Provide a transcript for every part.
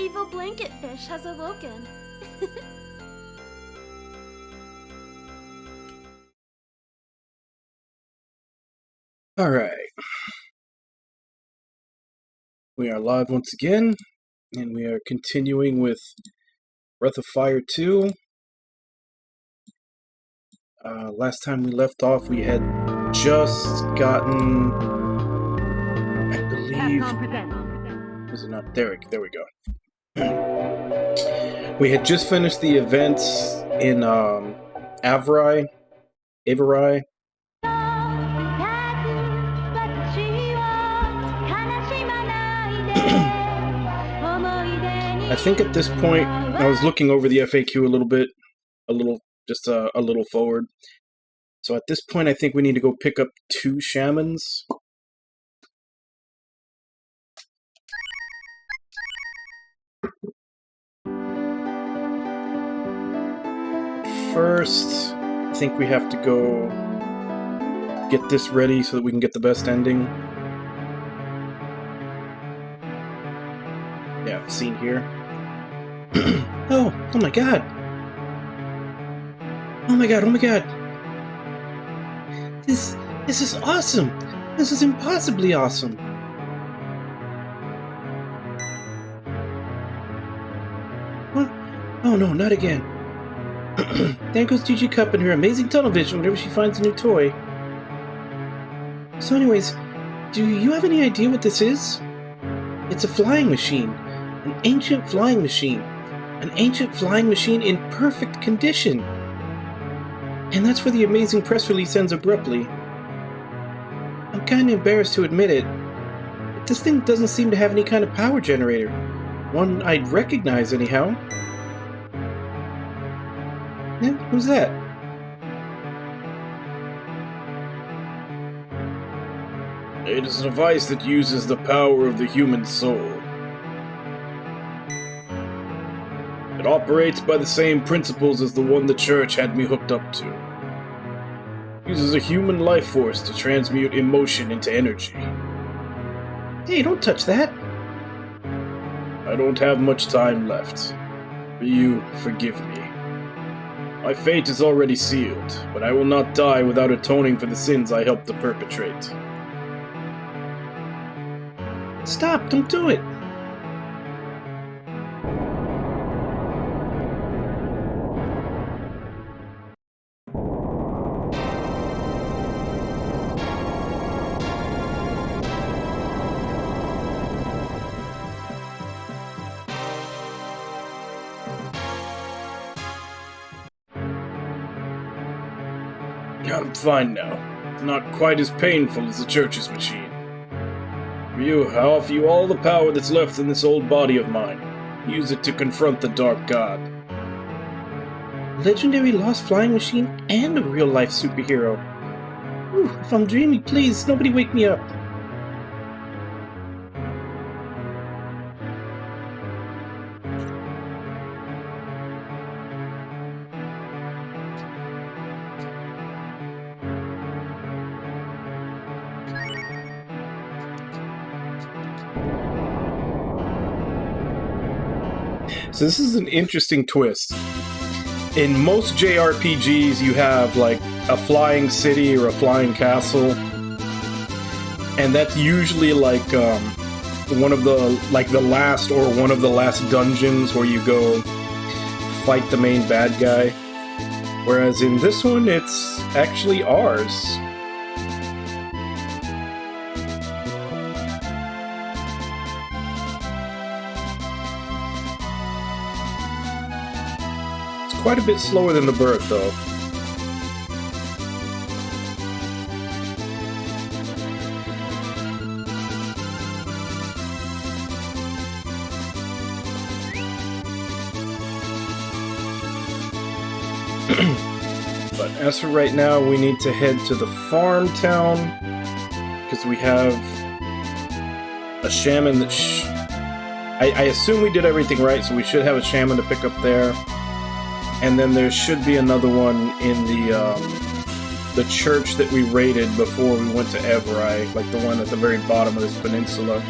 evil blanket fish has awoken. Alright. We are live once again, and we are continuing with Breath of Fire 2. Last time we left off, we had just gotten, I believe, was it not? There we go. We had just finished the events in Averai. I think at this point, I was looking over the FAQ a little bit, a little forward. So at this point, I think we need to go pick up 2 shamans. First, I think we have to go get this ready so that we can get the best ending. Yeah, scene here. Oh my god! Oh my god! This is awesome! This is impossibly awesome! What? Oh no, not again. There goes Gigi Cup and her amazing tunnel vision whenever she finds a new toy. So anyways, do you have any idea what this is? It's a flying machine. An ancient flying machine. An ancient flying machine in perfect condition. And that's where the amazing press release ends abruptly. I'm kinda embarrassed to admit it, but this thing doesn't seem to have any kind of power generator. One I'd recognize anyhow. Yeah, who's that? It is a device that uses the power of the human soul. It operates by the same principles as the one the church had me hooked up to. It uses a human life force to transmute emotion into energy. Hey, don't touch that! I don't have much time left. You forgive me. My fate is already sealed, but I will not die without atoning for the sins I helped to perpetrate. Stop! Don't do it! I'm fine now. Not quite as painful as the church's machine. Ryu, I offer you all the power that's left in this old body of mine. Use it to confront the Dark God. Legendary lost flying machine and a real-life superhero. Whew, if I'm dreaming, please, nobody wake me up. So this is an interesting twist. In most JRPGs, you have like a flying city or a flying castle, and that's usually like one of the last or one of the last dungeons where you go fight the main bad guy. Whereas in this one, it's actually ours. Quite a bit slower than the bird, though. But as for right now, we need to head to the farm town because we have a shaman that I assume we did everything right, so we should have a shaman to pick up there. And then there should be another one in the church that we raided before we went to Averai, like the one at the very bottom of this peninsula.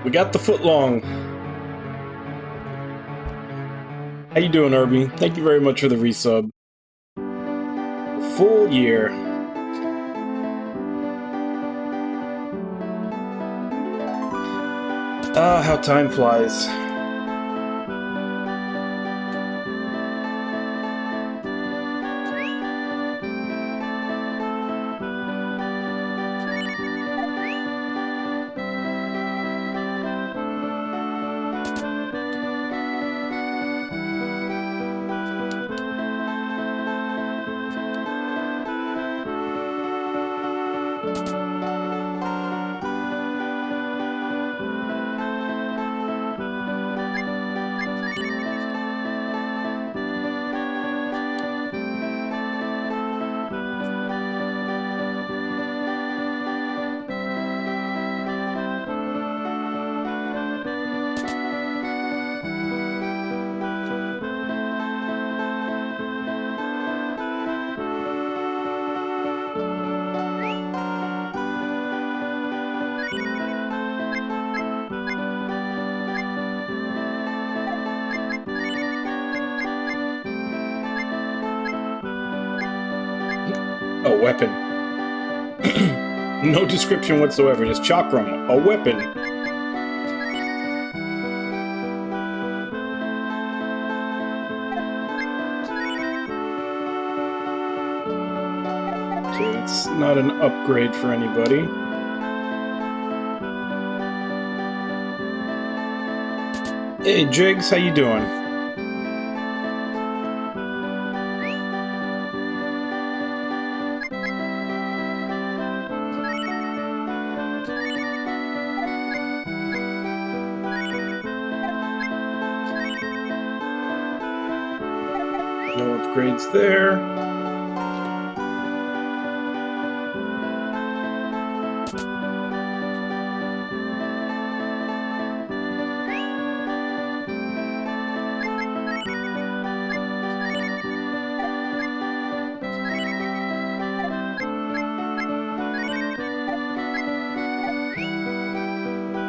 We got the footlong. How you doing, Irby? Thank you very much for the resub. Full year. Ah, how time flies. A weapon. No description whatsoever, just chakram, a weapon. Okay, that's not an upgrade for anybody. Hey, Jigs, how you doing? No upgrades there.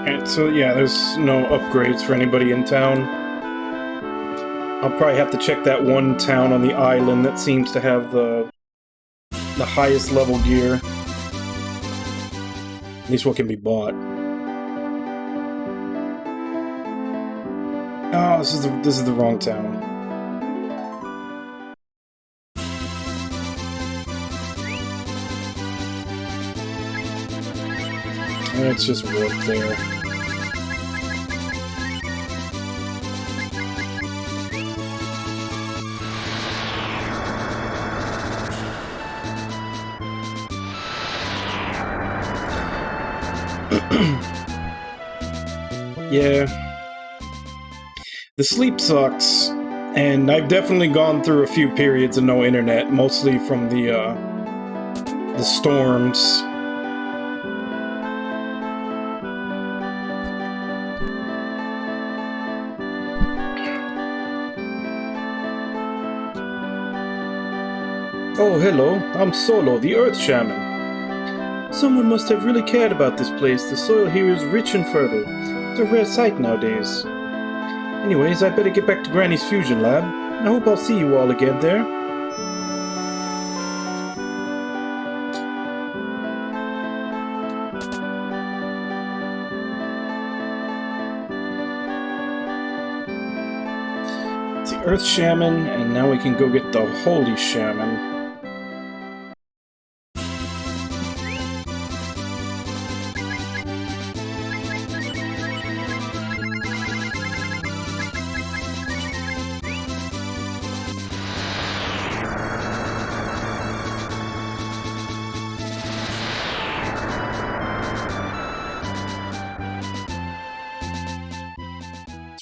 And so yeah, there's no upgrades for anybody in town. I'll probably have to check that one town on the island that seems to have the highest level gear. At least what can be bought. Oh, this is the wrong town. It's just warp there. Yeah. The sleep sucks, and I've definitely gone through a few periods of no internet, mostly from the storms. Oh, hello. I'm Solo, the Earth Shaman. Someone must have really cared about this place. The soil here is rich and fertile. It's a rare sight nowadays. Anyways, I better get back to Granny's fusion lab. I hope I'll see you all again there. It's the Earth Shaman, and now we can go get the Holy Shaman.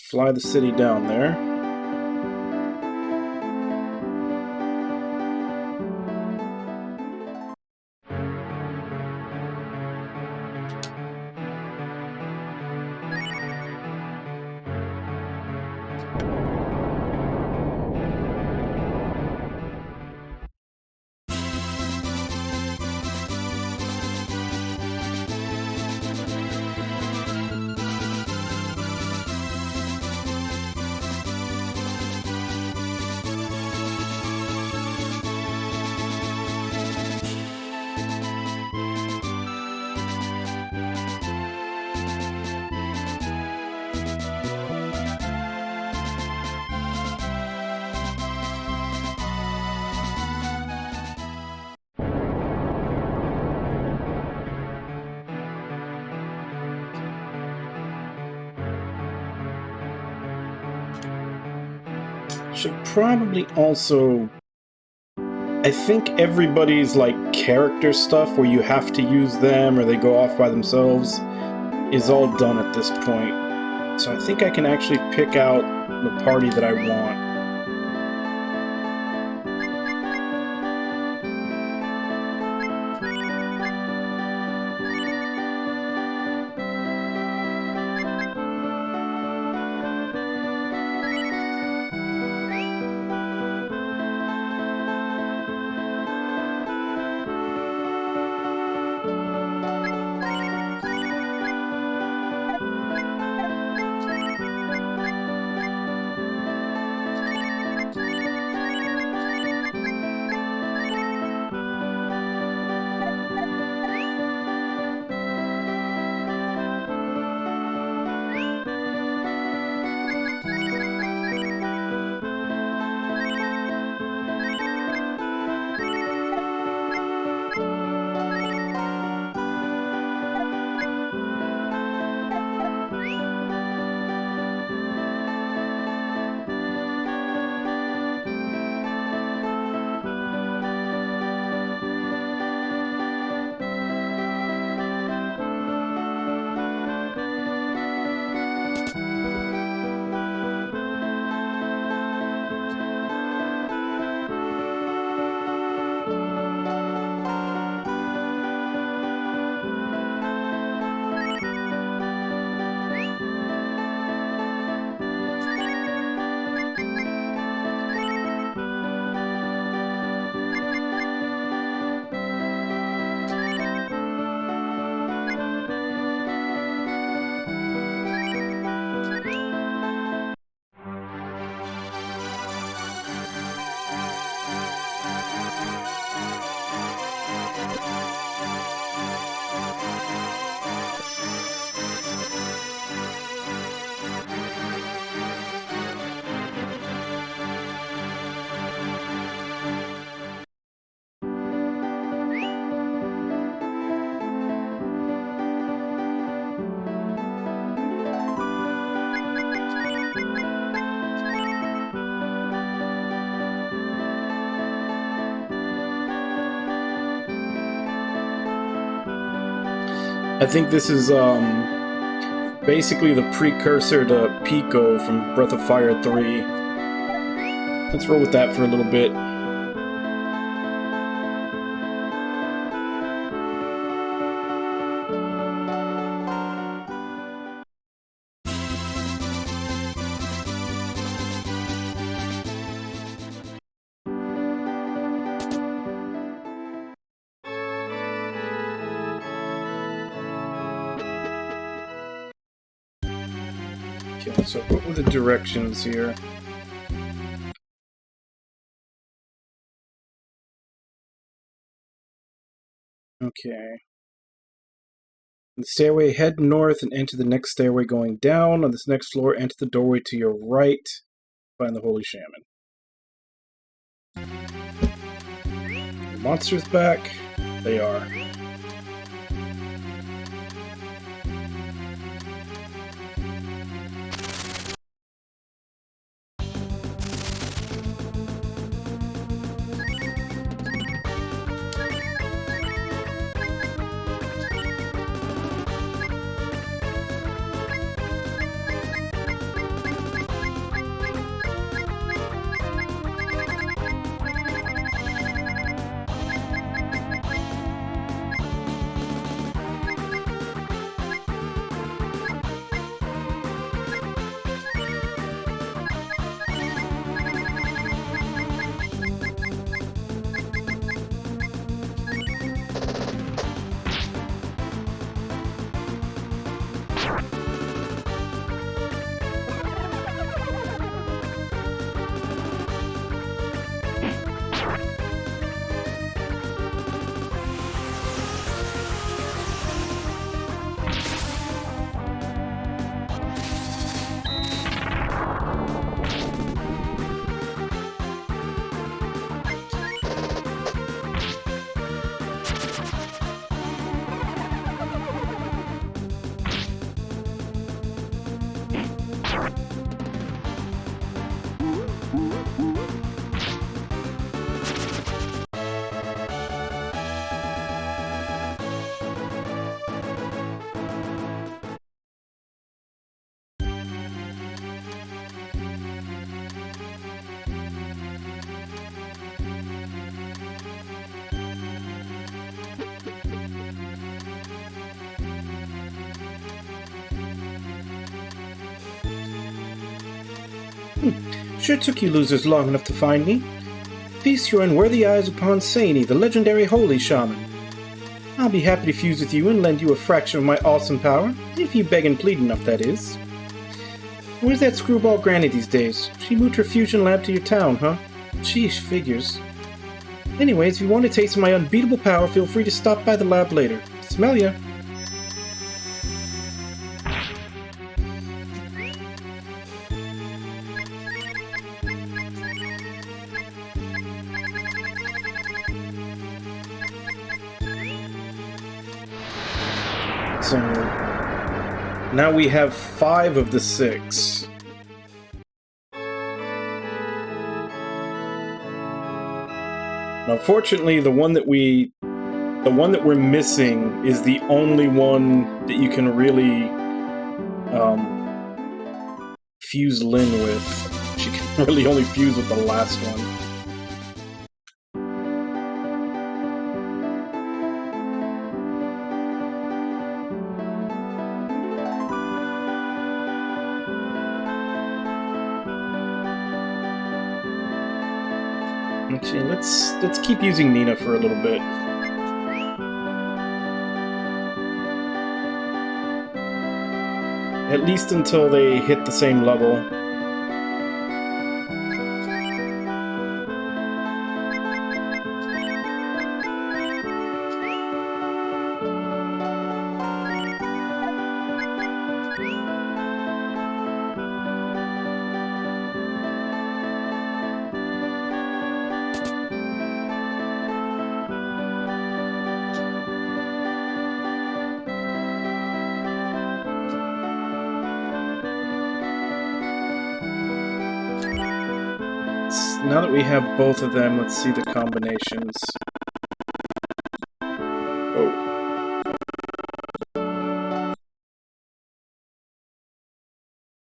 Fly the city down there. Should probably also... I think everybody's, like, character stuff where you have to use them or they go off by themselves is all done at this point. So I think I can actually pick out the party that I want. I think this is basically the precursor to Pico from Breath of Fire 3. Let's roll with that for a little bit. Okay, so what were the directions here? Okay. On the stairway, head north and enter the next stairway going down. On this next floor, enter the doorway to your right. Find the Holy Shaman. The monsters back? They are. Sure took you losers long enough to find me. Feast your unworthy eyes upon Saini, the legendary holy shaman. I'll be happy to fuse with you and lend you a fraction of my awesome power, if you beg and plead enough, that is. Where's that screwball granny these days? She moved her fusion lab to your town, huh? Sheesh, figures. Anyways, if you want to taste my unbeatable power, feel free to stop by the lab later. Smell ya! So now we have 5 of the 6. Unfortunately, the one that we're missing is the only one that you can really fuse Lyn with. She can really only fuse with the last one. Actually, let's keep using Nina for a little bit. At least until they hit the same level. Now that we have both of them, let's see the combinations. Oh.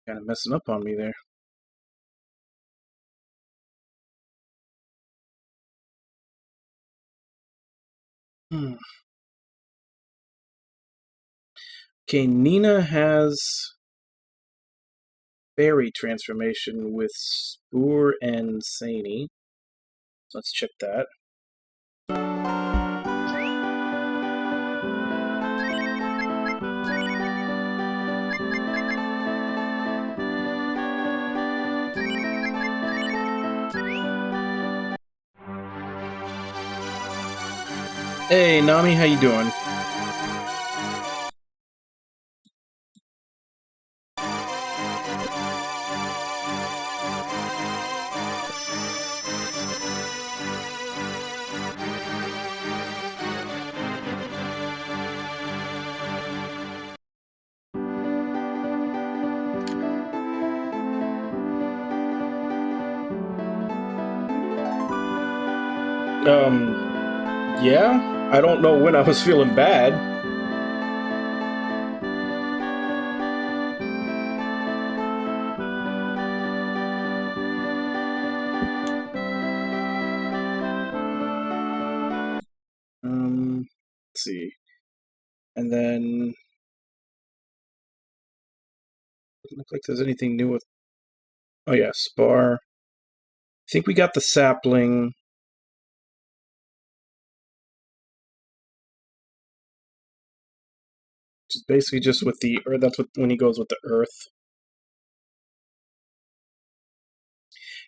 Kind of messing up on me there. Okay, Nina has Fairy transformation with Spoor and Saini. Let's check that. Hey, Nami, how you doing? Yeah? I don't know when I was feeling bad. Let's see. And then... doesn't look like there's anything new with... Oh yeah, Spar. I think we got the sapling. Just basically just with the earth. That's what when he goes with the earth.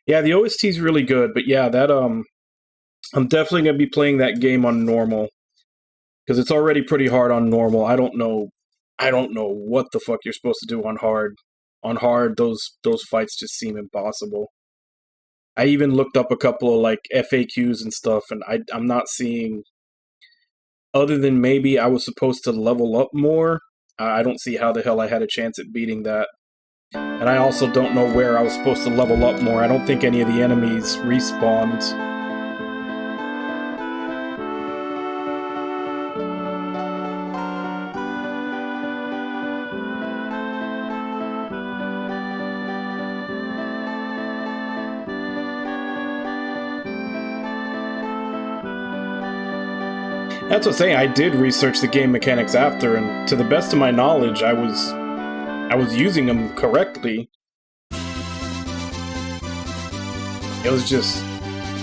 Yeah, the OST is really good, but yeah, that I'm definitely gonna be playing that game on normal because it's already pretty hard on normal. I don't know what the fuck you're supposed to do on hard. On hard, those fights just seem impossible. I even looked up a couple of like FAQs and stuff, and I'm not seeing. Other than maybe I was supposed to level up more, I don't see how the hell I had a chance at beating that. And I also don't know where I was supposed to level up more. I don't think any of the enemies respawned. That's what I'm saying. I did research the game mechanics after, and to the best of my knowledge, I was using them correctly. it was just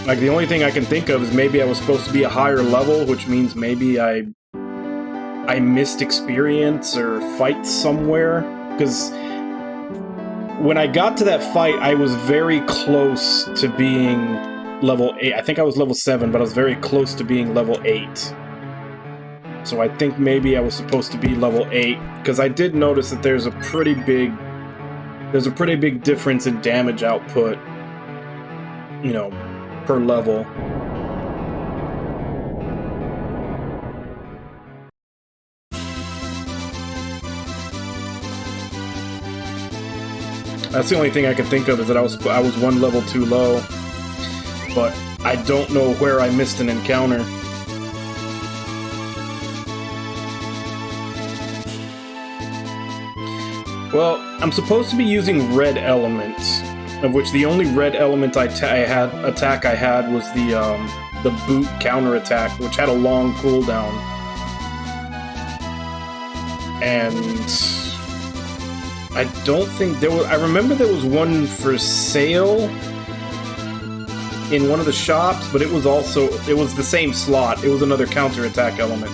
like the only thing I can think of is maybe I was supposed to be a higher level, which means maybe I missed experience or fight somewhere, because when I got to that fight, I was very close to being level 8. I think I was level 7, but I was very close to being level 8. So I think maybe I was supposed to be level 8, because I did notice that there's a pretty big difference in damage output, you know, per level. That's the only thing I could think of, is that I was one level too low, but I don't know where I missed an encounter. Well, I'm supposed to be using red elements, of which the only red element attack I had was the boot counterattack, which had a long cooldown. And I don't think there was... I remember there was one for sale in one of the shops, but it was the same slot. It was another counterattack element.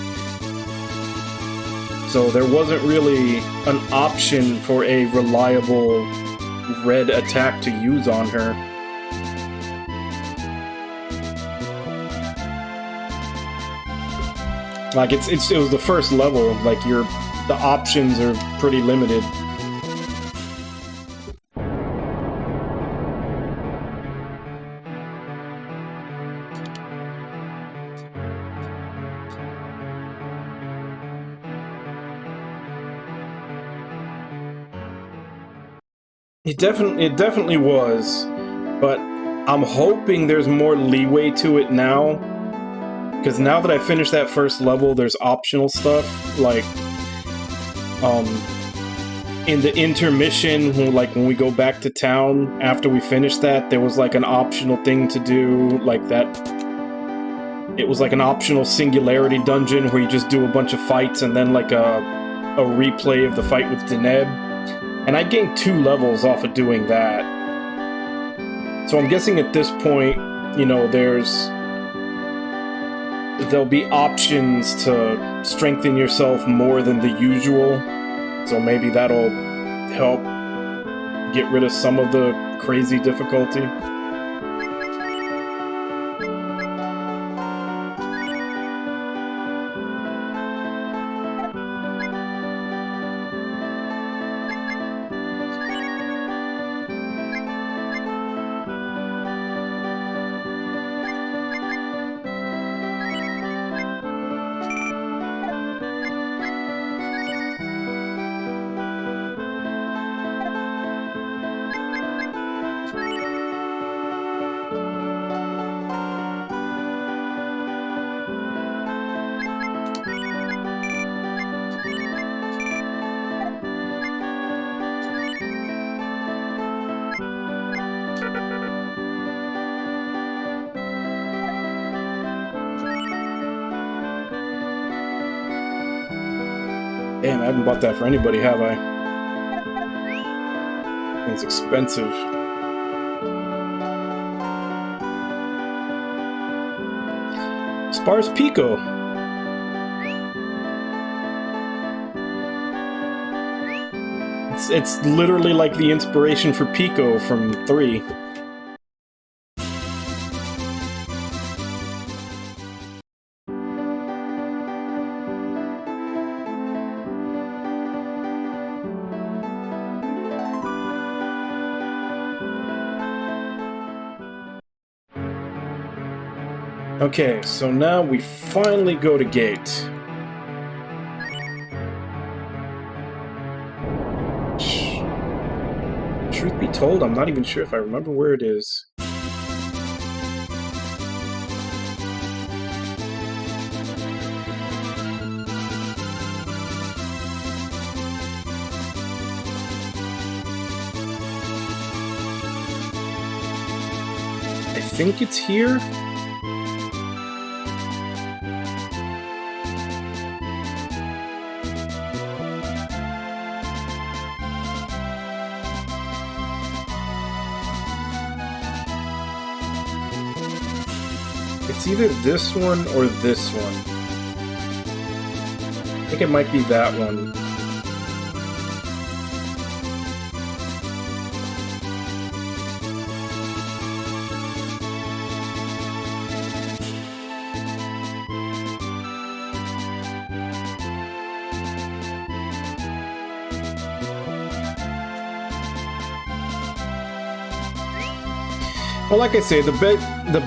So there wasn't really an option for a reliable red attack to use on her. Like, it was the first level. Like, the options are pretty limited. It definitely was, but I'm hoping there's more leeway to it now, because now that I finished that first level, there's optional stuff, like, in the intermission, when we go back to town after we finish that, there was, like, an optional thing to do, like that. It was like an optional singularity dungeon where you just do a bunch of fights and then, like, a replay of the fight with Deneb. And I gained 2 levels off of doing that. So I'm guessing at this point, you know, there'll be options to strengthen yourself more than the usual. So maybe that'll help get rid of some of the crazy difficulty. Damn, I haven't bought that for anybody, have I? It's expensive. Sparse Pico. It's literally like the inspiration for Pico from 3. Okay, so now we finally go to gate. Truth be told, I'm not even sure if I remember where it is. I think it's here. It's either this one or this one. I think it might be that one. Well, like I say, the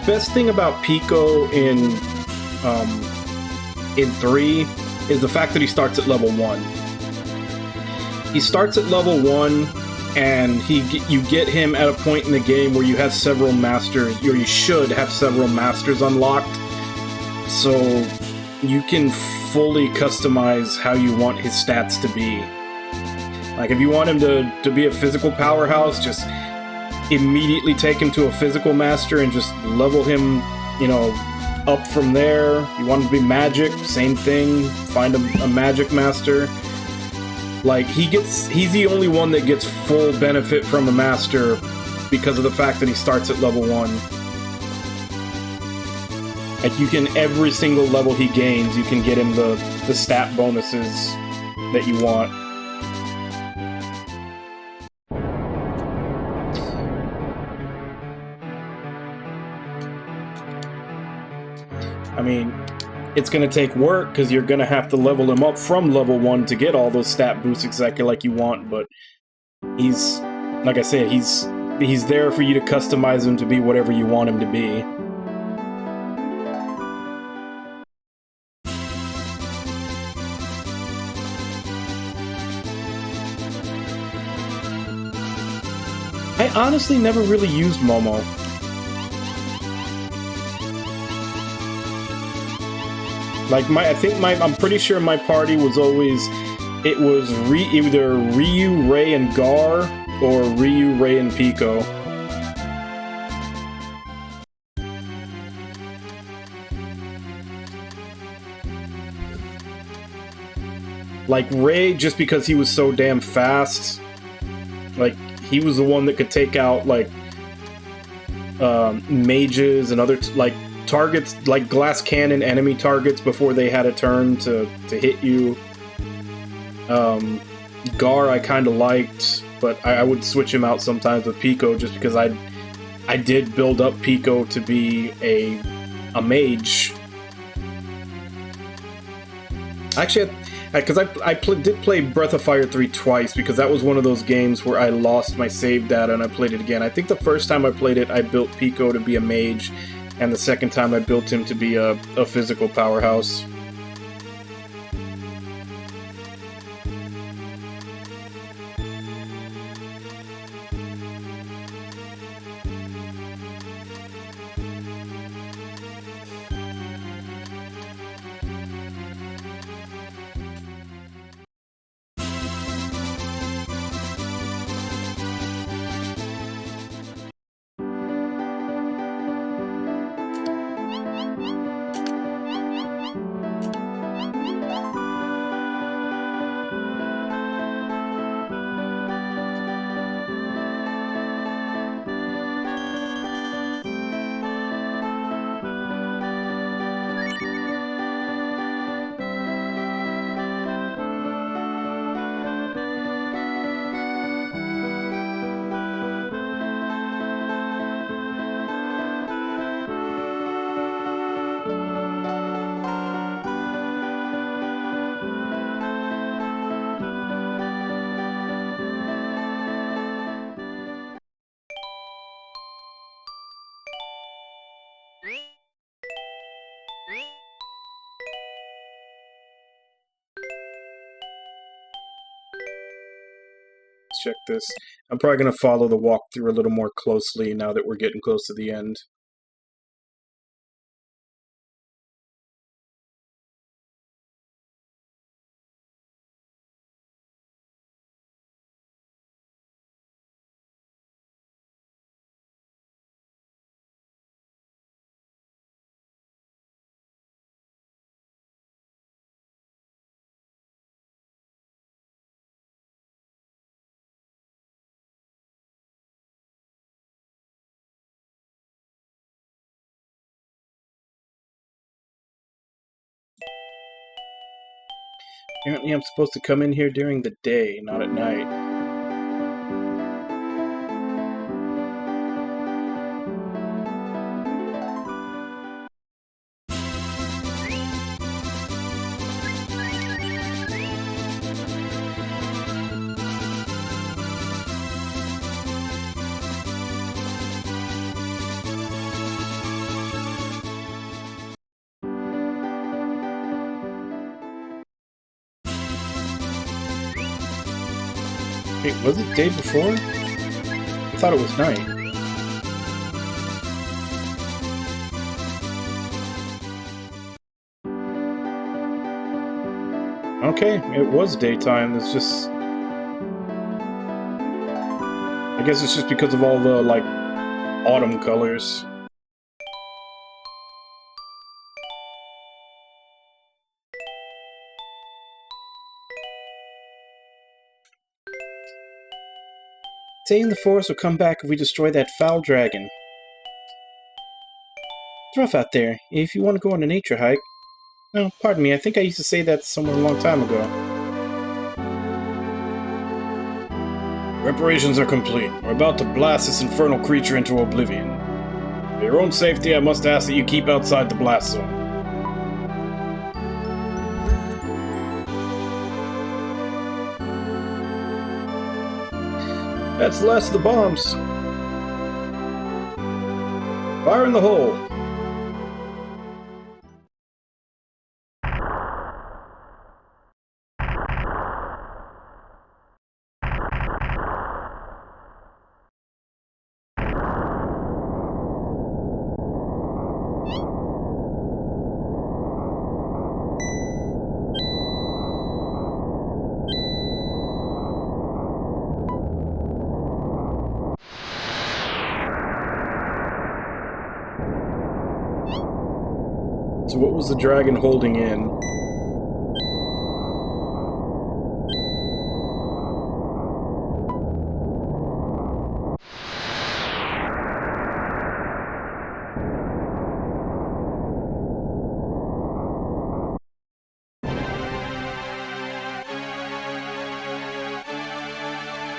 best thing about Pico in 3 is the fact that he starts at level 1. He starts at level 1, and you get him at a point in the game where you have several masters, or you should have several masters unlocked, so you can fully customize how you want his stats to be. Like, if you want him to be a physical powerhouse, just immediately take him to a physical master and just level him, you know, up from there. You want him to be magic, same thing. Find a magic master. Like, he's the only one that gets full benefit from a master because of the fact that he starts at level 1. Like, you can, every single level he gains, you can get him the stat bonuses that you want. I mean, it's going to take work because you're going to have to level him up from level 1 to get all those stat boosts exactly like you want, but he's, like I said, he's there for you to customize him to be whatever you want him to be. I honestly never really used Momo. Like, I'm pretty sure my party was always, it was either Ryu, Ray, and Gar, or Ryu, Ray, and Pico. Like, Ray, just because he was so damn fast, like, he was the one that could take out, like, mages and other, like, targets, like glass cannon enemy targets before they had a turn to hit you. Gar I kind of liked, but I would switch him out sometimes with Pico just because I did build up Pico to be a mage. Actually, because I did play Breath of Fire 3 twice, because that was one of those games where I lost my save data and I played it again. I think the first time I played it, I built Pico to be a mage, and the second time I built him to be a physical powerhouse. Check this. I'm probably going to follow the walkthrough a little more closely now that we're getting close to the end. Apparently I'm supposed to come in here during the day, not at night. Wait, was it day before? I thought it was night. Okay, it was daytime. It's just... I guess it's just because of all the, like, autumn colors. Day in the forest will come back if we destroy that foul dragon. It's rough out there. If you want to go on a nature hike... No, pardon me, I think I used to say that somewhere a long time ago. Reparations are complete. We're about to blast this infernal creature into oblivion. For your own safety, I must ask that you keep outside the blast zone. That's the last of the bombs. Fire in the hole. So what was the dragon holding in?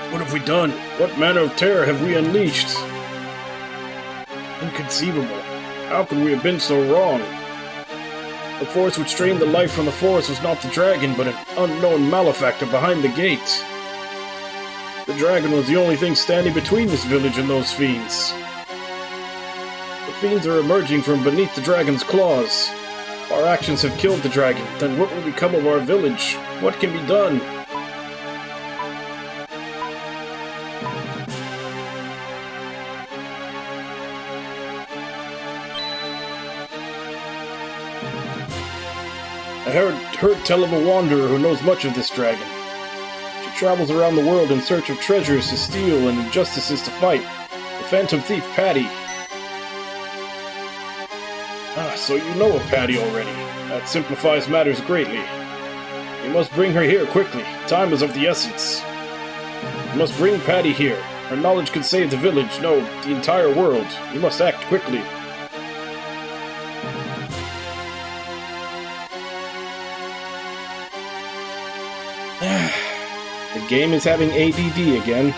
What have we done? What manner of terror have we unleashed? Inconceivable. How could we have been so wrong? The force which drained the life from the forest was not the dragon, but an unknown malefactor behind the gate. The dragon was the only thing standing between this village and those fiends. The fiends are emerging from beneath the dragon's claws. Our actions have killed the dragon. Then what will become of our village? What can be done? I heard tell of a wanderer who knows much of this dragon. She travels around the world in search of treasures to steal and injustices to fight. The phantom thief Patty. Ah, so you know of Patty already. That simplifies matters greatly. We must bring her here quickly. Time is of the essence. We must bring Patty here. Her knowledge could save the village, no, the entire world. We must act quickly. The game is having ADD again.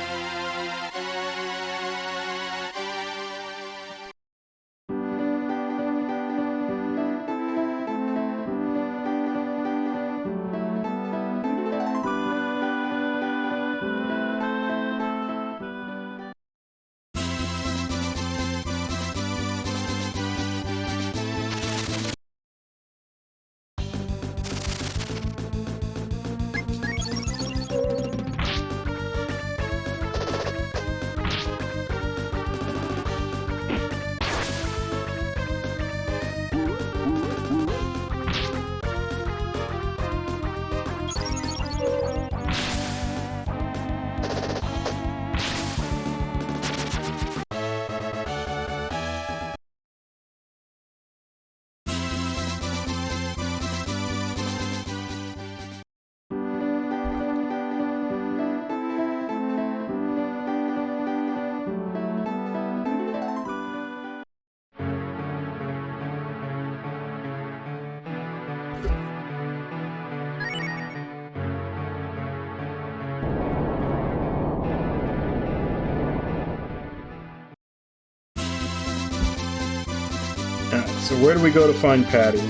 So where do we go to find Patty?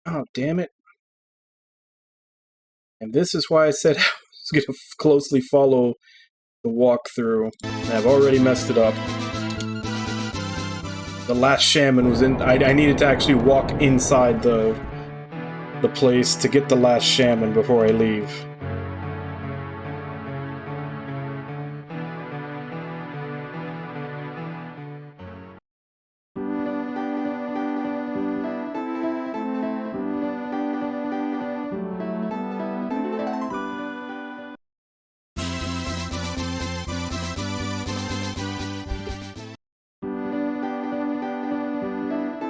Oh, damn it. And this is why I said I was going to closely follow the walkthrough. I've already messed it up. The last shaman was in... I needed to actually walk inside the place to get the last shaman before I leave.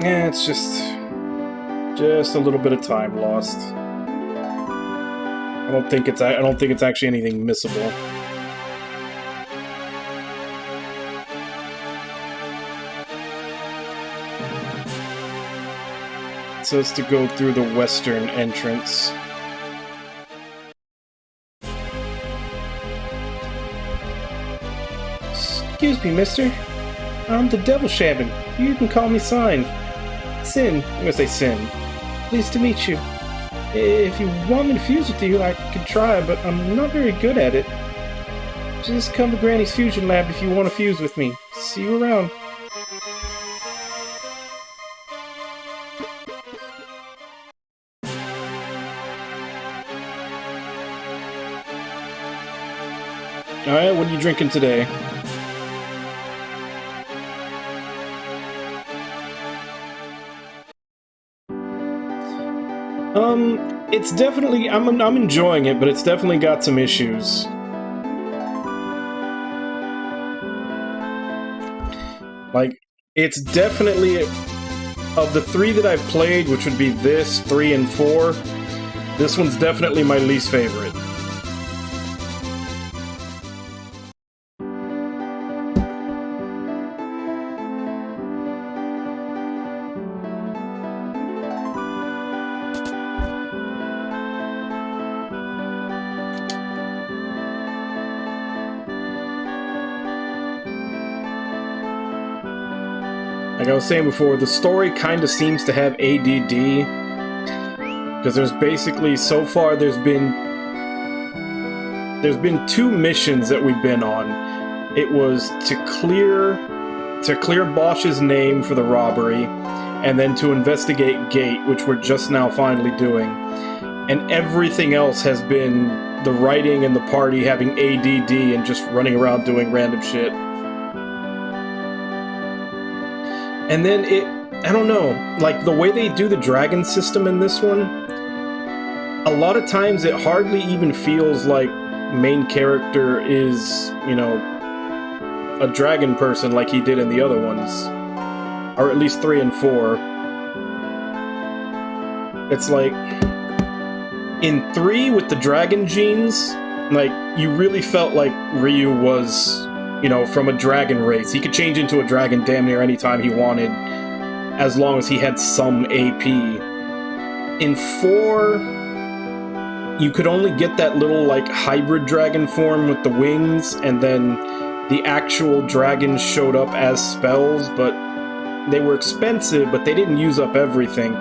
Yeah, it's just a little bit of time lost. I don't think it's actually anything missable. It says to go through the western entrance. Excuse me, mister. I'm the Devil Shaman. You can call me Sign. Sin. I'm gonna say Sin. Pleased to meet you. If you want me to fuse with you, I could try, but I'm not very good at it. Just come to Granny's fusion lab if you want to fuse with me. See you around. Alright, what are you drinking today? It's definitely... I'm enjoying it, but it's definitely got some issues. Like, it's definitely... Of the 3 that I've played, which would be this, 3, and 4, this one's definitely my least favorite. Like I was saying before, the story kind of seems to have ADD, because there's basically, so far, there's been 2 missions that we've been on. It was to clear Bosch's name for the robbery, and then to investigate Gate, which we're just now finally doing. And everything else has been the writing and the party having ADD and just running around doing random shit. And then I don't know, like, the way they do the dragon system in this one, a lot of times it hardly even feels like main character is, you know, a dragon person like he did in the other ones. Or at least 3 and 4. It's like, in 3 with the dragon genes, like, you really felt like Ryu was... you know, from a dragon race. He could change into a dragon damn near any time he wanted, as long as he had some AP. In 4, you could only get that little, like, hybrid dragon form with the wings, and then the actual dragons showed up as spells, but they were expensive, but they didn't use up everything.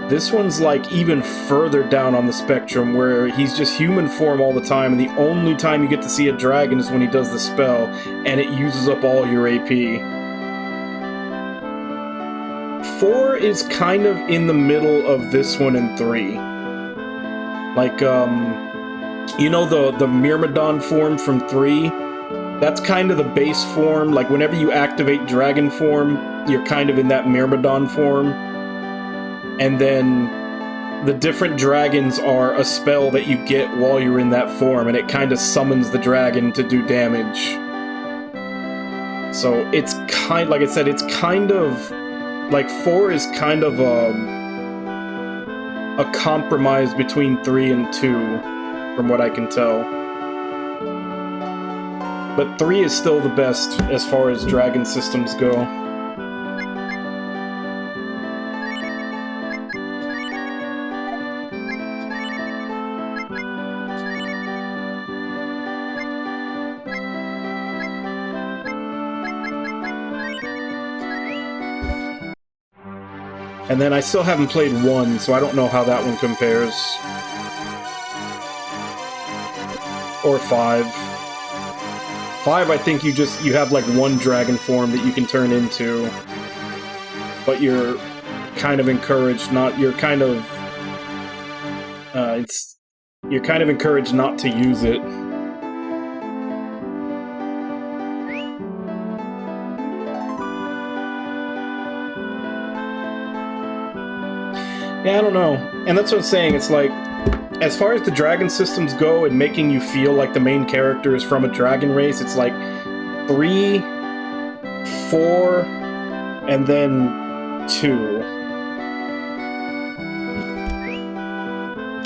This one's, like, even further down on the spectrum, where he's just human form all the time, and the only time you get to see a dragon is when he does the spell, and it uses up all your AP. 4 is kind of in the middle of this one and 3. Like, you know the Myrmidon form from 3? That's kind of the base form. Like, whenever you activate dragon form, you're kind of in that Myrmidon form. And then the different dragons are a spell that you get while you're in that form, and it kind of summons the dragon to do damage. So it's kind, like I said, it's kind of, like, 4 is kind of a compromise between 3 and 2, from what I can tell. But 3 is still the best as far as dragon systems go. And then I still haven't played 1, so I don't know how that one compares. Or 5. 5, I think you have like one dragon form that you can turn into. But you're kind of encouraged not... You're kind of encouraged not to use it. Yeah, I don't know. And that's what I'm saying, it's like, as far as the dragon systems go and making you feel like the main character is from a dragon race, it's like 3, 4, and then 2.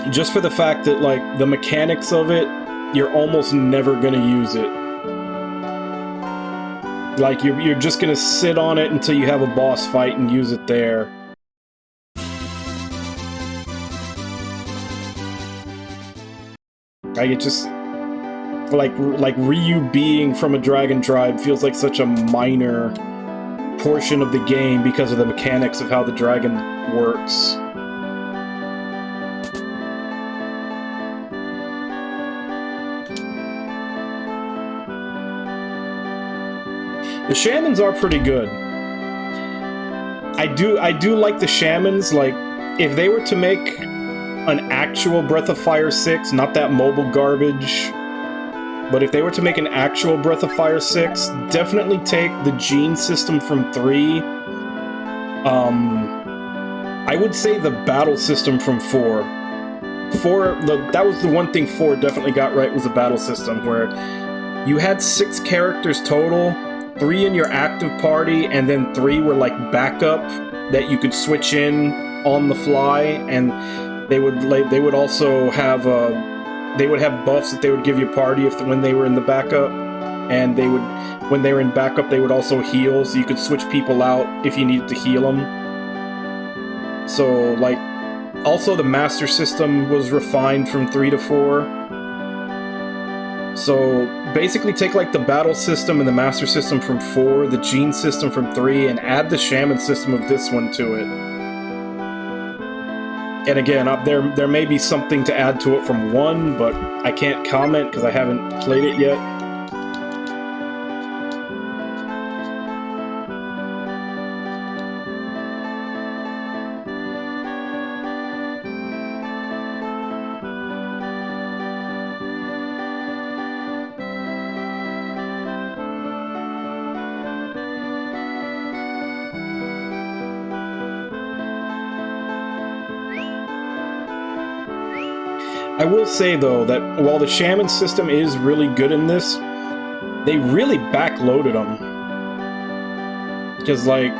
Just for the fact that, like, the mechanics of it, you're almost never gonna use it. Like, you're just gonna sit on it until you have a boss fight and use it there. Like, it just... Like Ryu being from a dragon tribe feels like such a minor portion of the game because of the mechanics of how the dragon works. The shamans are pretty good. I do like the shamans. Like, if they were to make an actual Breath of Fire 6, not that mobile garbage, but if they were to make an actual Breath of Fire 6, definitely take the gene system from 3. I would say the battle system from 4. That was the one thing 4 definitely got right, was the battle system, where you had 6 characters total, 3 in your active party, and then 3 were like backup that you could switch in on the fly, and they would also have they would have buffs that they would give your party when they were in the backup, and when they were in backup they would also heal, so you could switch people out if you needed to heal them. So, like, also the master system was refined from 3 to 4. So basically take like the battle system and the master system from 4, the gene system from 3, and add the shaman system of this one to it. And again, there may be something to add to it from 1, but I can't comment because I haven't played it yet. I will say, though, that while the shaman system is really good in this, they really backloaded them. Because, like,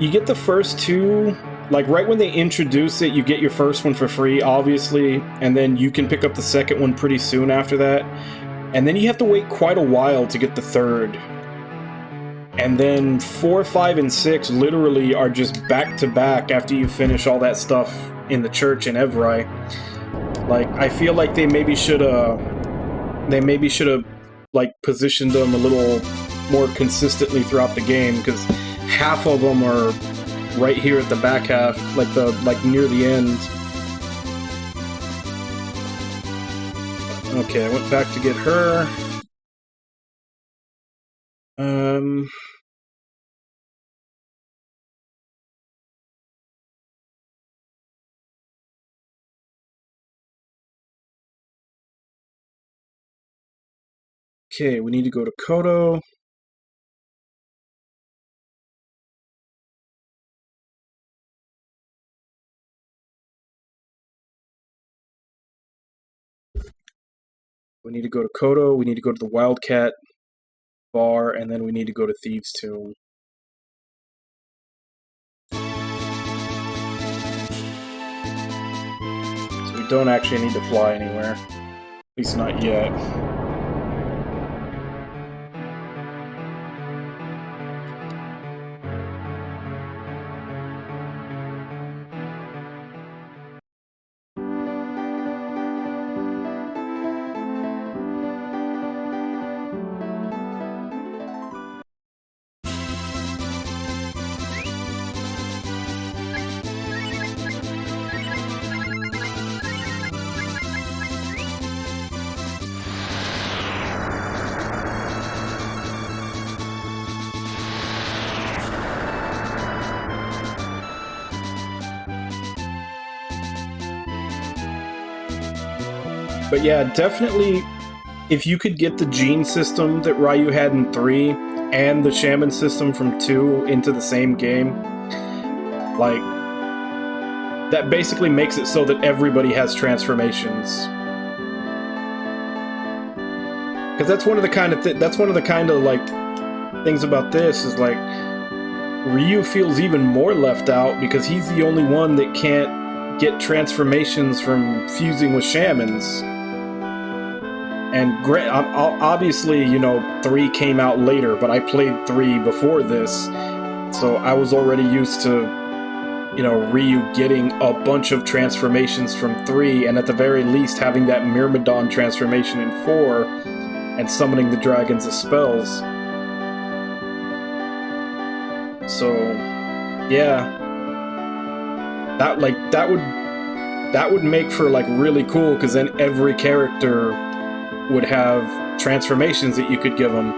you get the first 2, like, right when they introduce it, you get your first one for free, obviously, and then you can pick up the second one pretty soon after that. And then you have to wait quite a while to get the third. And then 4, 5, and 6 literally are just back-to-back after you finish all that stuff in the church in Evrai. Like, I feel like they maybe should have like positioned them a little more consistently throughout the game, because half of them are right here at the back half, like near the end. Okay, I went back to get her. Okay, we need to go to Kodo. We need to go to Kodo, we need to go to the Wildcat bar, and then we need to go to Thieves' Tomb. So we don't actually need to fly anywhere. least not yet. But yeah, definitely, if you could get the gene system that Ryu had in 3 and the shaman system from 2 into the same game, like, that basically makes it so that everybody has transformations. Because that's one of the kind of like things about this is like Ryu feels even more left out because he's the only one that can't get transformations from fusing with shamans. And obviously, you know, 3 came out later, but I played 3 before this, so I was already used to, you know, Ryu getting a bunch of transformations from 3, and at the very least having that Myrmidon transformation in 4, and summoning the dragons as spells. So, yeah, that would make for like really cool, because then every character would have transformations that you could give them,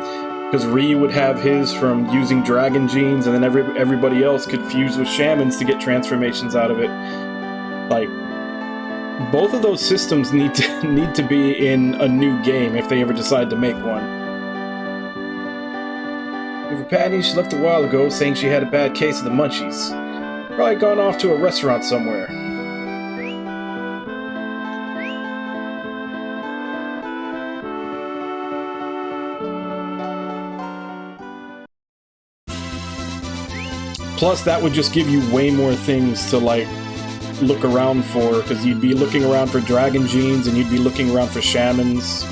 because Ryu would have his from using dragon genes, and then everybody else could fuse with shamans to get transformations out of it. Like, both of those systems need to be in a new game if they ever decide to make one. For Patty, she left a while ago saying she had a bad case of the munchies. Probably gone off to a restaurant somewhere. Plus, that would just give you way more things to, like, look around for, because you'd be looking around for dragon genes, and you'd be looking around for shamans.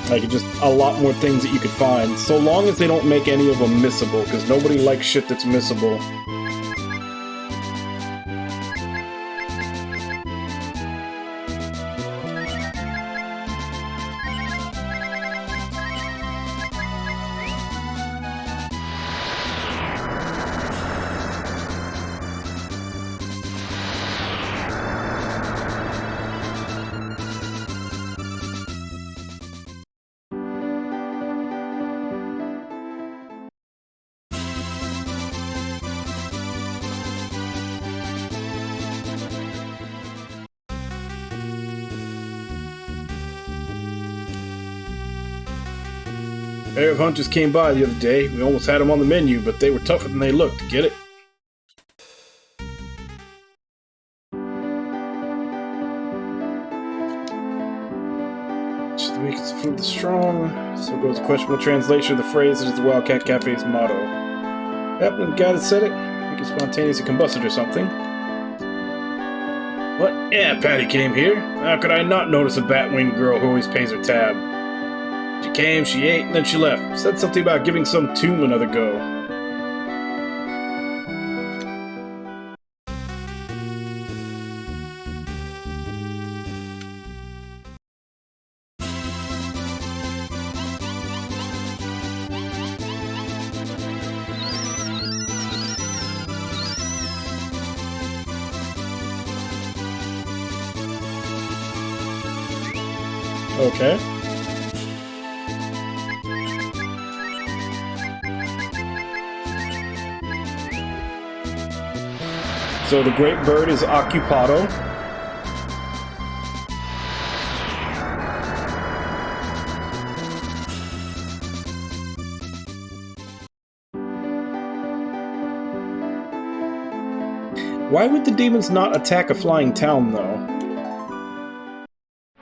Like, just a lot more things that you could find, so long as they don't make any of them missable, because nobody likes shit that's missable. A pair of hunters came by the other day. We almost had them on the menu, but they were tougher than they looked. Get it? The weak is the food the strong. So goes the questionable translation of the phrase that is the Wildcat Cafe's motto. Happened to the guy that said it? I think it's spontaneously combusted or something. What? Yeah, Patty came here. How could I not notice a bat-winged girl who always pays her tab? She came, she ate, and then she left. Said something about giving some tomb another go. Okay. So the great bird is Occupado. Why would the demons not attack a flying town, though?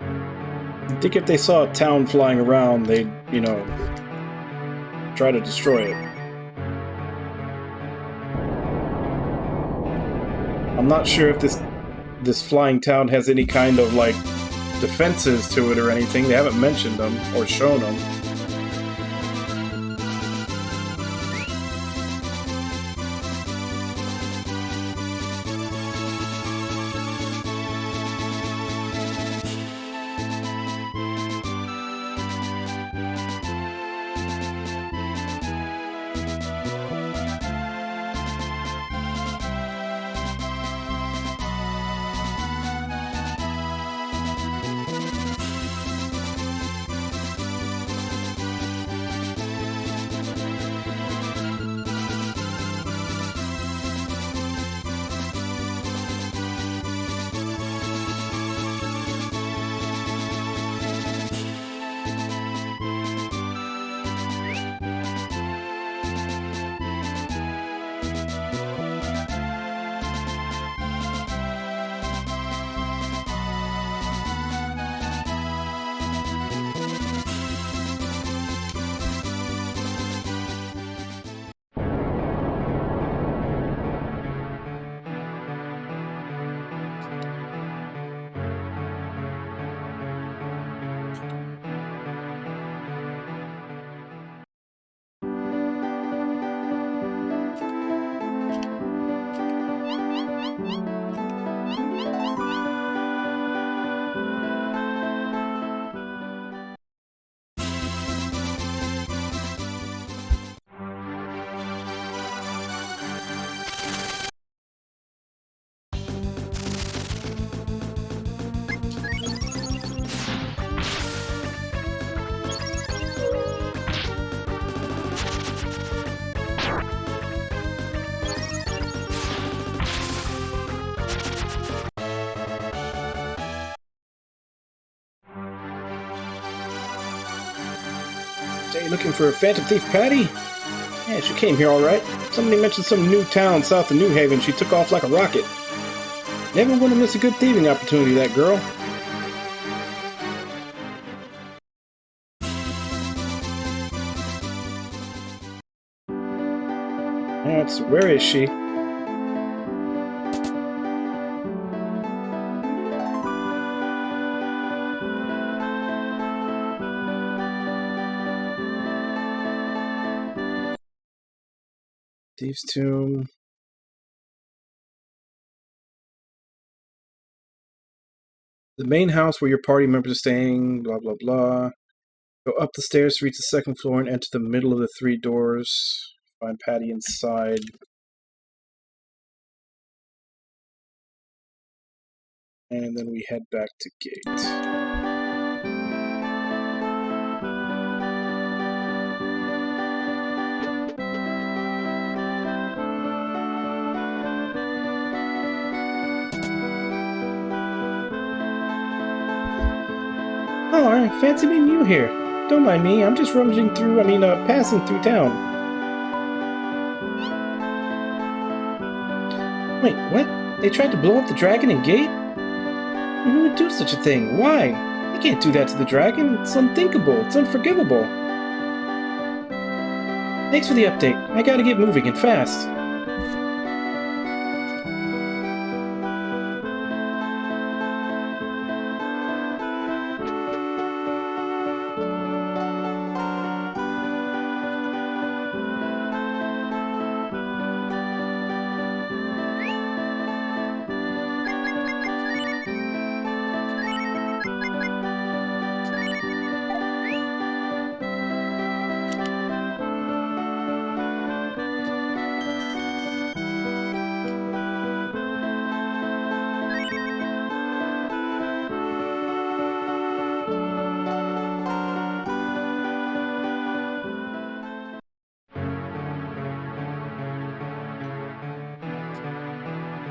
I think if they saw a town flying around, they'd, you know, try to destroy it. I'm not sure if this flying town has any kind of, like, defenses to it or anything. They haven't mentioned them or shown them. Say, looking for a Phantom Thief Patty? Yeah, she came here alright. Somebody mentioned some new town south of New Haven. She took off like a rocket. Never want to miss a good thieving opportunity, that girl. Where is she? Thieves' Tomb. The main house where your party members are staying, blah blah blah. Go up the stairs to reach the second floor and enter the middle of the 3 doors. Find Patty inside. And then we head back to gate. Oh, I fancy meeting you here. Don't mind me, I'm just passing through town. Wait, what? They tried to blow up the dragon and gate? Who would do such a thing? Why? I can't do that to the dragon. It's unthinkable. It's unforgivable. Thanks for the update. I gotta get moving and fast.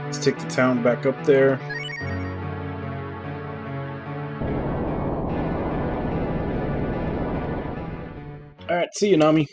Let's take the town back up there. Alright, see you, Nami.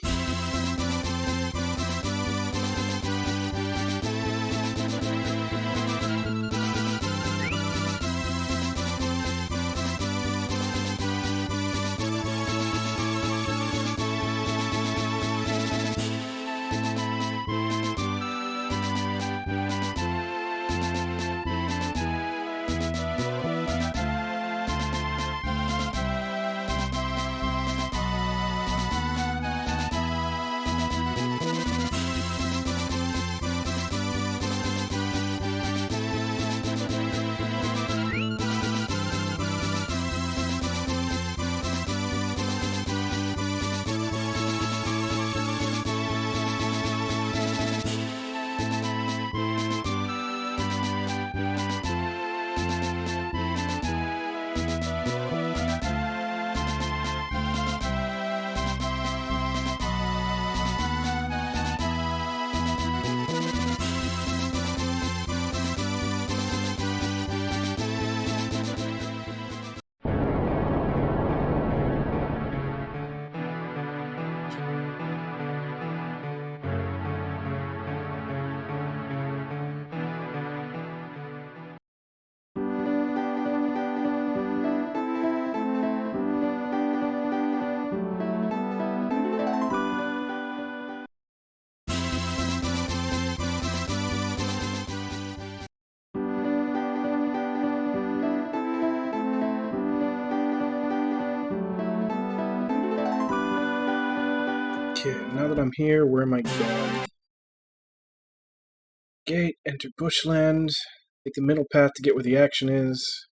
Okay, now that I'm here, where am I going? Gate, enter bushland, take the middle path to get where the action is.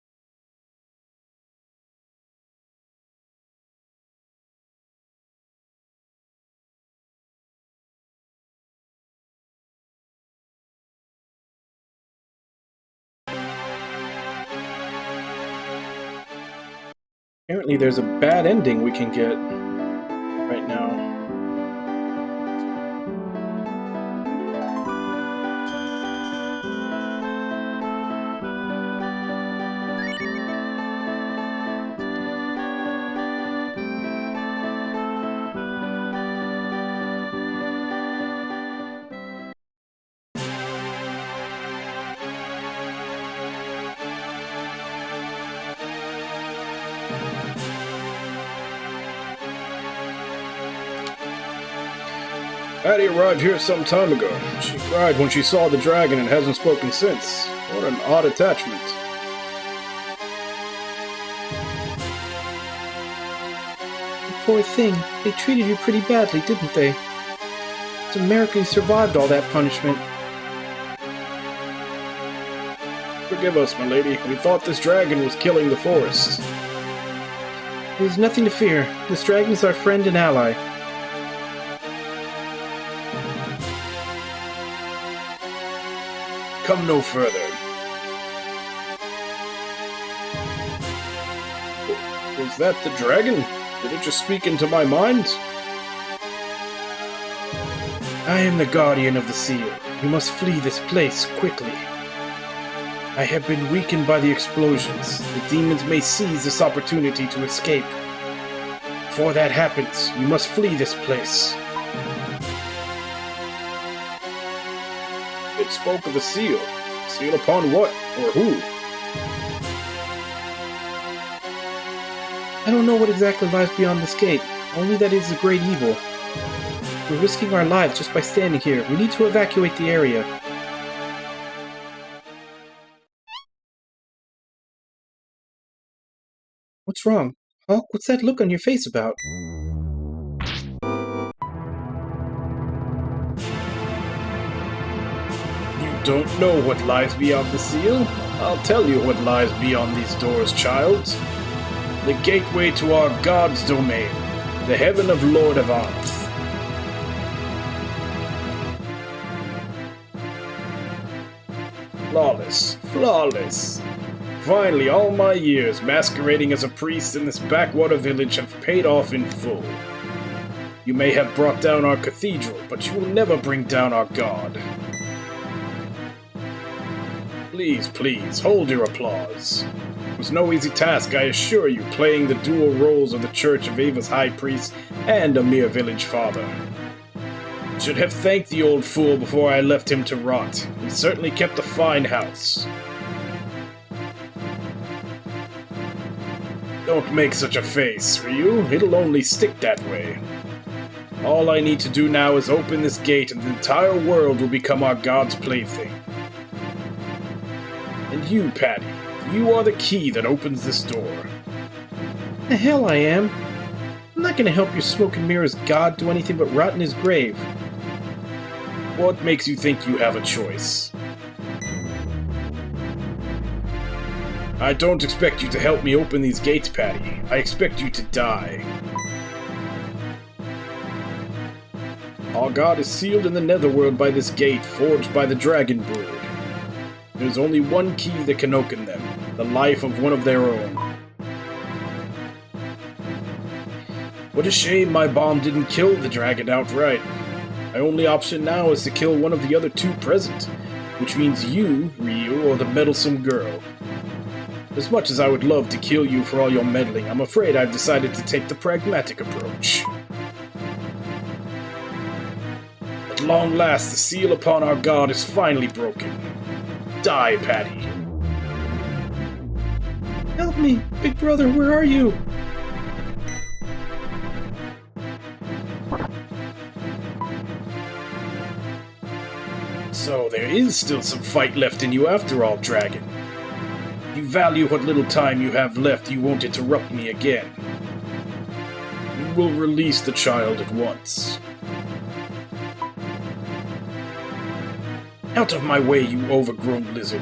Apparently there's a bad ending we can get right now. Patty arrived here some time ago. She cried when she saw the dragon and hasn't spoken since. What an odd attachment. Poor thing. They treated you pretty badly, didn't they? It's a miracle you survived all that punishment. Forgive us, my lady. We thought this dragon was killing the forest. There's nothing to fear. This dragon is our friend and ally. Come no further. Was that the dragon? Did it just speak into my mind? I am the guardian of the seal. You must flee this place quickly. I have been weakened by the explosions. The demons may seize this opportunity to escape. Before that happens, you must flee this place. It spoke of a seal. Seal upon what, or who? I don't know what exactly lies beyond this gate, only that it is a great evil. We're risking our lives just by standing here. We need to evacuate the area. What's wrong? Hulk, what's that look on your face about? Don't know what lies beyond the seal? I'll tell you what lies beyond these doors, child. The gateway to our God's domain, the heaven of Lord of Arts. Flawless, flawless. Finally, all my years masquerading as a priest in this backwater village have paid off in full. You may have brought down our cathedral, but you will never bring down our God. Please, please, hold your applause. It was no easy task, I assure you, playing the dual roles of the Church of Ava's High Priest and a mere village father. Should have thanked the old fool before I left him to rot. He certainly kept a fine house. Don't make such a face, Ryu. It'll only stick that way. All I need to do now is open this gate and the entire world will become our God's plaything. And you, Patty, you are the key that opens this door. The hell I am. I'm not gonna help your smoke and mirrors God do anything but rot in his grave. What makes you think you have a choice? I don't expect you to help me open these gates, Patty. I expect you to die. Our God is sealed in the netherworld by this gate forged by the Dragon Brood. There's only one key that can open them, the life of one of their own. What a shame my bomb didn't kill the dragon outright. My only option now is to kill one of the other two present, which means you, Ryu, or the meddlesome girl. As much as I would love to kill you for all your meddling, I'm afraid I've decided to take the pragmatic approach. At long last, the seal upon our God is finally broken. Die, Patty. Help me! Big brother, where are you? So there is still some fight left in you after all, Dragon. You value what little time you have left, you won't interrupt me again. You will release the child at once. Out of my way, you overgrown lizard.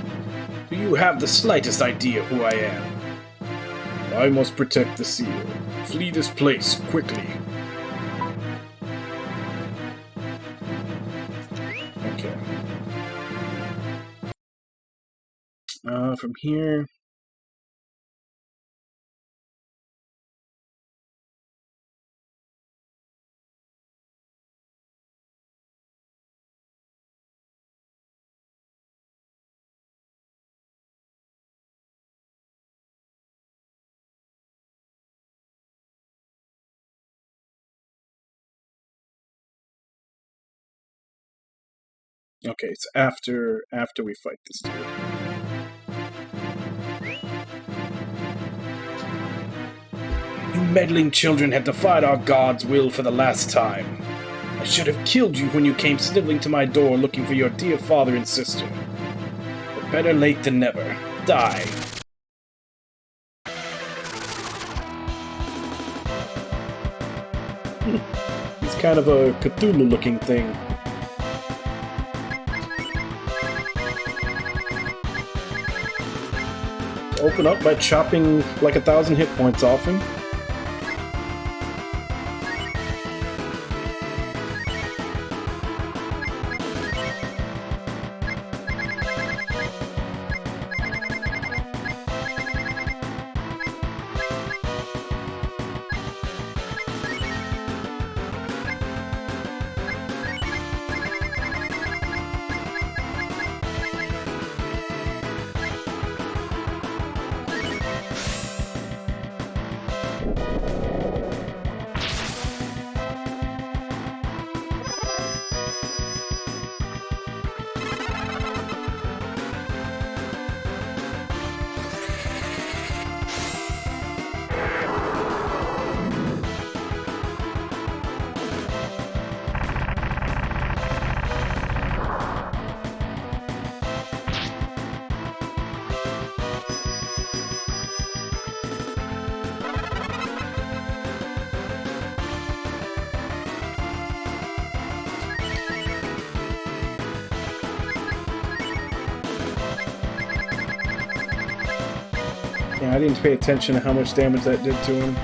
Do you have the slightest idea who I am? I must protect the seal. Flee this place, quickly. Okay. From here... Okay, it's after we fight this dude. You meddling children have defied our God's will for the last time. I should have killed you when you came sniveling to my door looking for your dear father and sister. But better late than never. Die. He's kind of a Cthulhu-looking thing. Open up by chopping like 1,000 hit points off him. Yeah, I didn't pay attention to how much damage that did to him.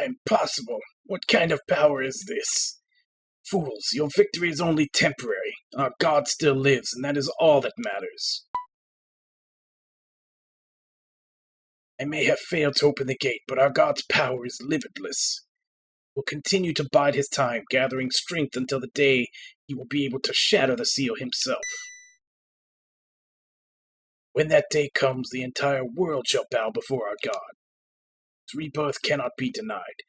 Impossible. What kind of power is this? Fools, your victory is only temporary. Our god still lives, and that is all that matters. I may have failed to open the gate, but our god's power is limitless. He will continue to bide his time, gathering strength until the day he will be able to shatter the seal himself. When that day comes, the entire world shall bow before our god. His rebirth cannot be denied.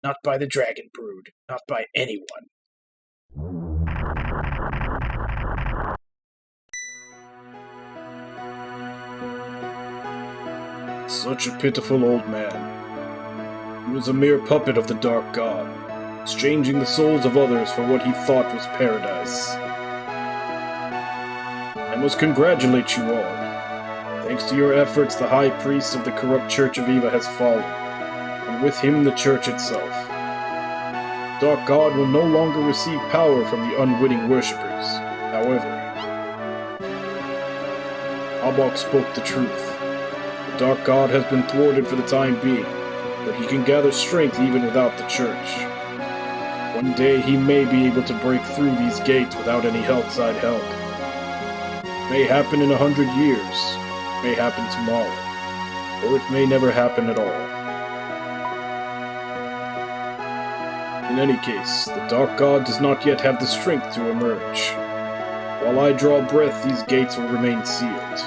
Not by the dragon brood, not by anyone. Such a pitiful old man. He was a mere puppet of the Dark God, exchanging the souls of others for what he thought was paradise. I must congratulate you all. Thanks to your efforts, the High Priest of the corrupt Church of Eva has fallen, and with him the Church itself. The Dark God will no longer receive power from the unwitting worshippers. However, Abok spoke the truth. The Dark God has been thwarted for the time being, but he can gather strength even without the Church. One day he may be able to break through these gates without any outside help. It may happen in 100 years, it may happen tomorrow, or it may never happen at all. In any case, the Dark God does not yet have the strength to emerge. While I draw breath, these gates will remain sealed.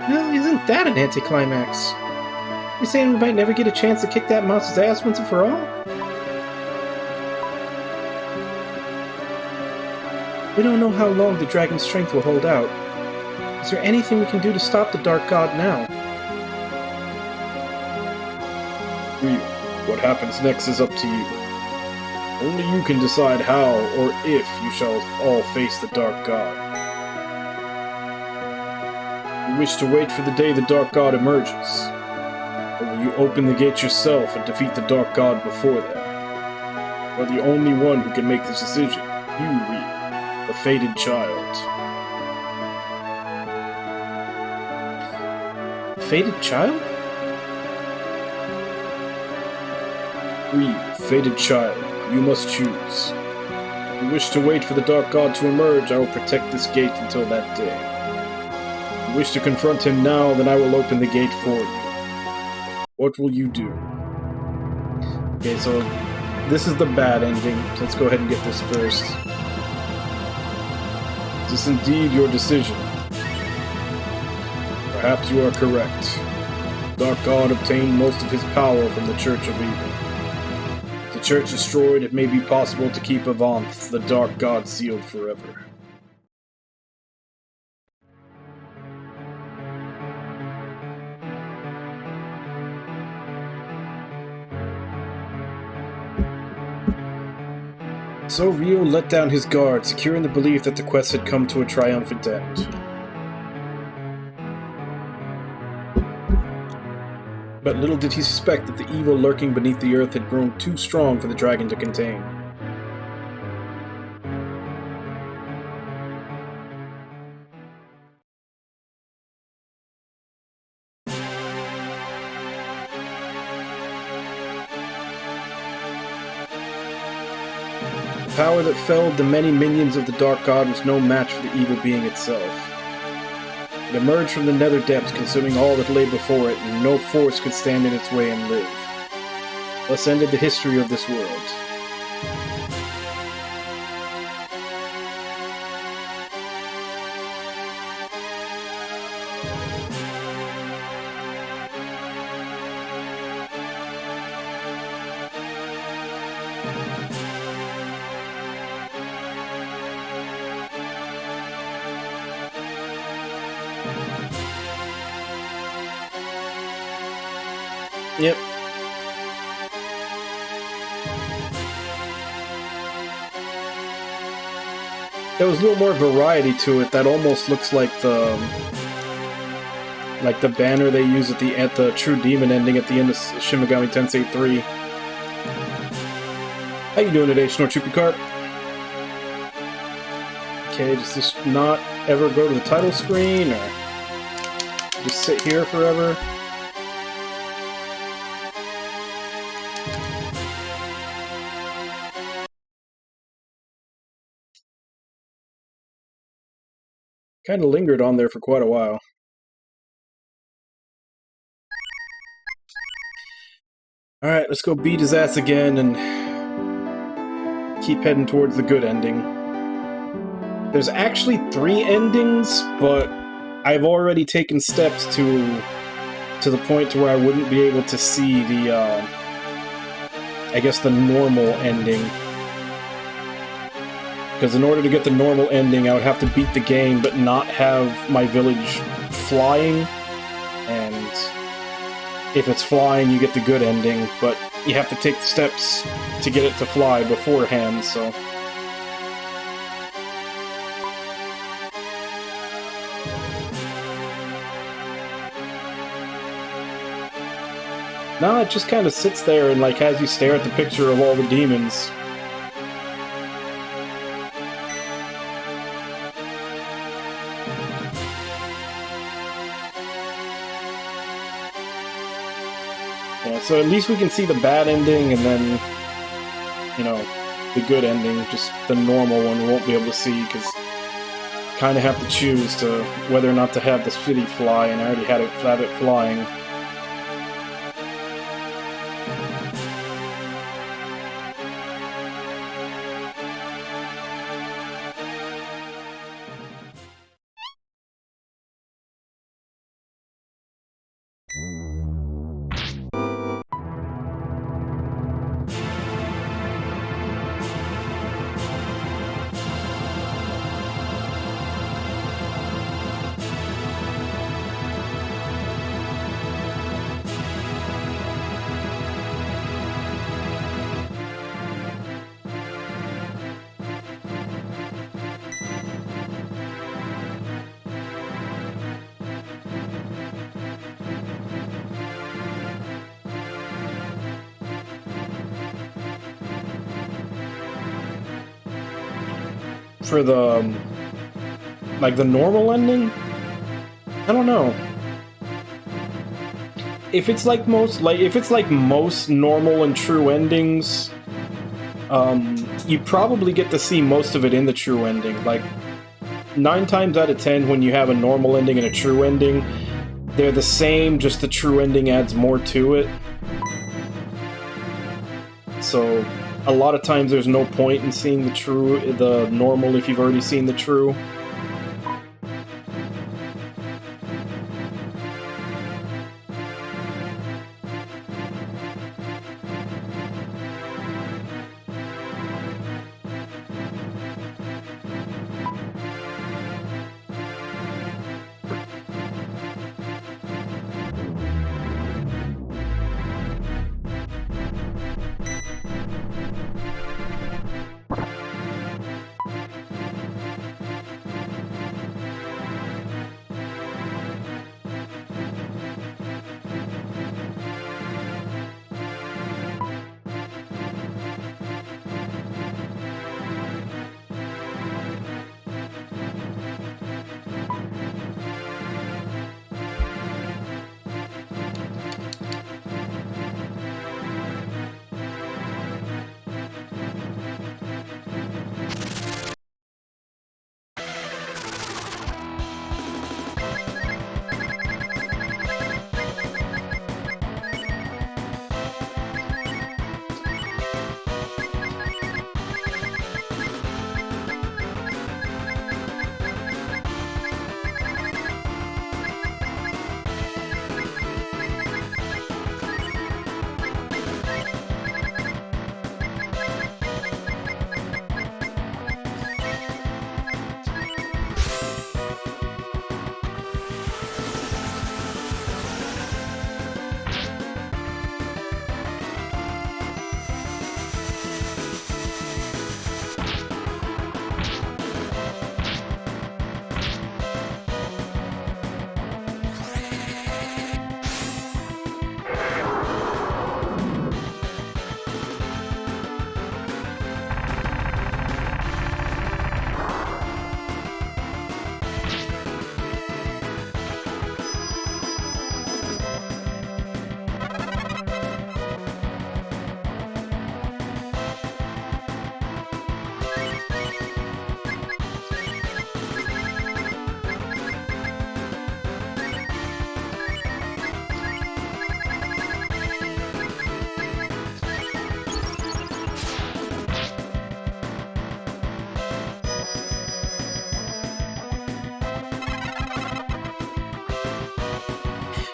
Well, isn't that an anticlimax? You're saying we might never get a chance to kick that mouse's ass once and for all? We don't know how long the dragon's strength will hold out. Is there anything we can do to stop the Dark God now? Real, what happens next is up to you. Only you can decide how or if you shall all face the Dark God. You wish to wait for the day the Dark God emerges? Or will you open the gate yourself and defeat the Dark God before then? You are the only one who can make this decision. You, Real, the fated child. Fated child? Real, fated child, you must choose. If you wish to wait for the Dark God to emerge, I will protect this gate until that day. If you wish to confront him now, then I will open the gate for you. What will you do? Okay, so this is the bad ending. So let's go ahead and get this first. Is this indeed your decision? Perhaps you are correct. The Dark God obtained most of his power from the Church of Evil. If the Church destroyed, it may be possible to keep Avanth, the Dark God, sealed forever. So Rio let down his guard, secure in the belief that the quest had come to a triumphant end. But little did he suspect that the evil lurking beneath the earth had grown too strong for the dragon to contain. The power that felled the many minions of the Dark God was no match for the evil being itself. It emerged from the nether depths, consuming all that lay before it, and no force could stand in its way and live. Thus ended the history of this world. Yep. There was a little more variety to it that almost looks like the banner they use at the True Demon ending at the end of Shin Megami Tensei 3. How you doing today, Snorchupi Carp? Okay, does this not ever go to the title screen, or just sit here forever? Kind of lingered on there for quite a while. Alright, let's go beat his ass again and keep heading towards the good ending. There's actually 3 endings, but I've already taken steps to the point to where I wouldn't be able to see the, I guess the normal ending. Because in order to get the normal ending, I would have to beat the game, but not have my village flying. And if it's flying, you get the good ending, but you have to take steps to get it to fly beforehand, so... No, it just kind of sits there and, like, has you stare at the picture of all the demons. Yeah, so at least we can see the bad ending, and then, you know, the good ending, just the normal one, we won't be able to see, because kind of have to choose to whether or not to have the city fly, and I already had it flying. For the, like, the normal ending? I don't know. If it's like most normal and true endings, you probably get to see most of it in the true ending. Like, 9 times out of 10, when you have a normal ending and a true ending, they're the same, just the true ending adds more to it. So, a lot of times there's no point in seeing the normal if you've already seen the true.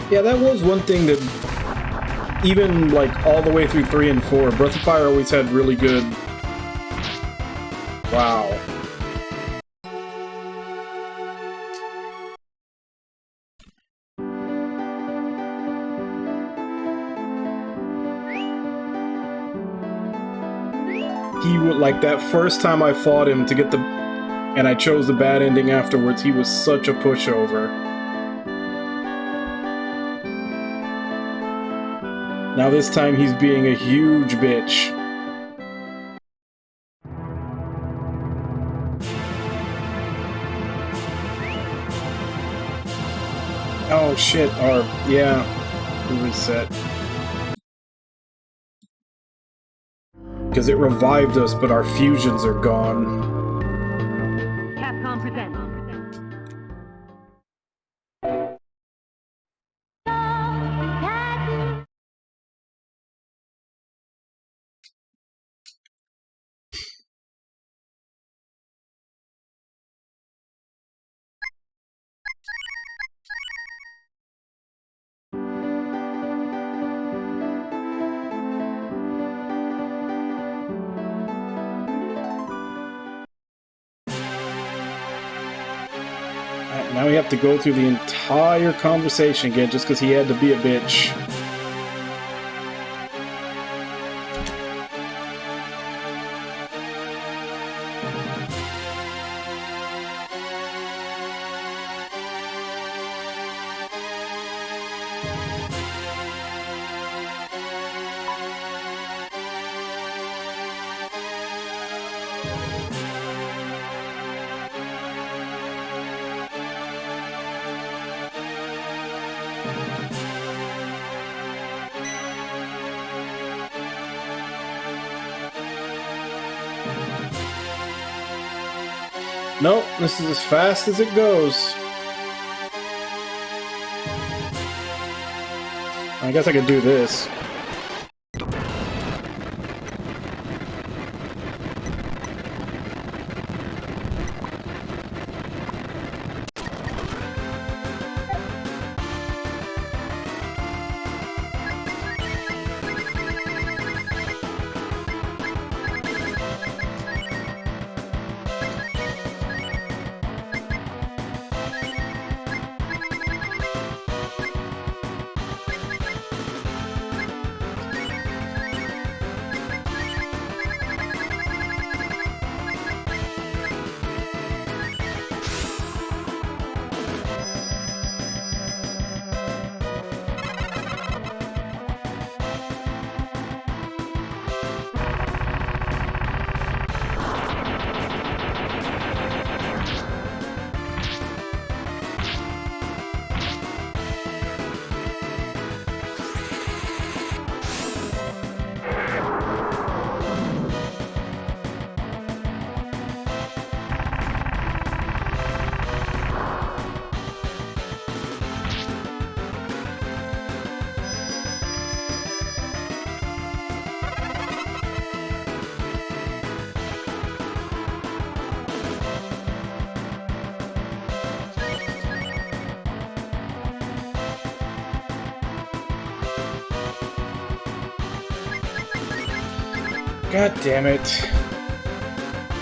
Yeah, that was one thing that, even like all the way through 3 and 4, Breath of Fire always had really good. Wow. He would, like, that first time I fought him to get the, and I chose the bad ending afterwards, he was such a pushover. Now this time he's being a huge bitch. Oh shit, or, yeah, reset. Because it revived us, but our fusions are gone. Capcom presents. Now we have to go through the entire conversation again just because he had to be a bitch. Nope, this is as fast as it goes. I guess I could do this. God damn it.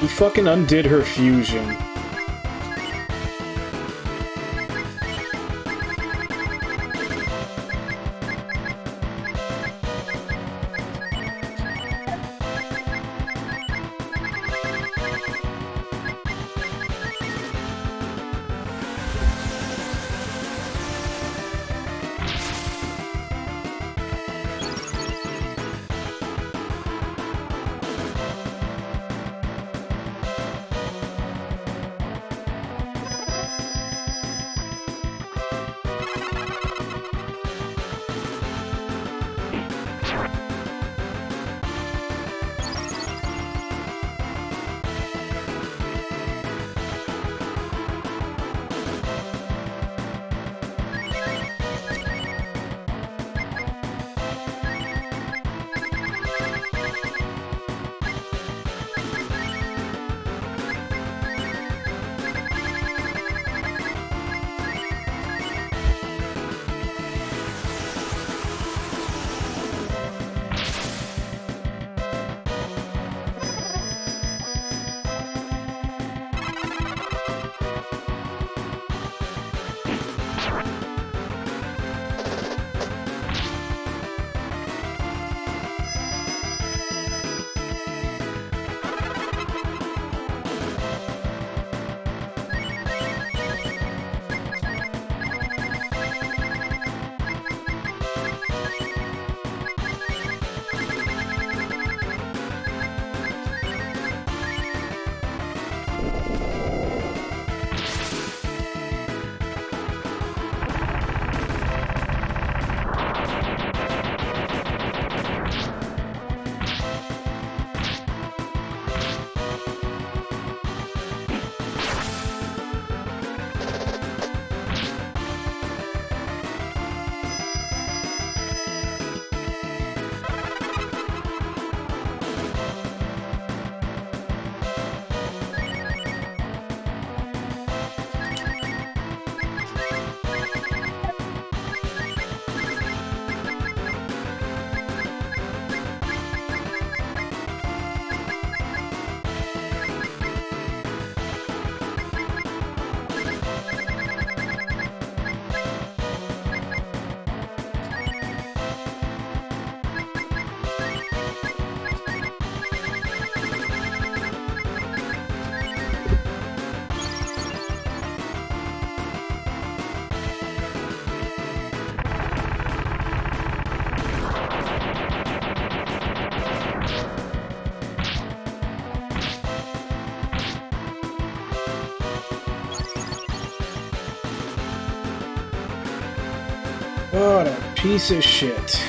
He fucking undid her fusion. What a piece of shit.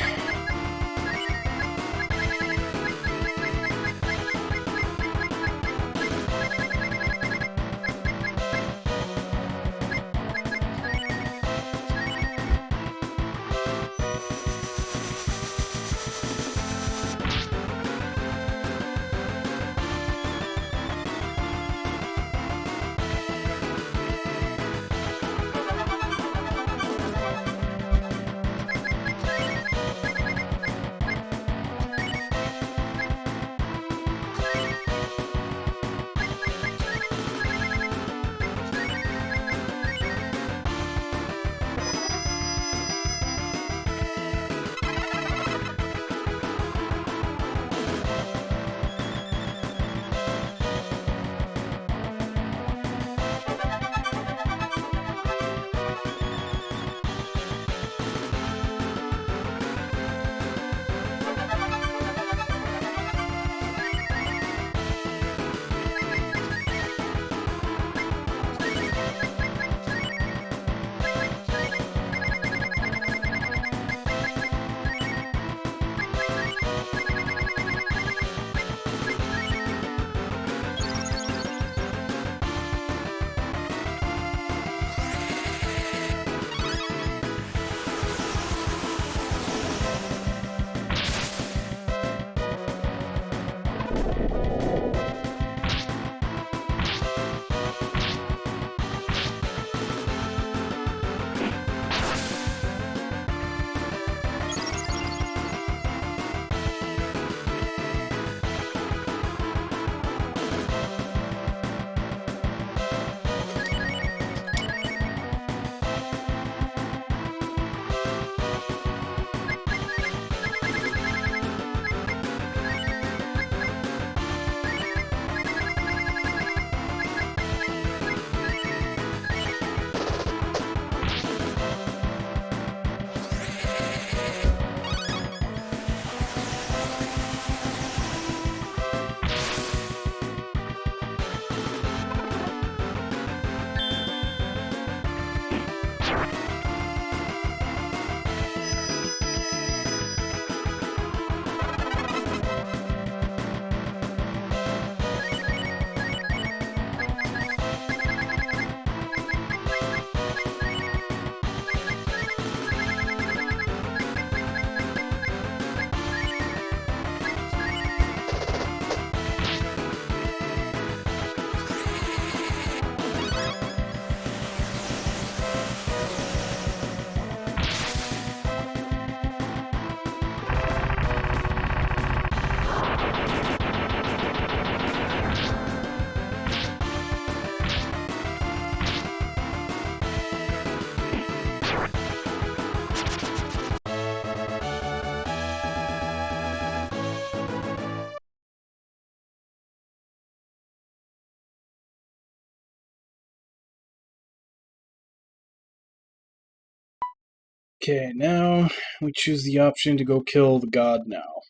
Okay, now we choose the option to go kill the god now.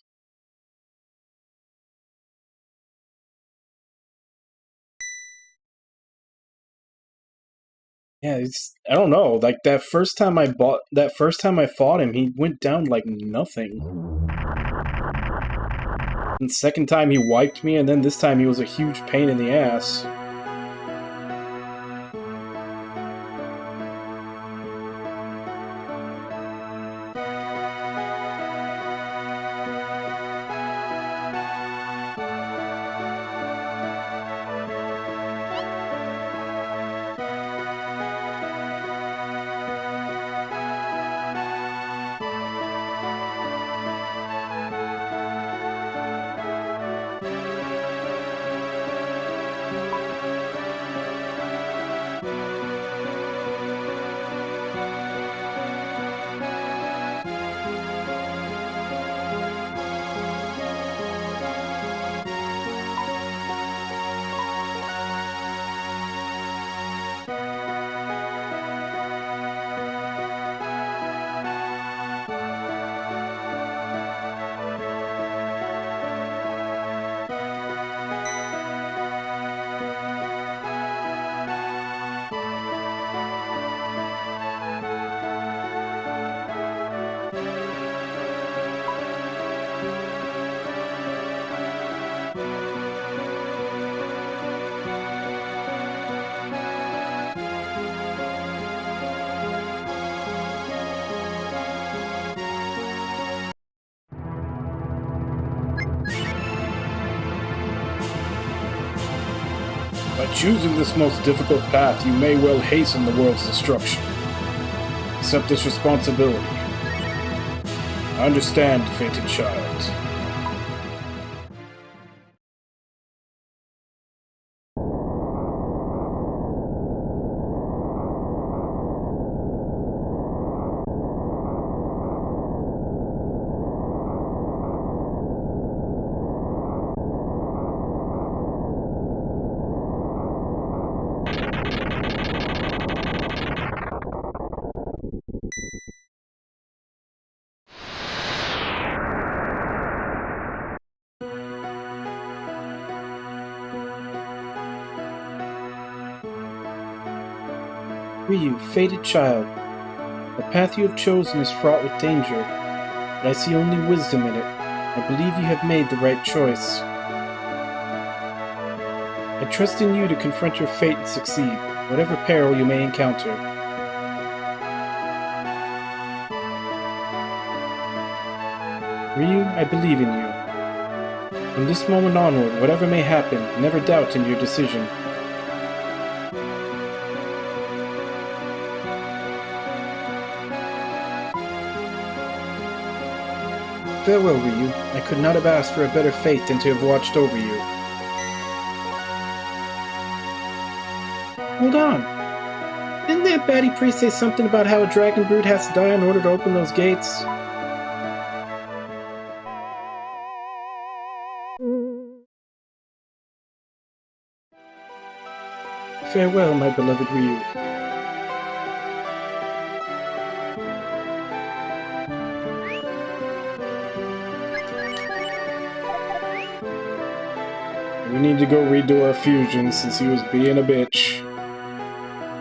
Yeah, I don't know. Like that first time I fought him, he went down like nothing. And the second time he wiped me, and then this time he was a huge pain in the ass. By choosing this most difficult path, you may well hasten the world's destruction. Accept this responsibility. I understand, fated child. Ryu, fated child, the path you have chosen is fraught with danger, but I see only wisdom in it. I believe you have made the right choice. I trust in you to confront your fate and succeed, whatever peril you may encounter. Ryu, I believe in you. From this moment onward, whatever may happen, never doubt in your decision. Farewell, Ryu. I could not have asked for a better fate than to have watched over you. Hold on. Didn't that baddie priest say something about how a dragon brood has to die in order to open those gates? Farewell, my beloved Ryu. We need to go redo our fusion since he was being a bitch.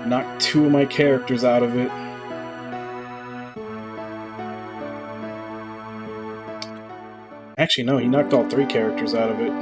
Knocked 2 of my characters out of it. Actually, no, he knocked all 3 characters out of it.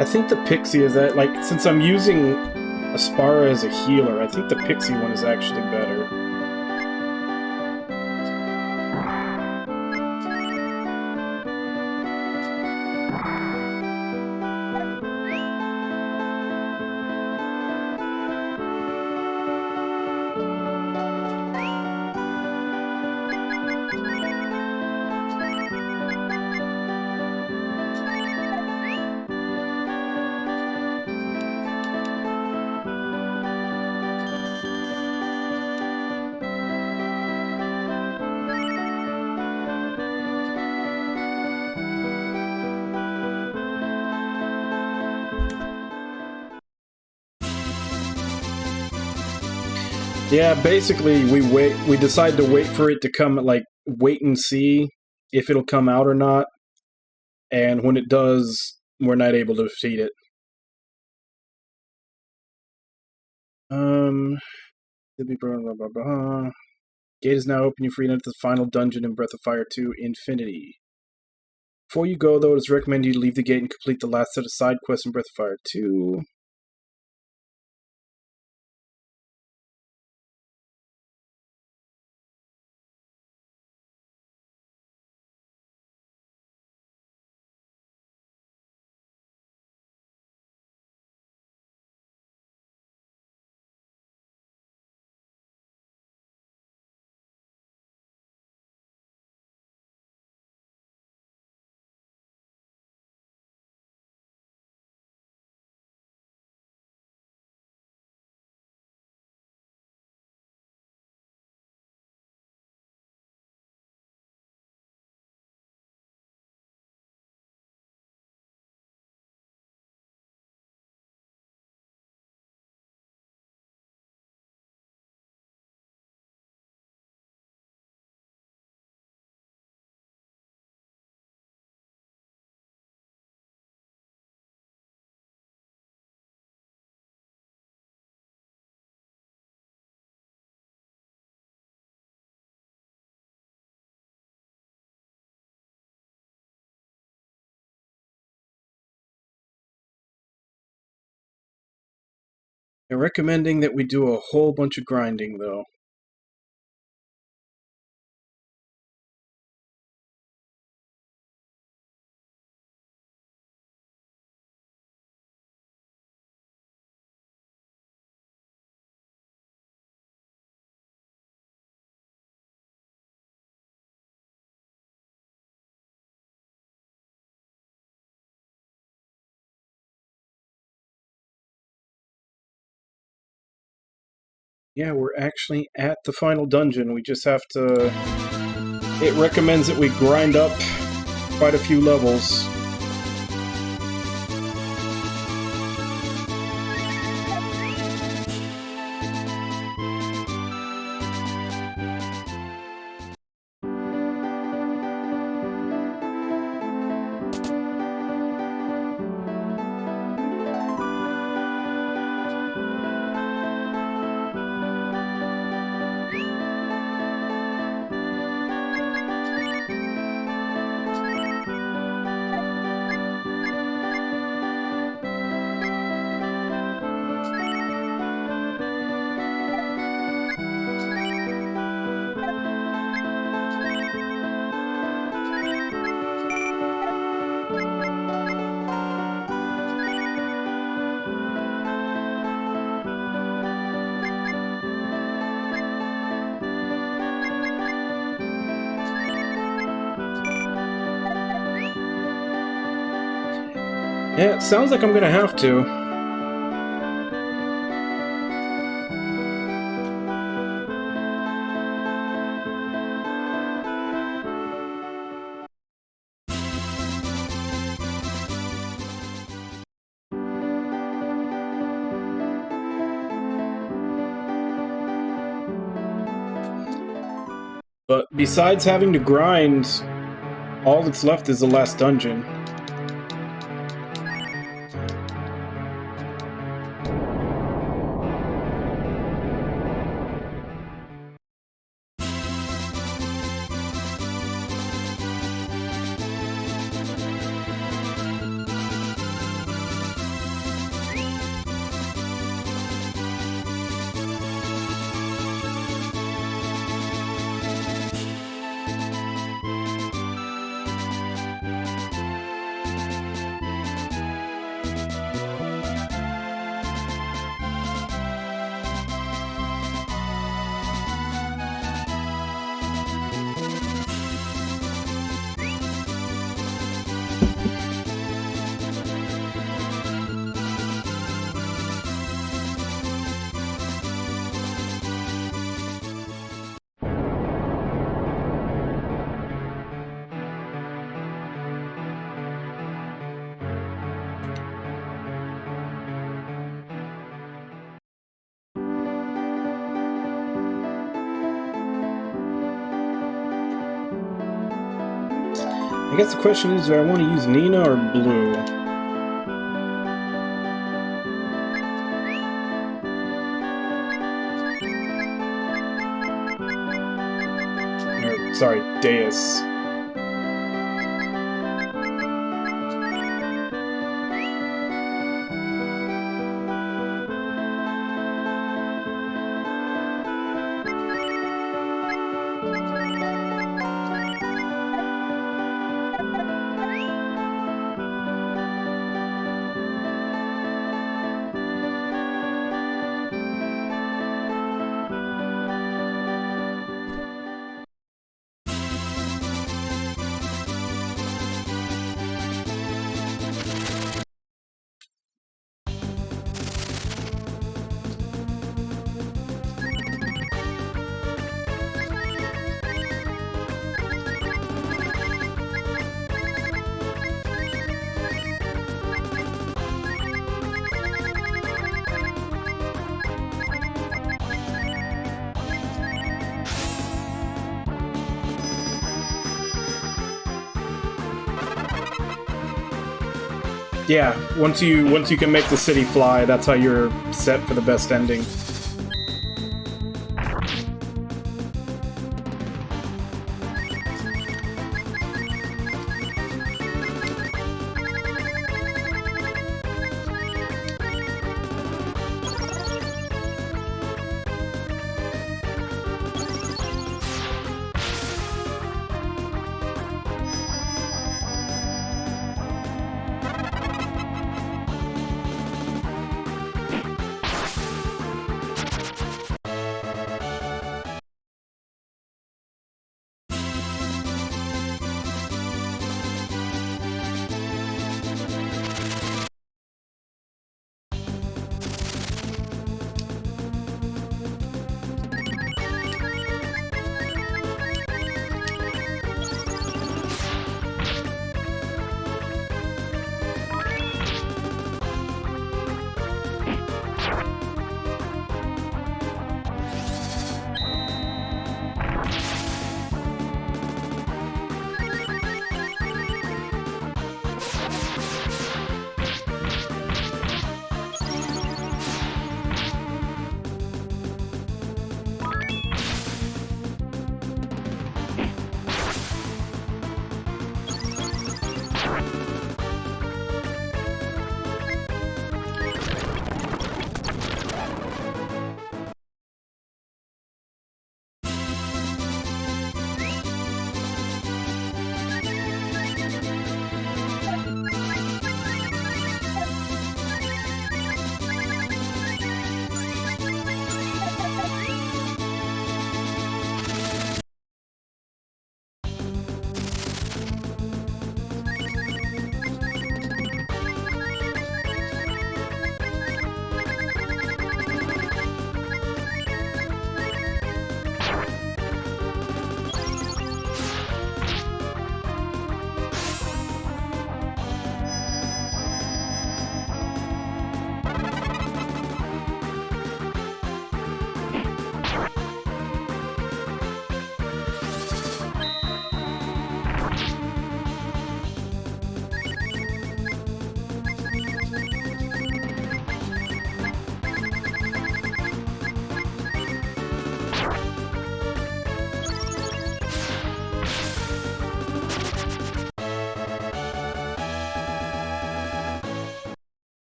I think the Pixie is that, like, since I'm using Aspara as a healer, I think the Pixie one is actually better. Yeah, basically we decide to wait for it to come, like, wait and see if it'll come out or not. And when it does, we're not able to defeat it. Blah, blah, blah. Gate is now open. You're free to enter the final dungeon in Breath of Fire 2 Infinity. Before you go, though, it is recommended you leave the gate and complete the last set of side quests in Breath of Fire 2. They're recommending that we do a whole bunch of grinding, though. Yeah, we're actually at the final dungeon. We just have to... It recommends that we grind up quite a few levels. Yeah, it sounds like I'm gonna have to. But besides having to grind, all that's left is the last dungeon. I guess the question is, do I want to use Nina or Blue? Or, sorry, Deus. Yeah, once you can make the city fly, that's how you're set for the best ending.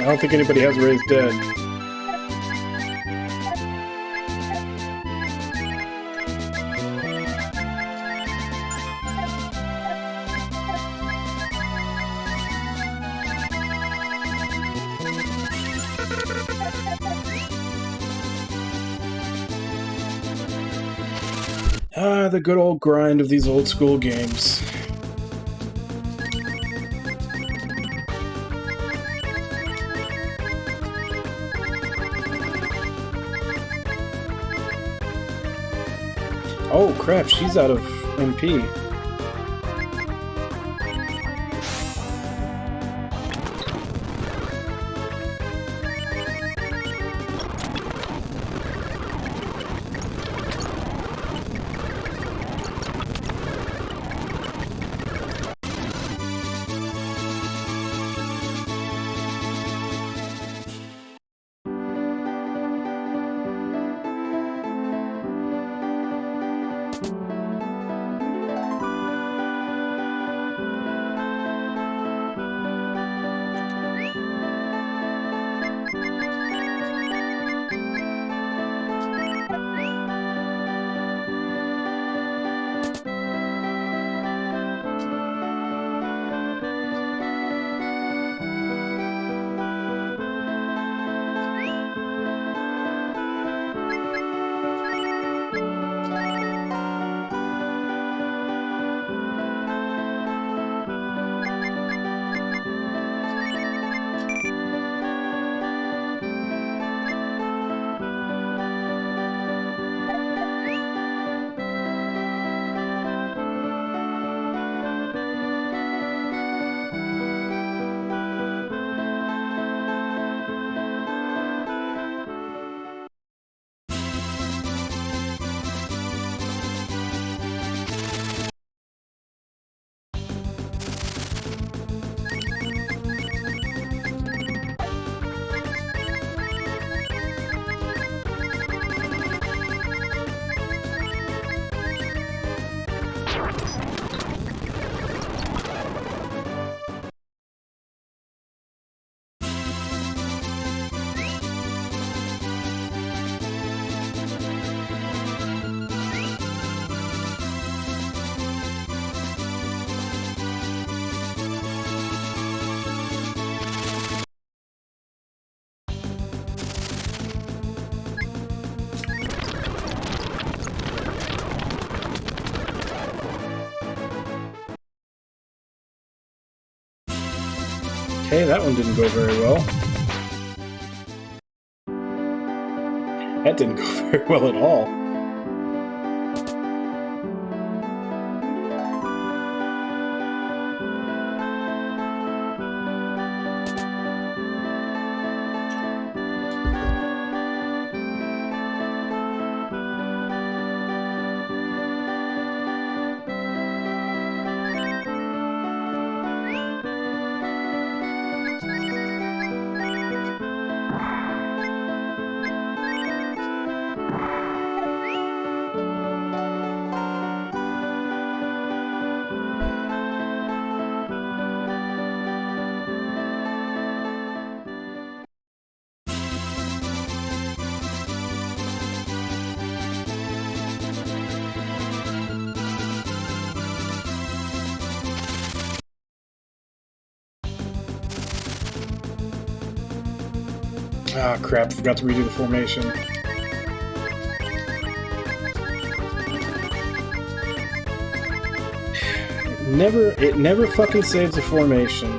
I don't think anybody has raised dead. Ah, the good old grind of these old school games. Oh crap, she's out of MP. Okay, that one didn't go very well. That didn't go very well at all. Ah, crap, forgot to redo the formation. It never fucking saves the formation.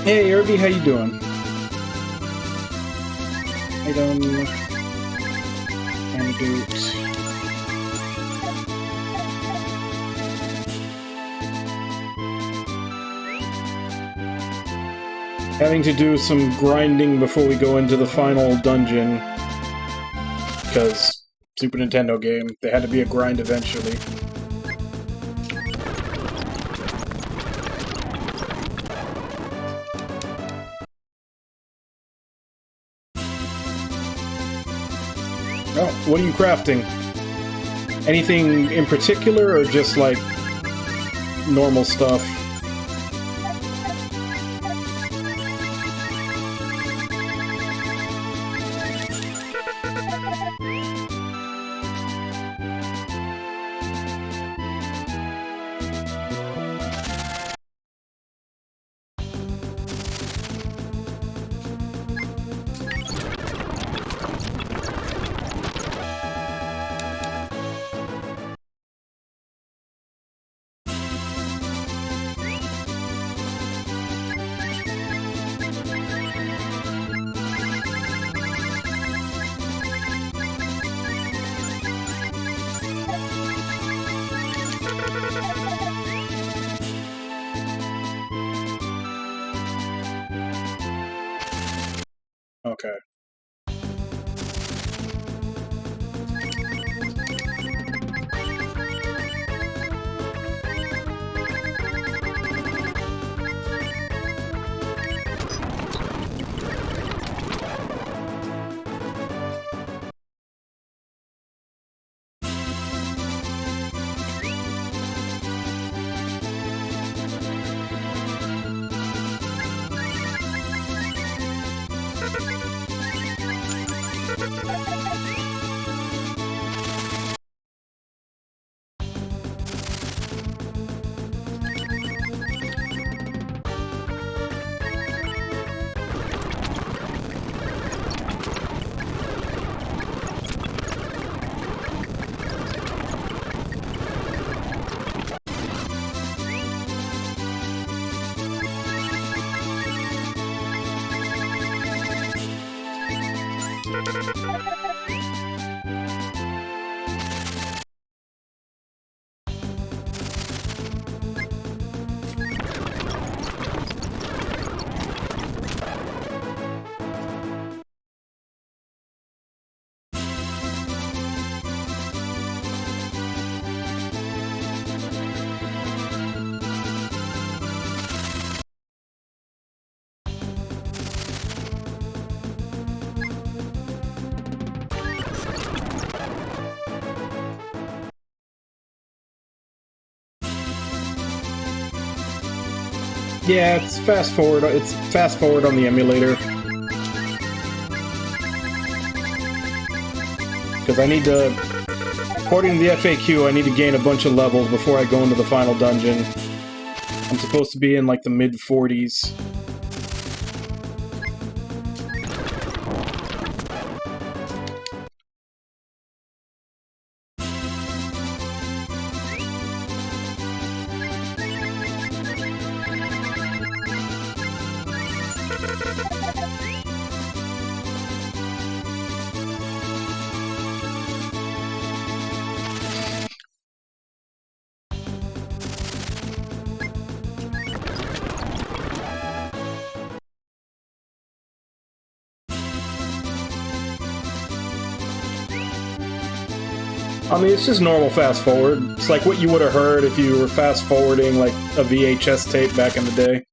Hey, Irby, how you doing? Item... Antidote... Having to do some grinding before we go into the final dungeon. Because Super Nintendo game, there had to be a grind eventually. Oh, what are you crafting? Anything in particular, or just like normal stuff? Okay. Yeah, it's fast forward. It's fast forward on the emulator. Because I need to, according to the FAQ, I need to gain a bunch of levels before I go into the final dungeon. I'm supposed to be in like the mid-40s. I mean, it's just normal fast forward. It's like what you would have heard if you were fast forwarding like a VHS tape back in the day.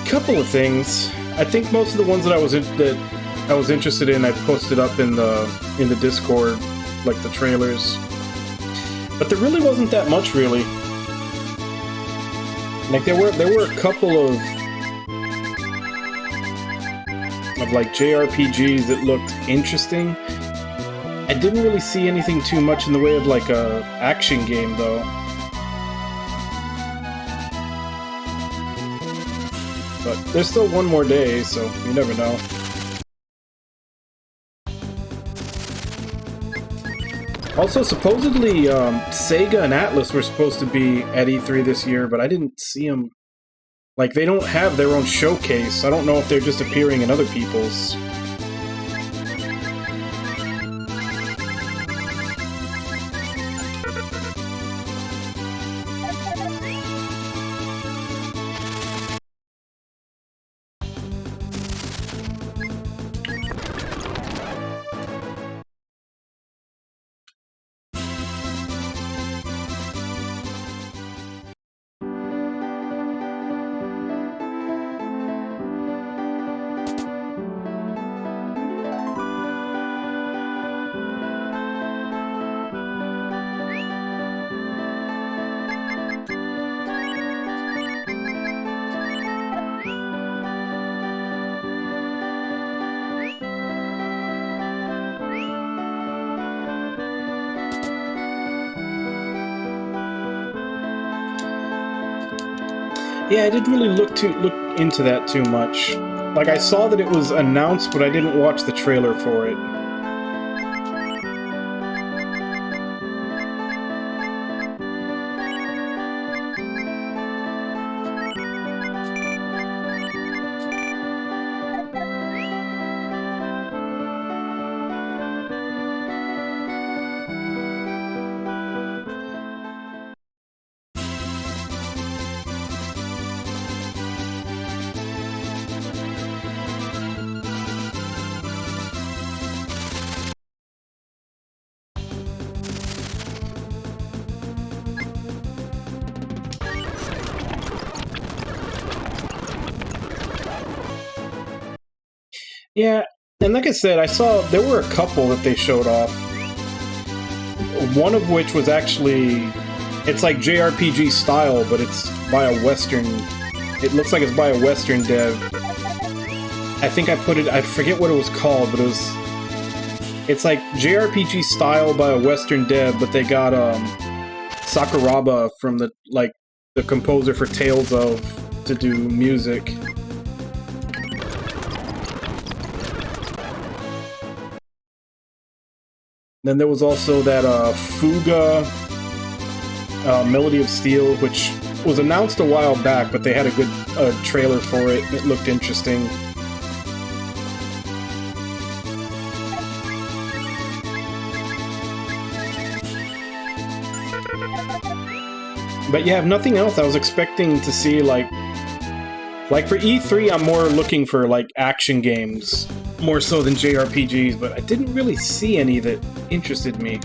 Couple of things. I think most of the ones that I was interested in, I posted up in the Discord, like the trailers. But there really wasn't that much, really. Like there were a couple of like JRPGs that looked interesting. I didn't really see anything too much in the way of like a action game, though. But there's still one more day, so you never know. Also, supposedly, Sega and Atlus were supposed to be at E3 this year, but I didn't see them. Like, they don't have their own showcase. I don't know if they're just appearing in other people's. Yeah, I didn't really look into that too much. Like, I saw that it was announced, but I didn't watch the trailer for it. Yeah, and like I said, I saw there were a couple that they showed off. One of which was actually, it's like JRPG style, but it's by a Western, it looks like it's by a Western dev. I think I forget what it was called, but it's like JRPG style by a Western dev, but they got Sakuraba from the composer for Tales of to do music. Then there was also that Fuga Melody of Steel, which was announced a while back, but they had a good trailer for it. It looked interesting. But yeah, if nothing else, I was expecting to see like for E3, I'm more looking for like action games, more so than JRPGs, but I didn't really see any that interested me.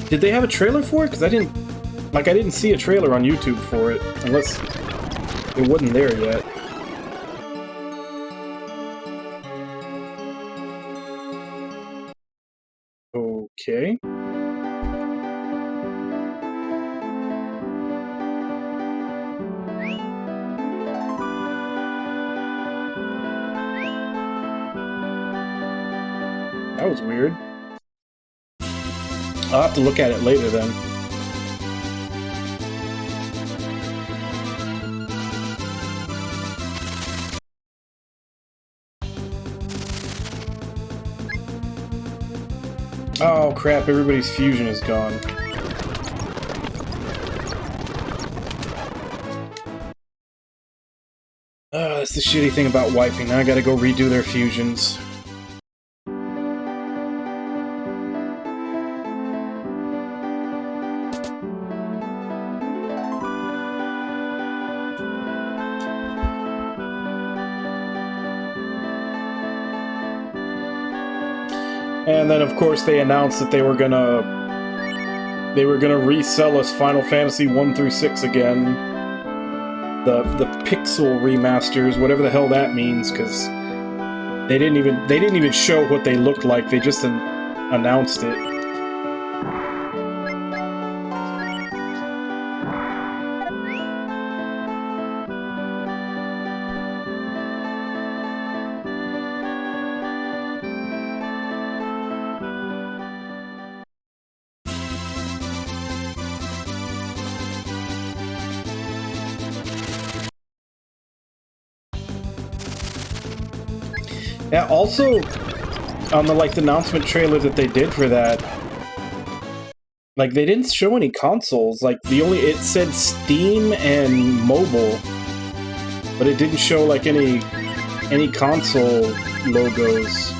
Did they have a trailer for it? Because I didn't see a trailer on YouTube for it, unless it wasn't there yet. Okay. That was weird. I'll have to look at it later then. Oh crap, everybody's fusion is gone. that's the shitty thing about wiping. Now I gotta go redo their fusions. And then, of course, they announced that they were gonna resell us Final Fantasy 1 through 6 again. The pixel remasters, whatever the hell that means, because they didn't even show what they looked like. They just announced it. Yeah, also, on the announcement trailer that they did for that, like, they didn't show any consoles. Like, it said Steam and mobile, but it didn't show, like, any console logos.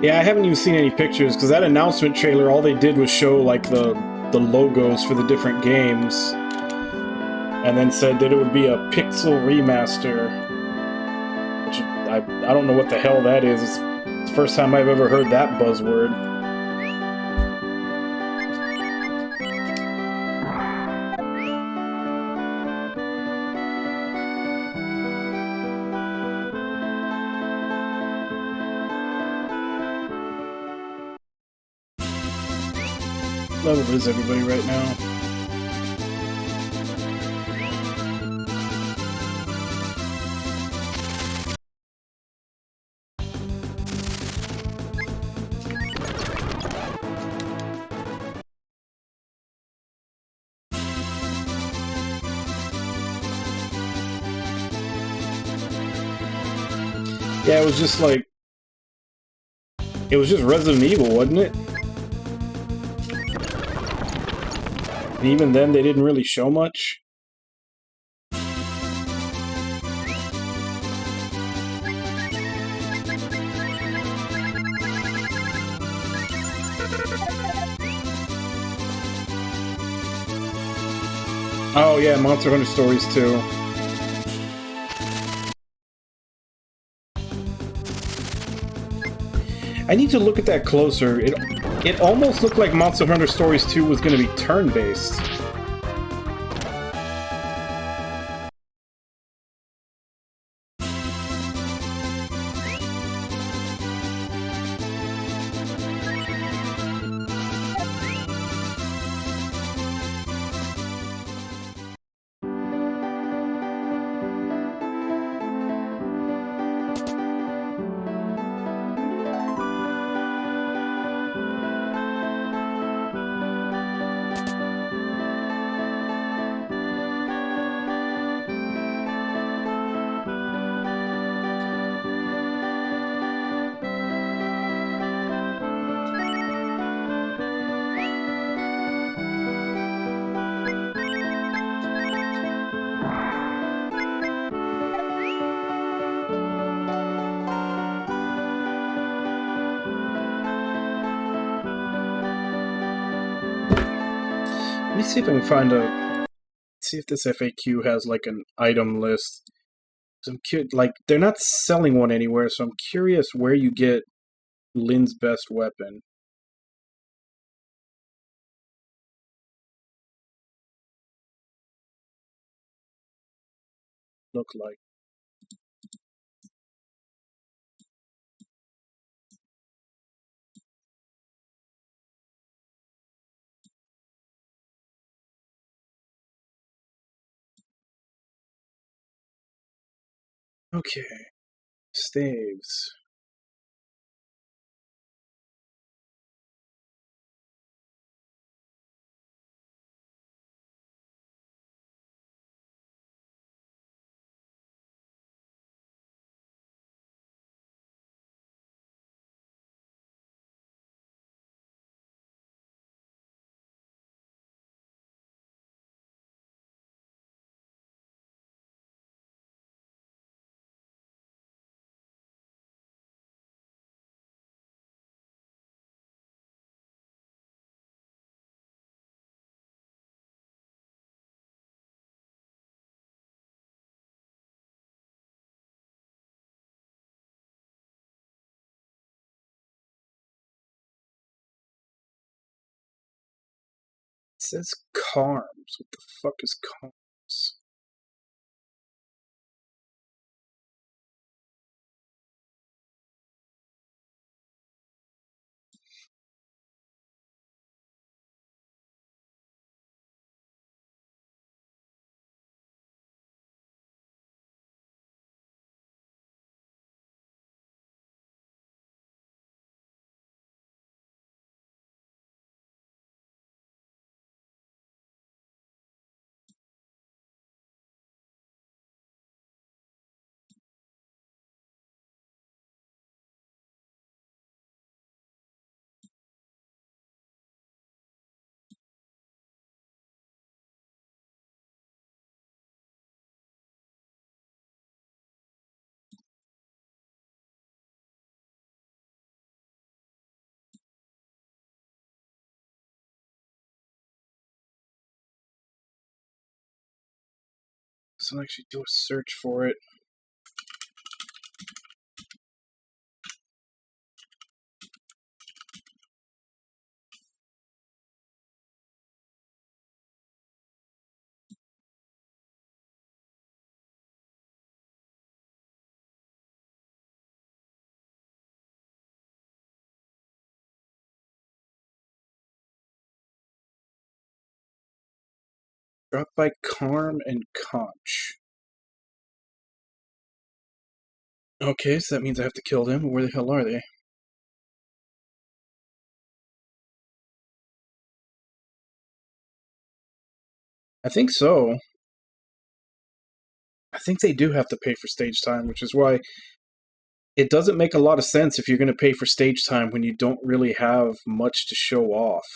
Yeah, I haven't even seen any pictures, because that announcement trailer, all they did was show, like, the logos for the different games, and then said that it would be a pixel remaster, which I don't know what the hell that is. It's the first time I've ever heard that buzzword. Level is everybody right now? Yeah, it was just like... It was just Resident Evil, wasn't it? And even then, they didn't really show much. Oh yeah, Monster Hunter Stories too. I need to look at that closer. It almost looked like Monster Hunter Stories 2 was going to be turn-based. Let me see if I can find see if this FAQ has like an item list. Like they're not selling one anywhere, so I'm curious where you get Lynn's best weapon. Look like. Okay. Staves. It says Carms. What the fuck is Carms? So I'll actually do a search for it. Drop by Carm and Conch. Okay, so that means I have to kill them. Where the hell are they? I think so. I think they do have to pay for stage time, which is why it doesn't make a lot of sense if you're going to pay for stage time when you don't really have much to show off.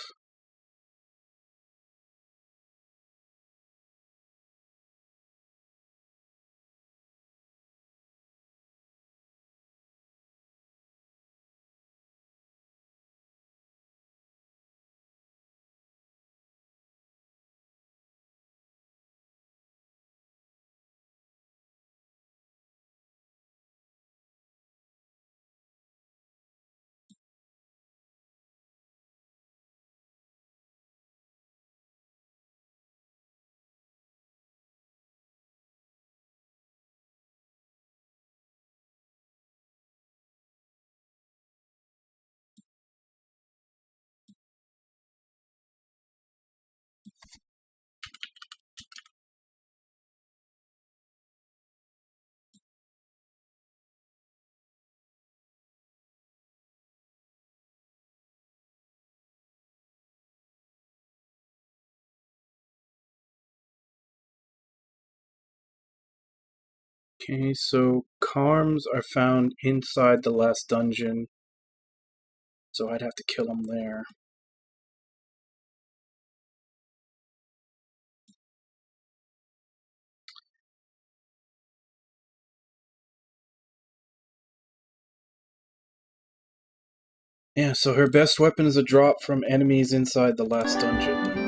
Okay, so Carms are found inside the last dungeon, so I'd have to kill them there. Yeah, so her best weapon is a drop from enemies inside the last dungeon.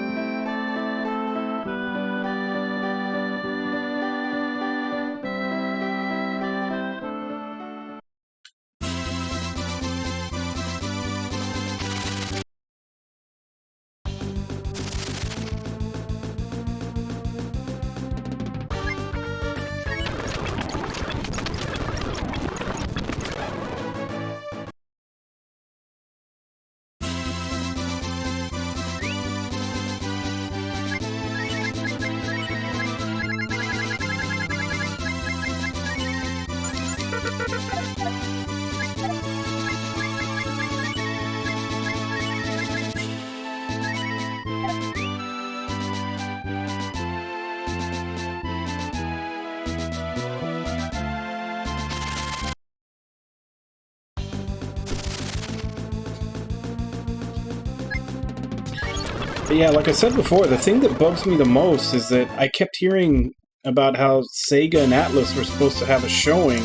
But yeah, like I said before, the thing that bugs me the most is that I kept hearing about how Sega and Atlas were supposed to have a showing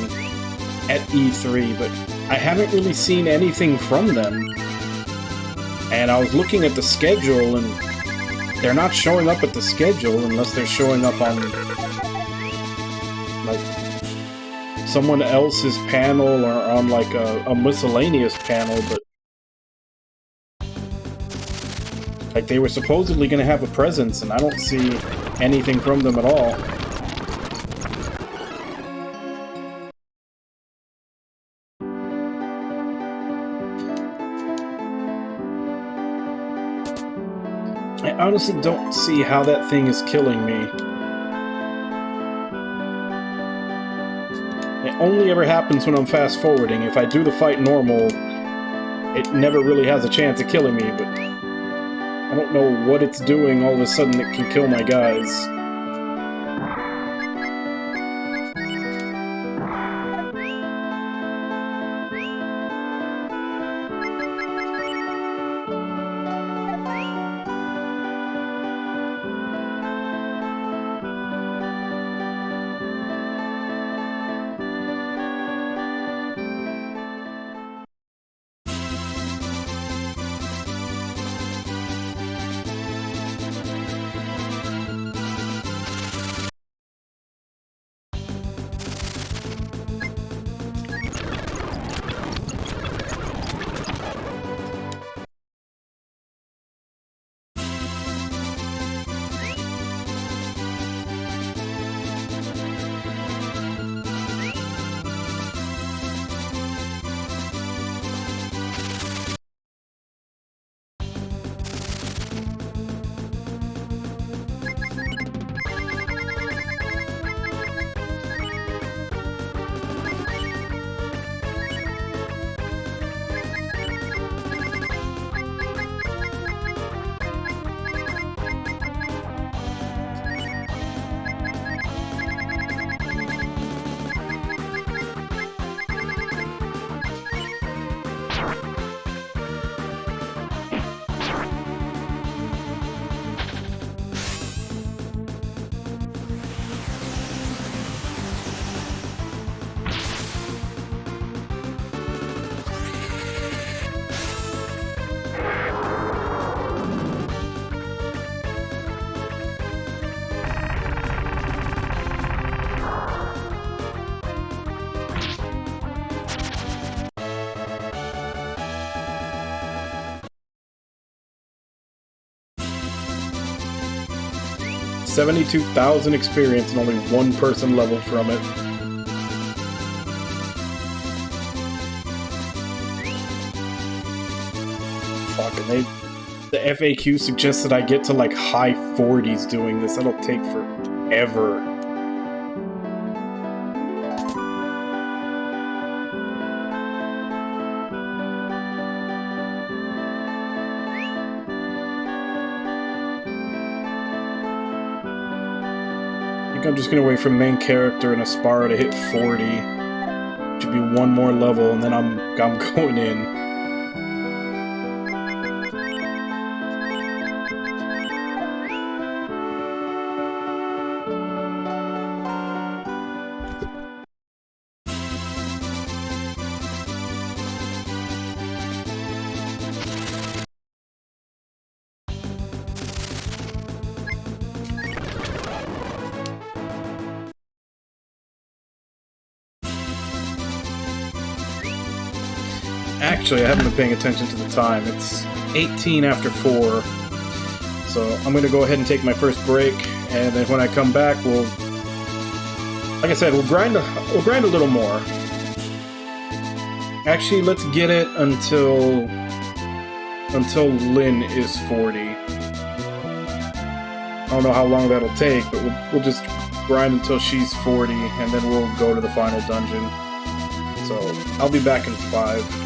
at E3, but I haven't really seen anything from them. And I was looking at the schedule, and they're not showing up at the schedule unless they're showing up on, like, someone else's panel or on, like, a miscellaneous panel, but like, they were supposedly going to have a presence, and I don't see anything from them at all. I honestly don't see how that thing is killing me. It only ever happens when I'm fast-forwarding. If I do the fight normal, it never really has a chance of killing me, but I don't know what it's doing all of a sudden it can kill my guys. $72,000 experience and only one person leveled from it. Fucking the FAQ suggests that I get to like high 40s doing this. That'll take forever. I'm just gonna wait for main character and Aspara to hit 40. Should be one more level, and then I'm going in. Actually, I haven't been paying attention to the time. It's 18 after 4. So I'm going to go ahead and take my first break, and then when I come back, we'll... Like I said, we'll grind a little more. Actually, let's get it until Lynn is 40. I don't know how long that'll take, but we'll just grind until she's 40, and then we'll go to the final dungeon. So I'll be back in 5.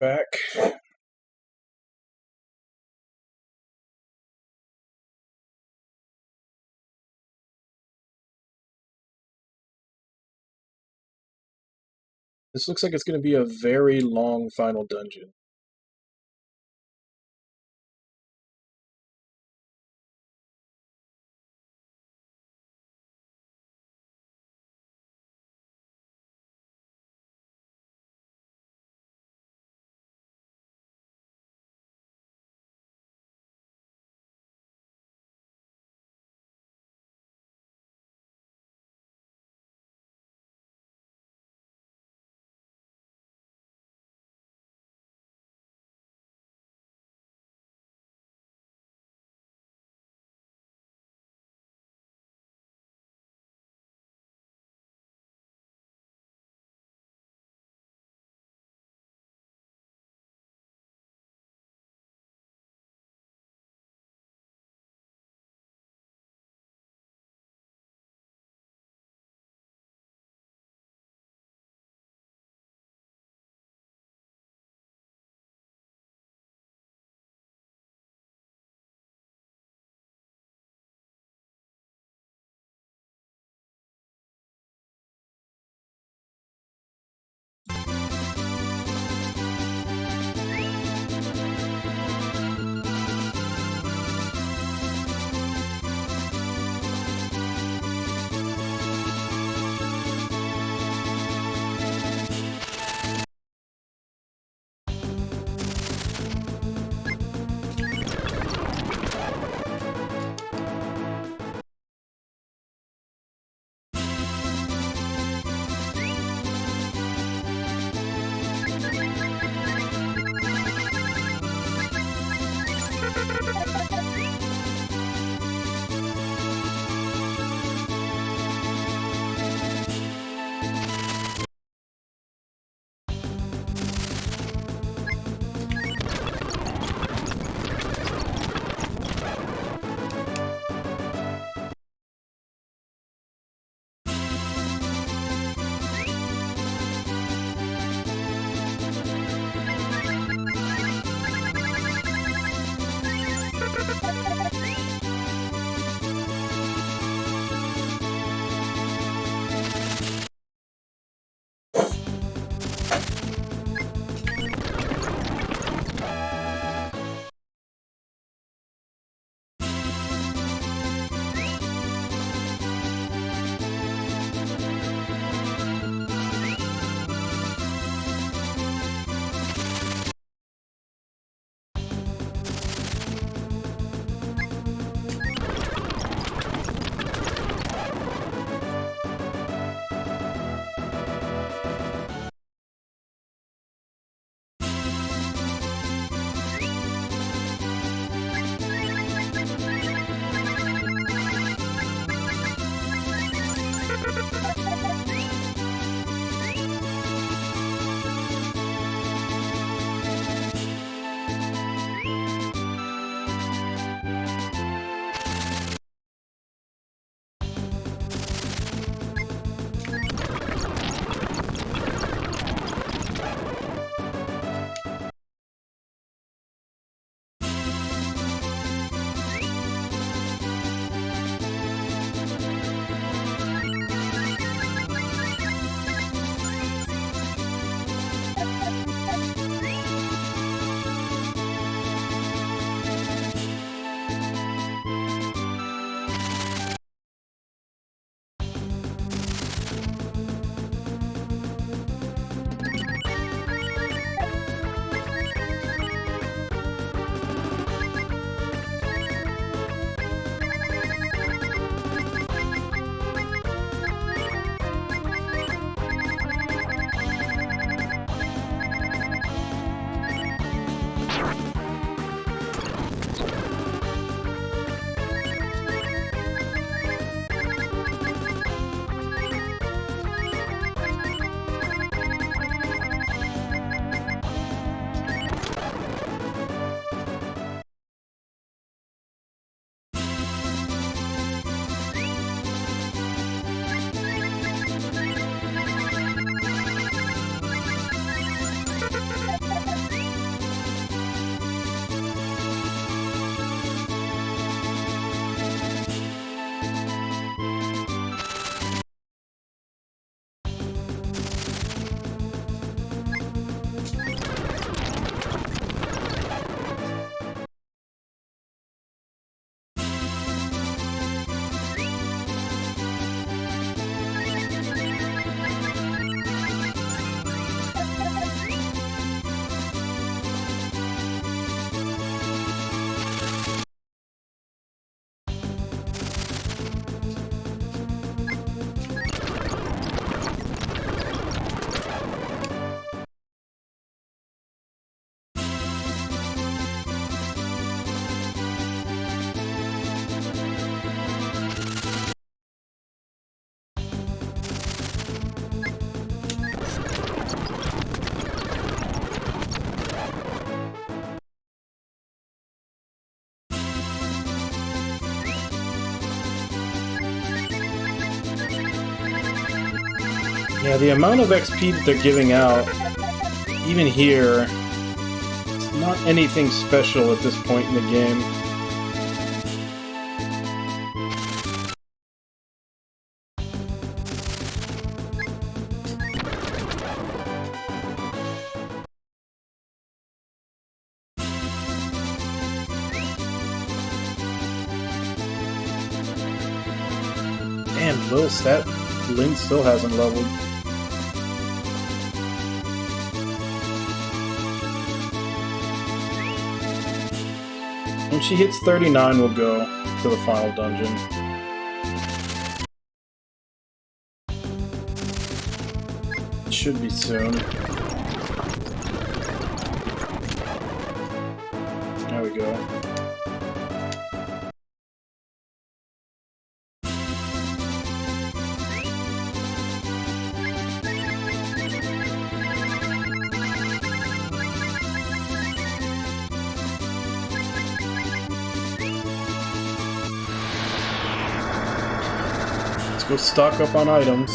Back. This looks like it's going to be a very long final dungeon. Yeah, the amount of XP that they're giving out, even here, it's not anything special at this point in the game. Damn, Lil Stat Link still hasn't leveled. When she hits 39, we'll go to the final dungeon. It should be soon. There we go. Go stock up on items.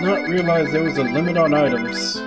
Not realize there was a limit on items.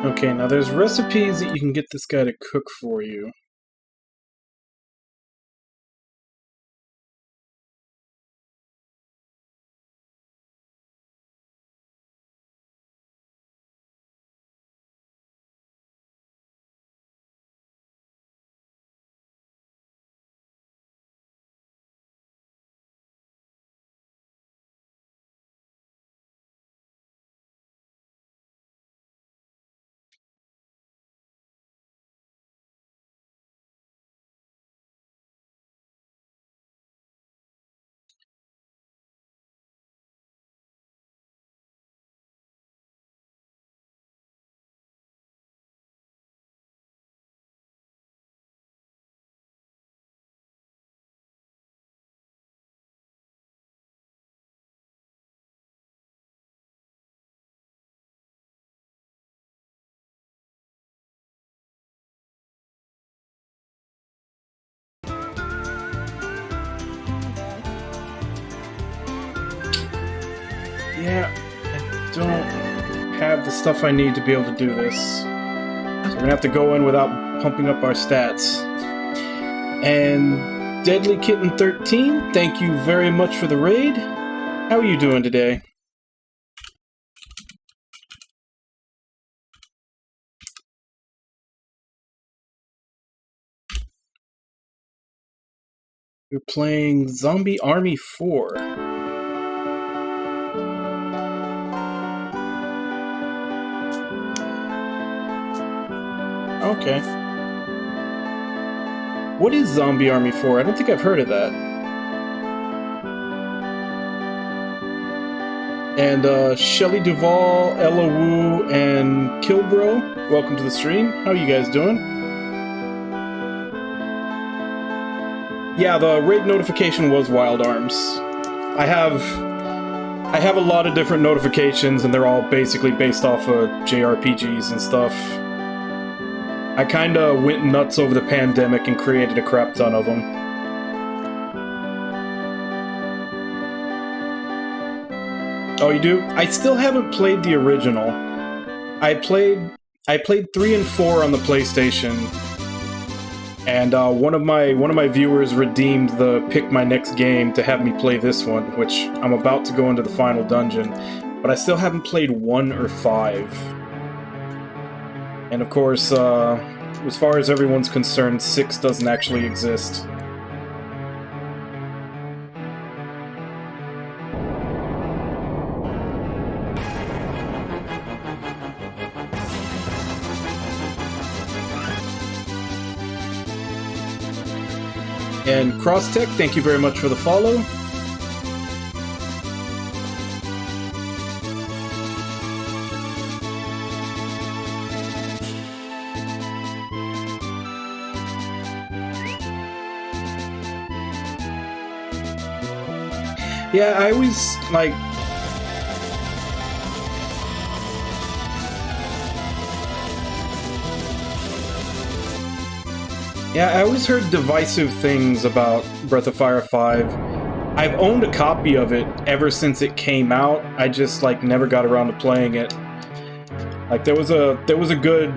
Okay, now there's recipes that you can get this guy to cook for you. Yeah, I don't have the stuff I need to be able to do this. So we're gonna have to go in without pumping up our stats. And Deadly Kitten 13, thank you very much for the raid. How are you doing today? You're playing Zombie Army 4. Okay. What is Zombie Army 4? I don't think I've heard of that. And Shelly Duvall, Ella Wu, and Kilbro, welcome to the stream. How are you guys doing? Yeah, the raid notification was Wild Arms. I have a lot of different notifications, and they're all basically based off of JRPGs and stuff. I kinda went nuts over the pandemic and created a crap ton of them. Oh, you do? I still haven't played the original. I played 3 and 4 on the PlayStation, and one of my viewers redeemed the pick my next game to have me play this one, which I'm about to go into the final dungeon, but I still haven't played 1 or 5. And of course, as far as everyone's concerned, 6 doesn't actually exist. And CrossTech, thank you very much for the follow. Yeah, I always, like... Yeah, I always heard divisive things about Breath of Fire 5. I've owned a copy of it ever since it came out. I just, like, never got around to playing it. Like, there was a good,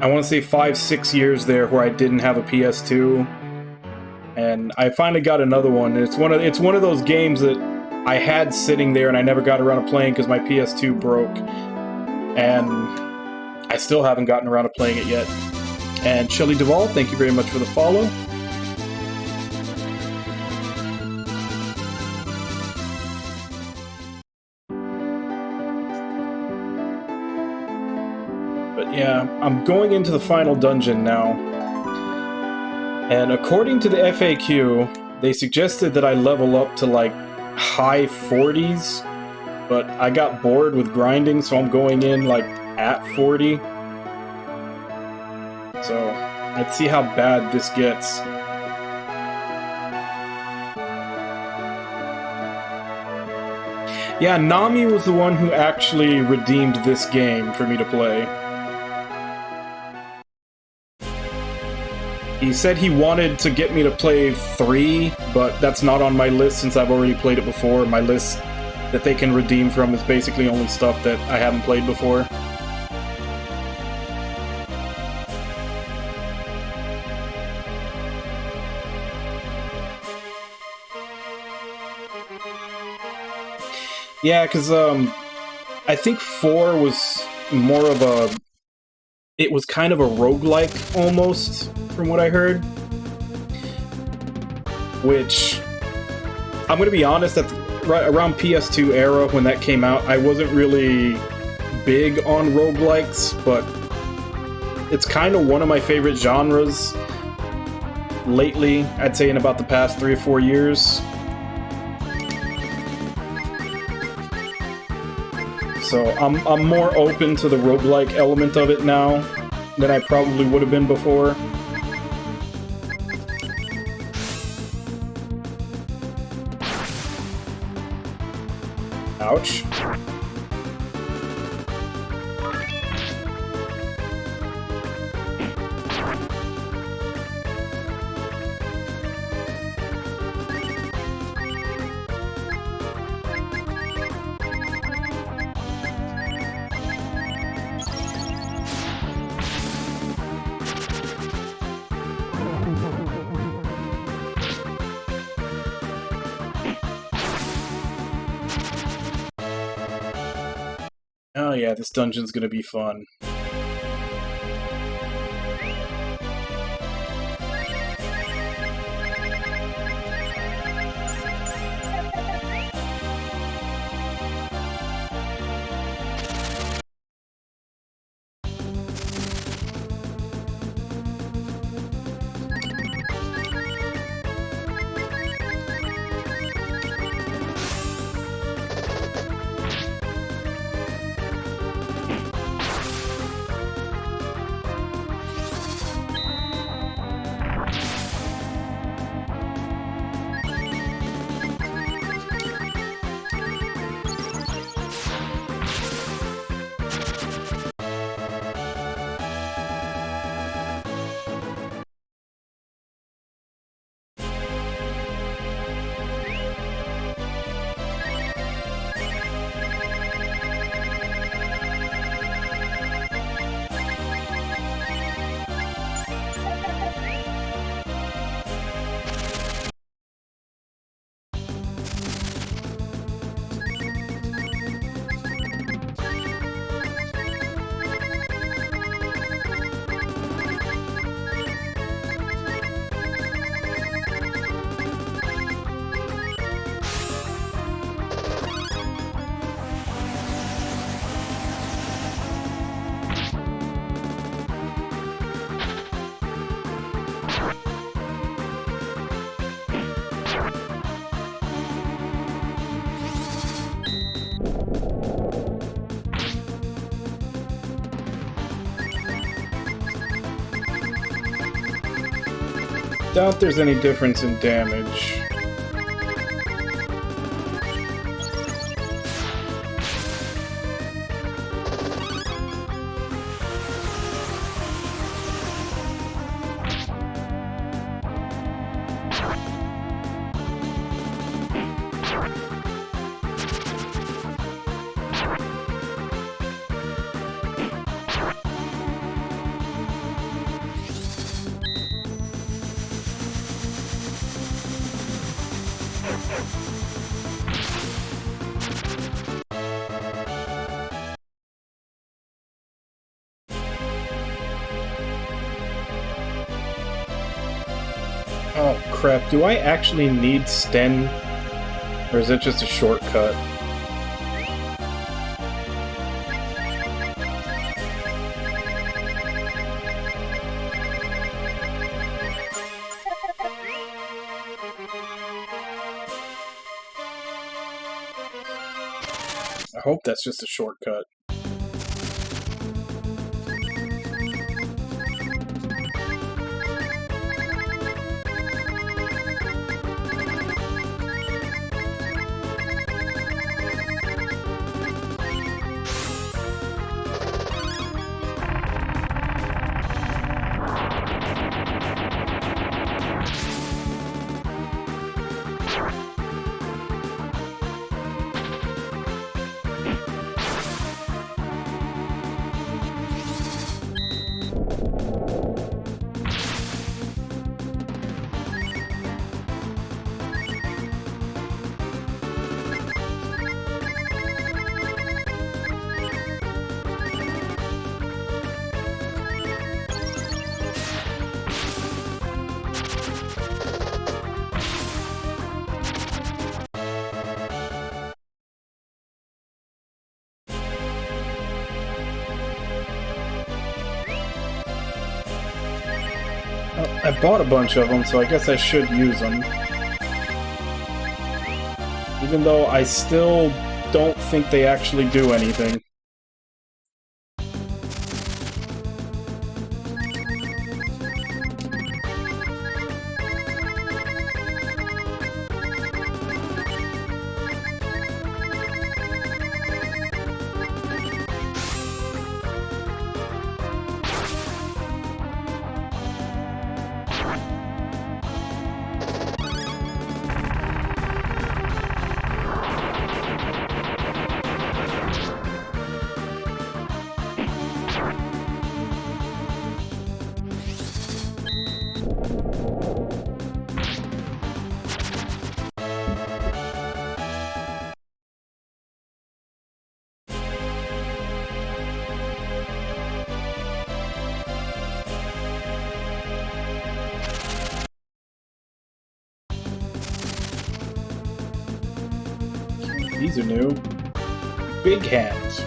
I want to say 5-6 years there where I didn't have a PS2. And I finally got another one. And it's one of those games that I had sitting there and I never got around to playing because my PS2 broke. And I still haven't gotten around to playing it yet. And Shelly Duvall, thank you very much for the follow. But yeah, I'm going into the final dungeon now. And according to the FAQ, they suggested that I level up to like high 40s, but I got bored with grinding, so I'm going in like at 40. So, let's see how bad this gets. Yeah, Nami was the one who actually redeemed this game for me to play. He said he wanted to get me to play 3, but that's not on my list since I've already played it before. My list that they can redeem from is basically only stuff that I haven't played before. Yeah, because I think 4 was more of a... It was kind of a roguelike, almost, from what I heard. Which, I'm going to be honest, right around PS2 era, when that came out, I wasn't really big on roguelikes, but it's kind of one of my favorite genres lately, I'd say in about the past 3 or 4 years. So I'm more open to the roguelike element of it now than I probably would have been before. Ouch. Oh yeah, this dungeon's gonna be fun. Doubt there's any difference in damage. Oh crap, do I actually need Sten? Or is it just a shortcut? I hope that's just a shortcut. Well, I bought a bunch of them, so I guess I should use them. Even though I still don't think they actually do anything. These are new. Big hands.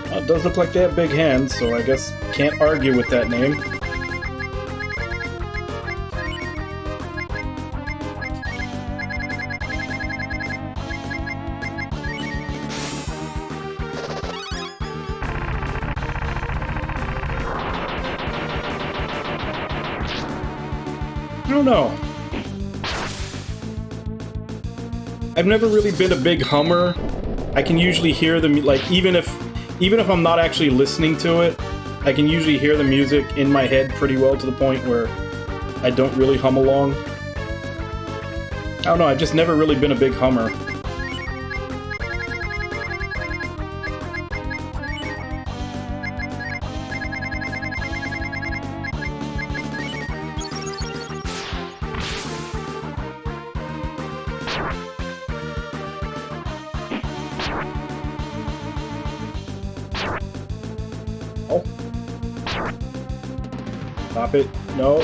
Well, it does look like they have big hands, so I guess can't argue with that name. I don't know. I've never really been a big hummer. I can usually hear the like even if I'm not actually listening to it, I can usually hear the music in my head pretty well to the point where I don't really hum along. I don't know, I've just never really been a big hummer. Stop it. No.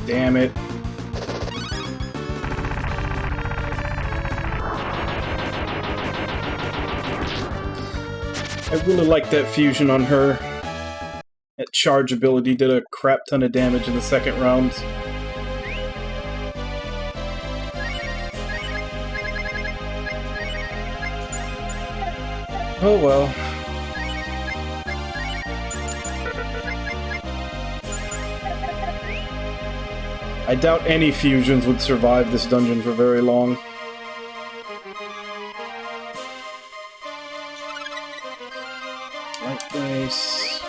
Damn it. I really like that fusion on her. That charge ability did a crap ton of damage in the second round. Oh well. I doubt any fusions would survive this dungeon for very long. Light brace.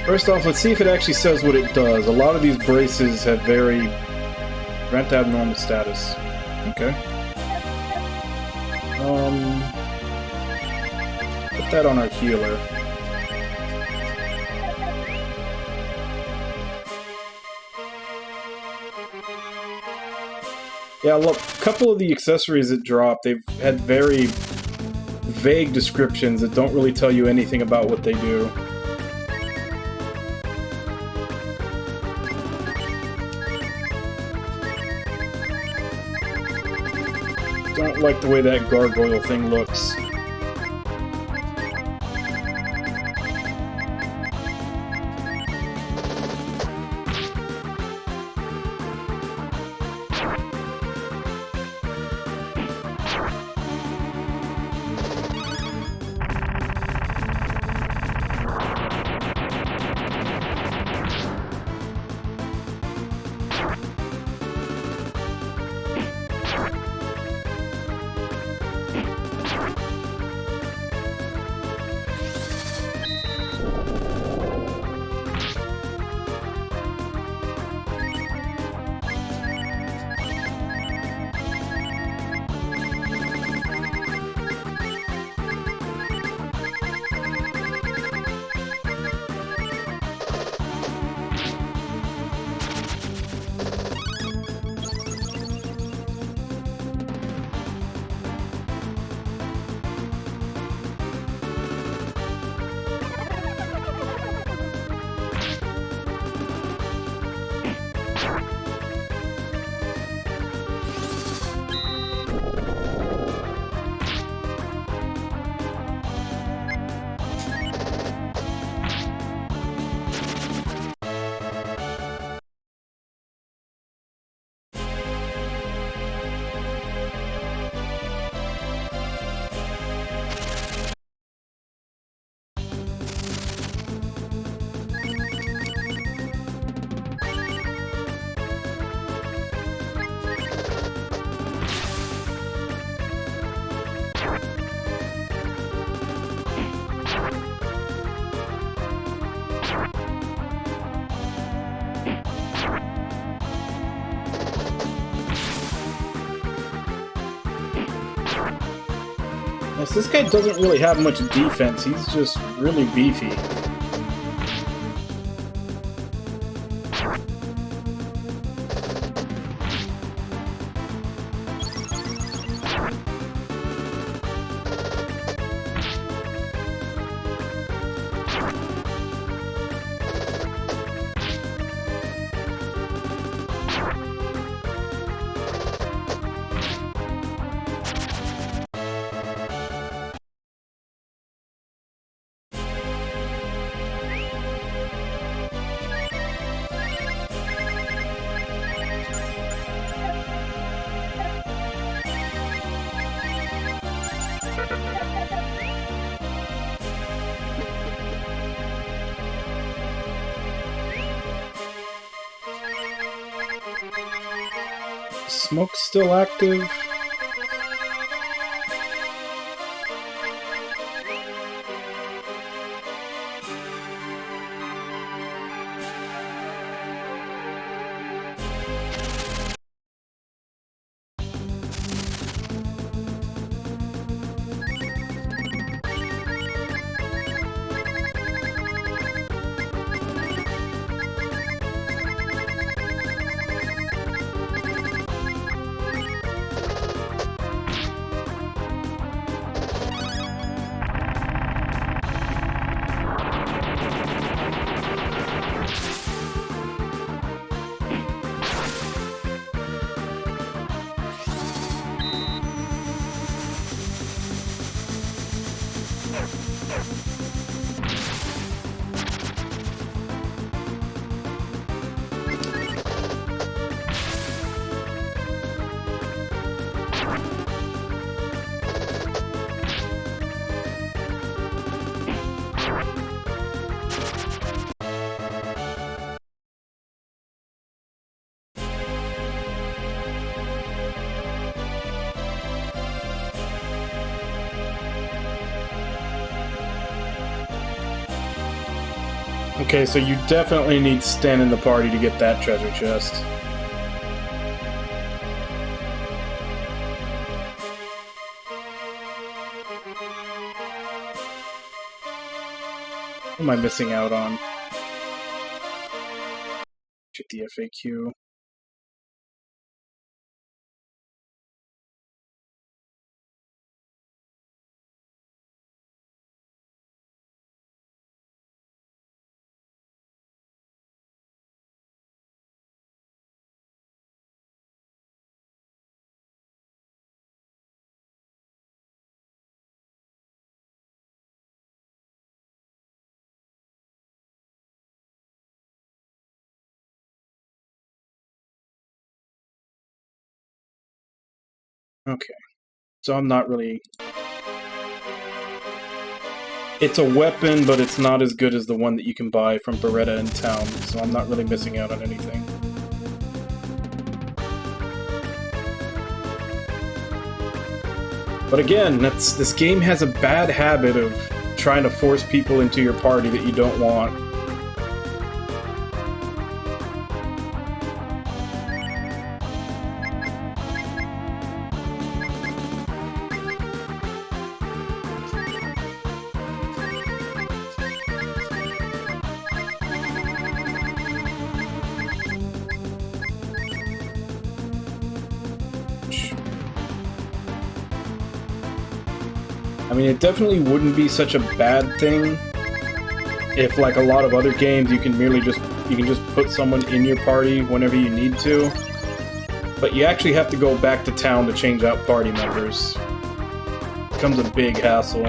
First off, let's see if it actually says what it does. A lot of these braces have very... grant abnormal status. Okay. Put that on our healer. Yeah, look, a couple of the accessories that dropped, they've had very vague descriptions that don't really tell you anything about what they do. Don't like the way that gargoyle thing looks. honest, this guy doesn't really have much defense. He's just really beefy. Smoke's still active. Okay, so you definitely need Sten in the party to get that treasure chest. What am I missing out on? Check the FAQ. Okay, so I'm not really... It's a weapon, but it's not as good as the one that you can buy from Beretta in town, so I'm not really missing out on anything. But again, this game has a bad habit of trying to force people into your party that you don't want. I mean, it definitely wouldn't be such a bad thing if, like a lot of other games, you can just put someone in your party whenever you need to. But you actually have to go back to town to change out party members. It becomes a big hassle.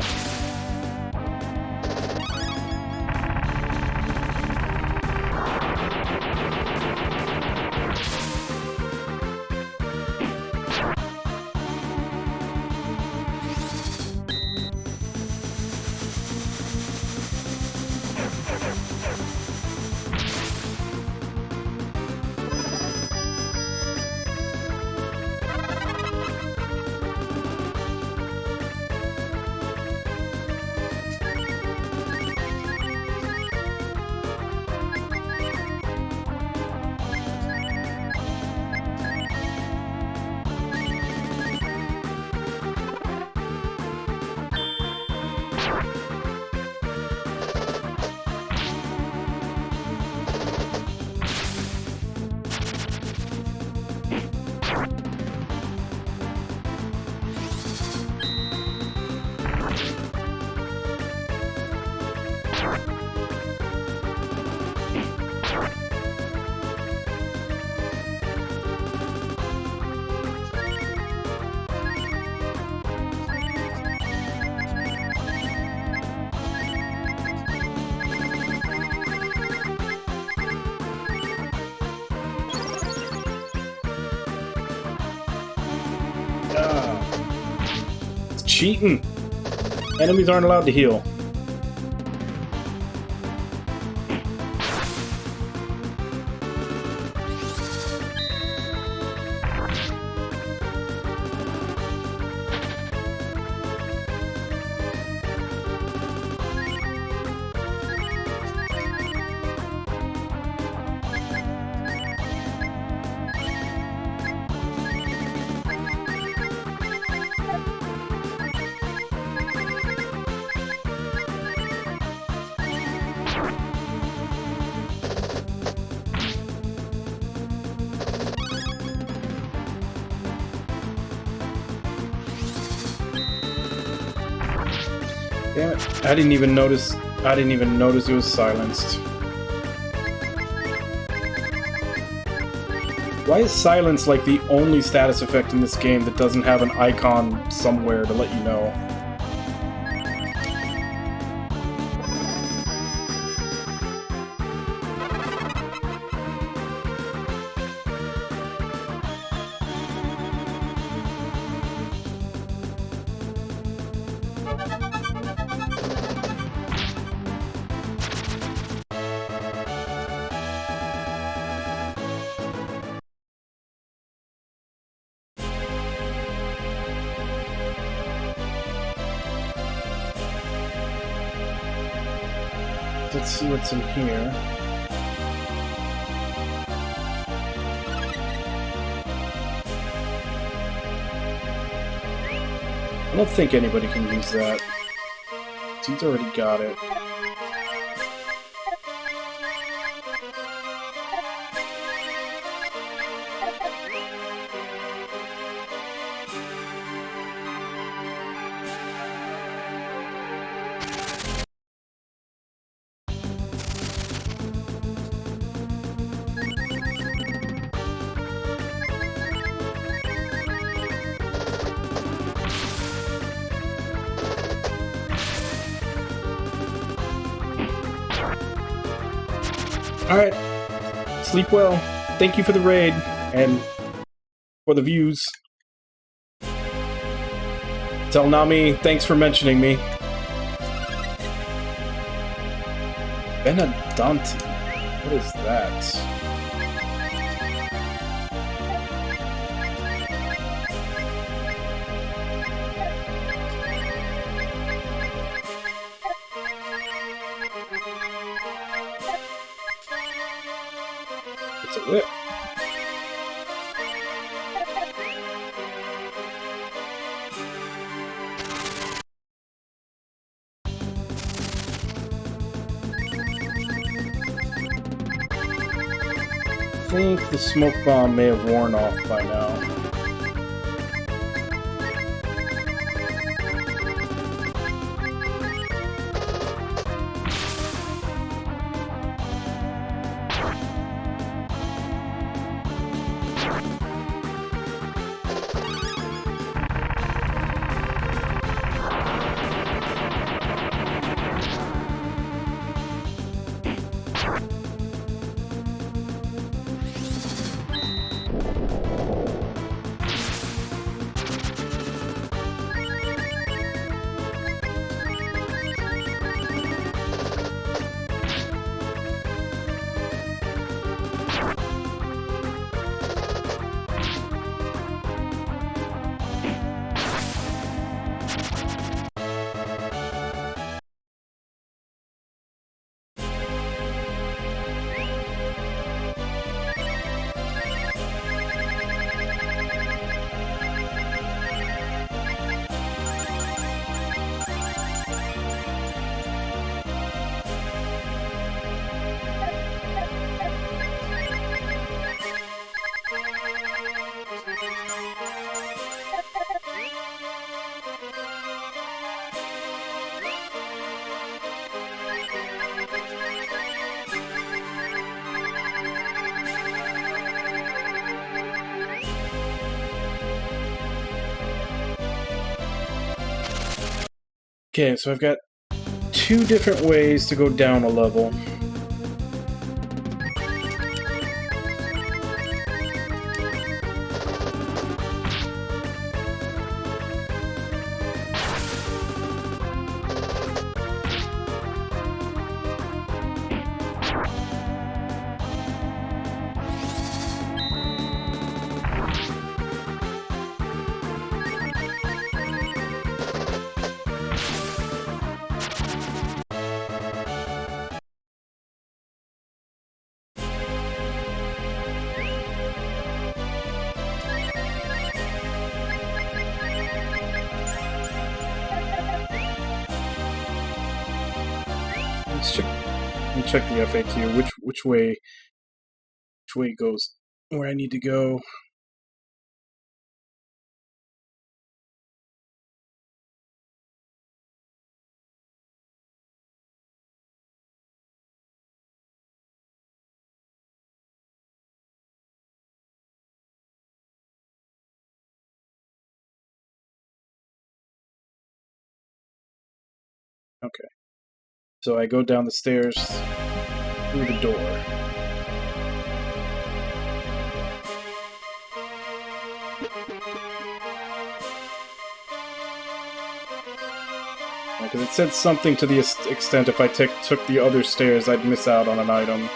cheating. Enemies aren't allowed to heal. Damn it. I didn't even notice it was silenced. Why is silence like the only status effect in this game that doesn't have an icon somewhere to let you know? Let's see what's in here. I don't think anybody can use that. He's already got it. Alright. Sleep well. Thank you for the raid, and for the views. Tell Nami, thanks for mentioning me. Benadanti. What is that? It's a whip. I think the smoke bomb may have worn off by now. Okay, so I've got two different ways to go down a level. Let me check the FAQ. Which way goes where I need to go? Okay. So I go down the stairs through the door. Because it said something to the extent if I took the other stairs, I'd miss out on an item.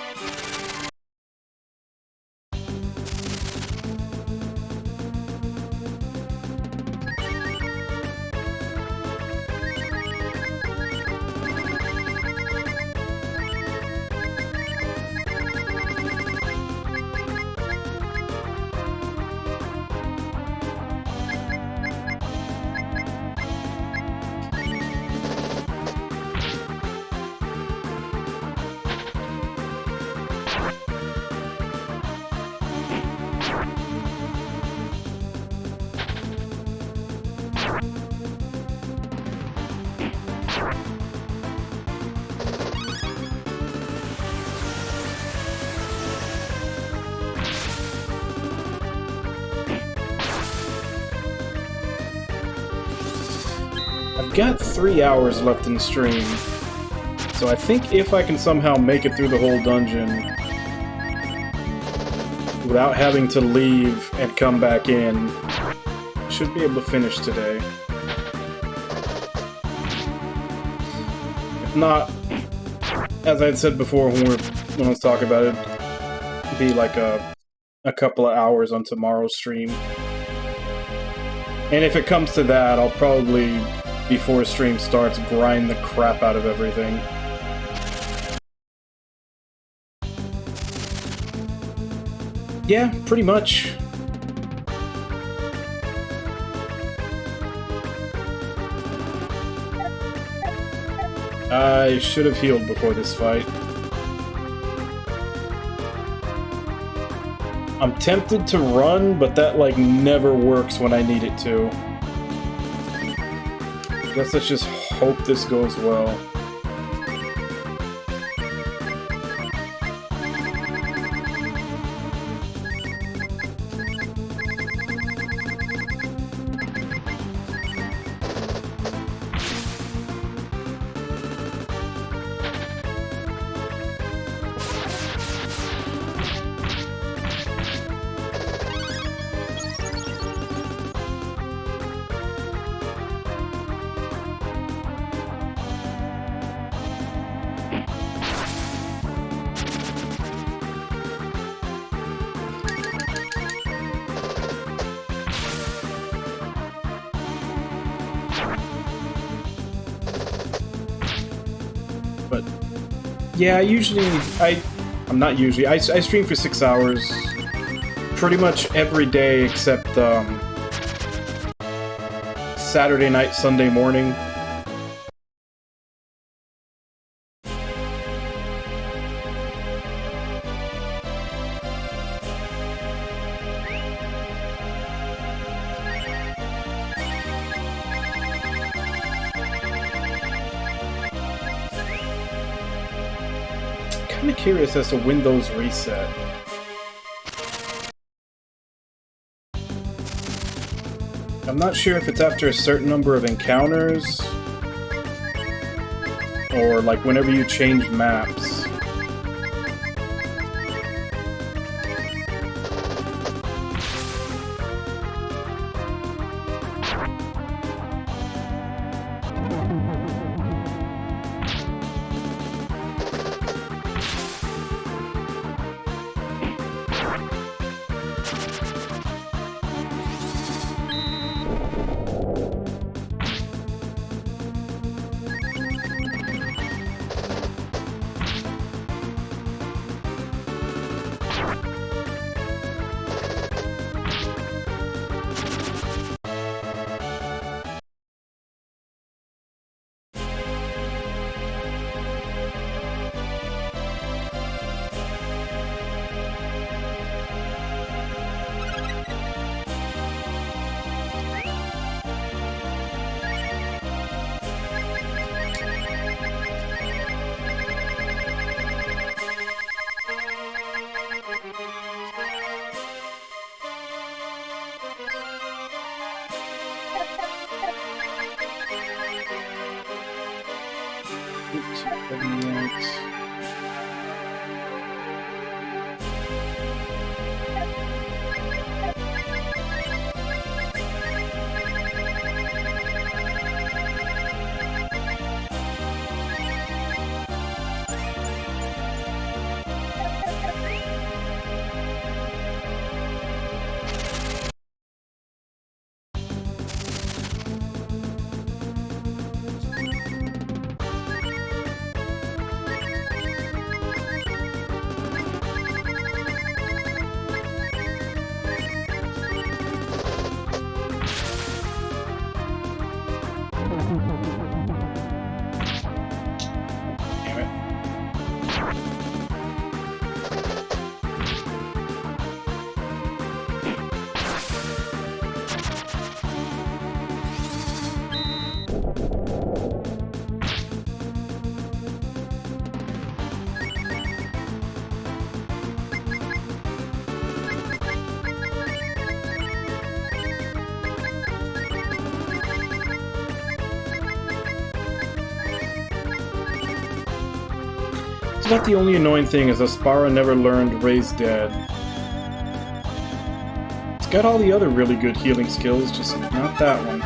I've got 3 hours left in stream, so I think if I can somehow make it through the whole dungeon without having to leave and come back in, I should be able to finish today. If not, as I had said before when I was talking about it, it'd be like a couple of hours on tomorrow's stream. And if it comes to that, I'll probably, before stream starts, grind the crap out of everything. Yeah, pretty much. I should have healed before this fight. I'm tempted to run, but that, like, never works when I need it to. Guess let's just hope this goes well. But yeah, I stream for 6 hours pretty much every day except Saturday night, Sunday morning. I'm curious as to when those reset. I'm not sure if it's after a certain number of encounters or like whenever you change maps. 278. Damn it. It's about the only annoying thing is Aspara never learned Raise Dead. It's got all the other really good healing skills, just not that one.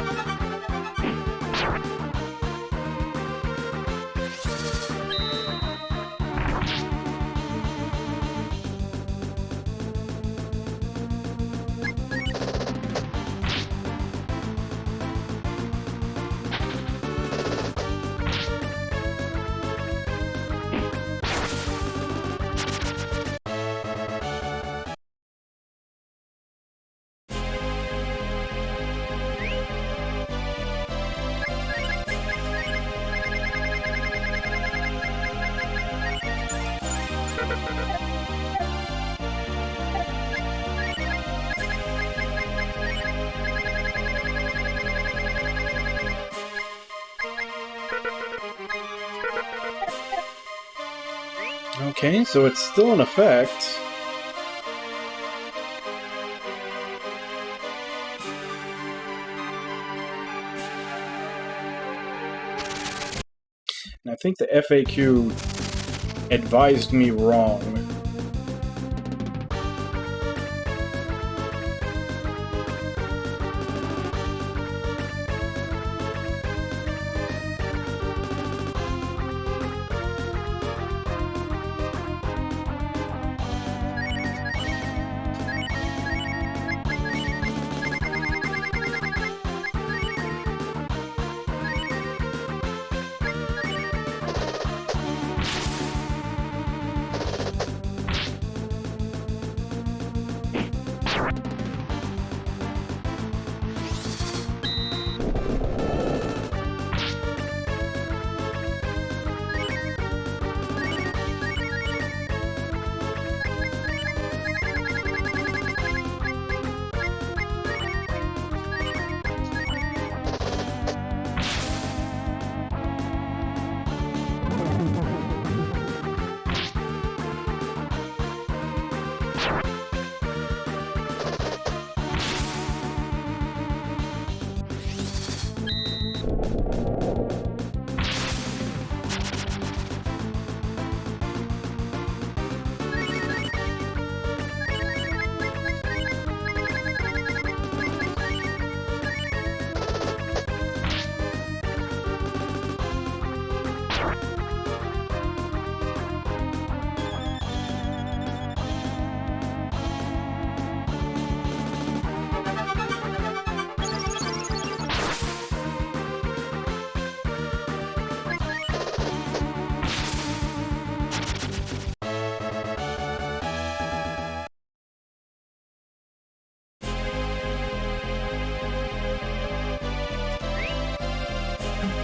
Okay, so it's still in effect. And I think the FAQ advised me wrong.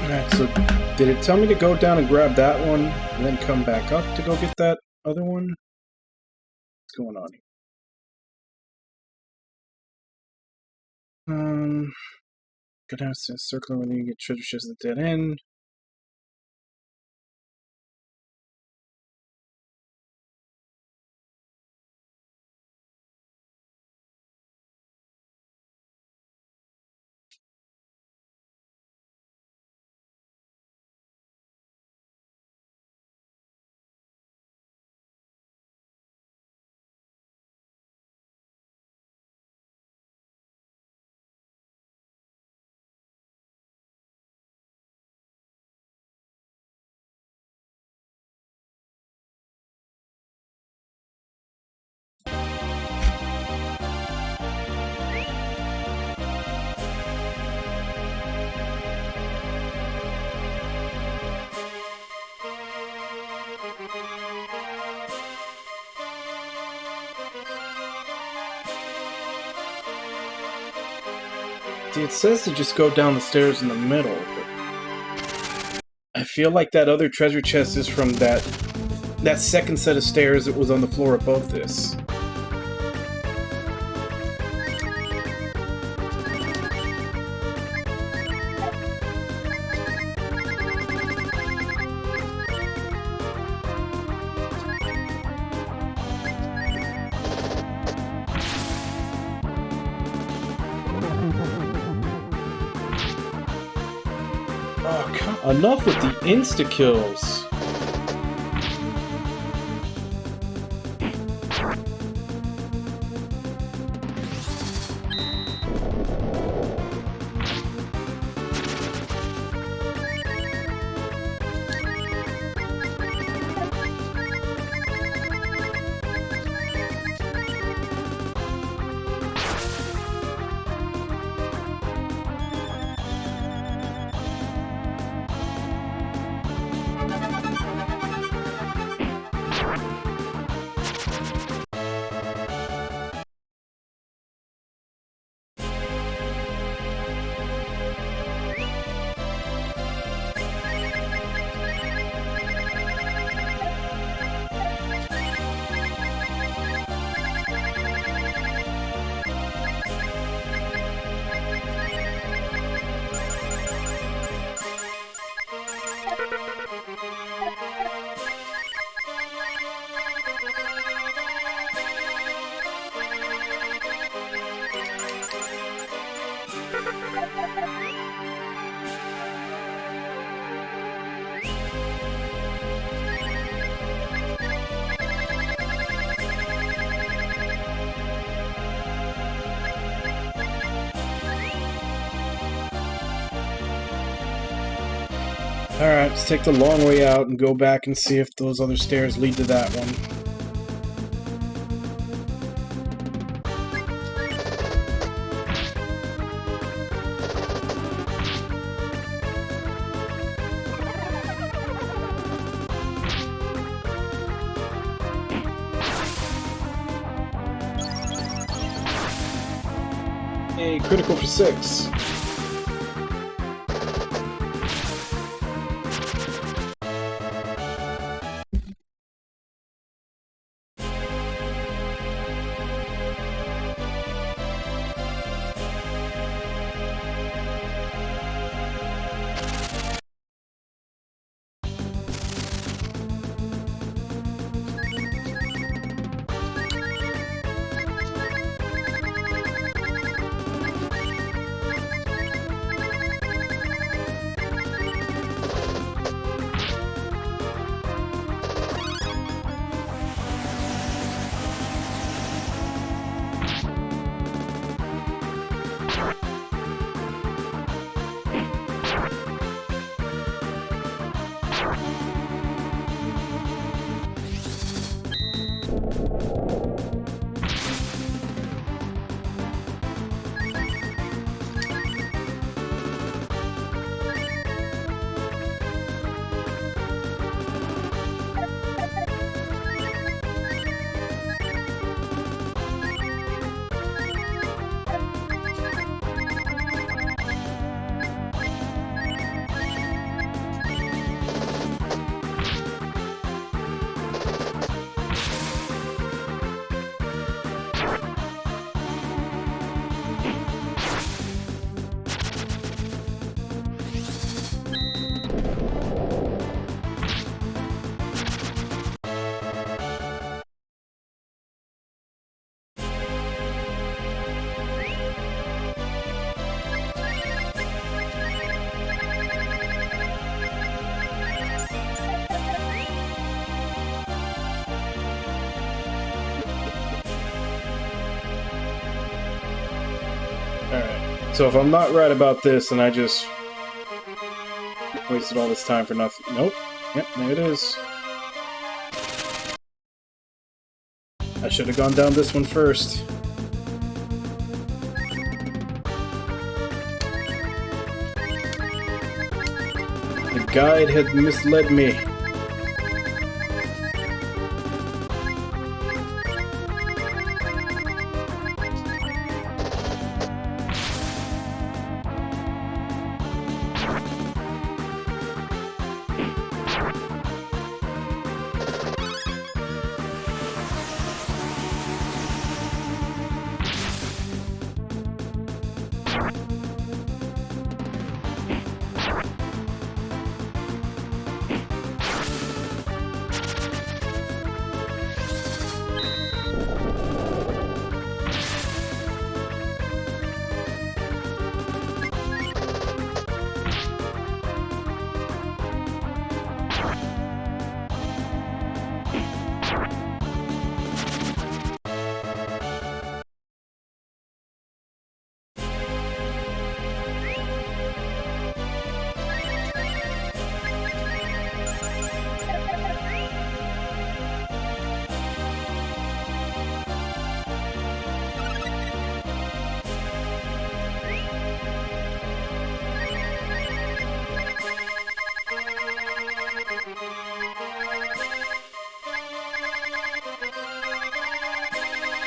Alright, so did it tell me to go down and grab that one, and then come back up to go get that other one? What's going on here? Go down to the circle when you get treasure chests at the dead end. It says to just go down the stairs in the middle, but I feel like that other treasure chest is from that second set of stairs that was on the floor above this. Oh, enough with the insta-kills! Alright, let's take the long way out and go back and see if those other stairs lead to that one. Hey, critical for 6. Alright, so if I'm not right about this, and I just wasted all this time for nothing. Nope. Yep, there it is. I should have gone down this one first. The guide had misled me.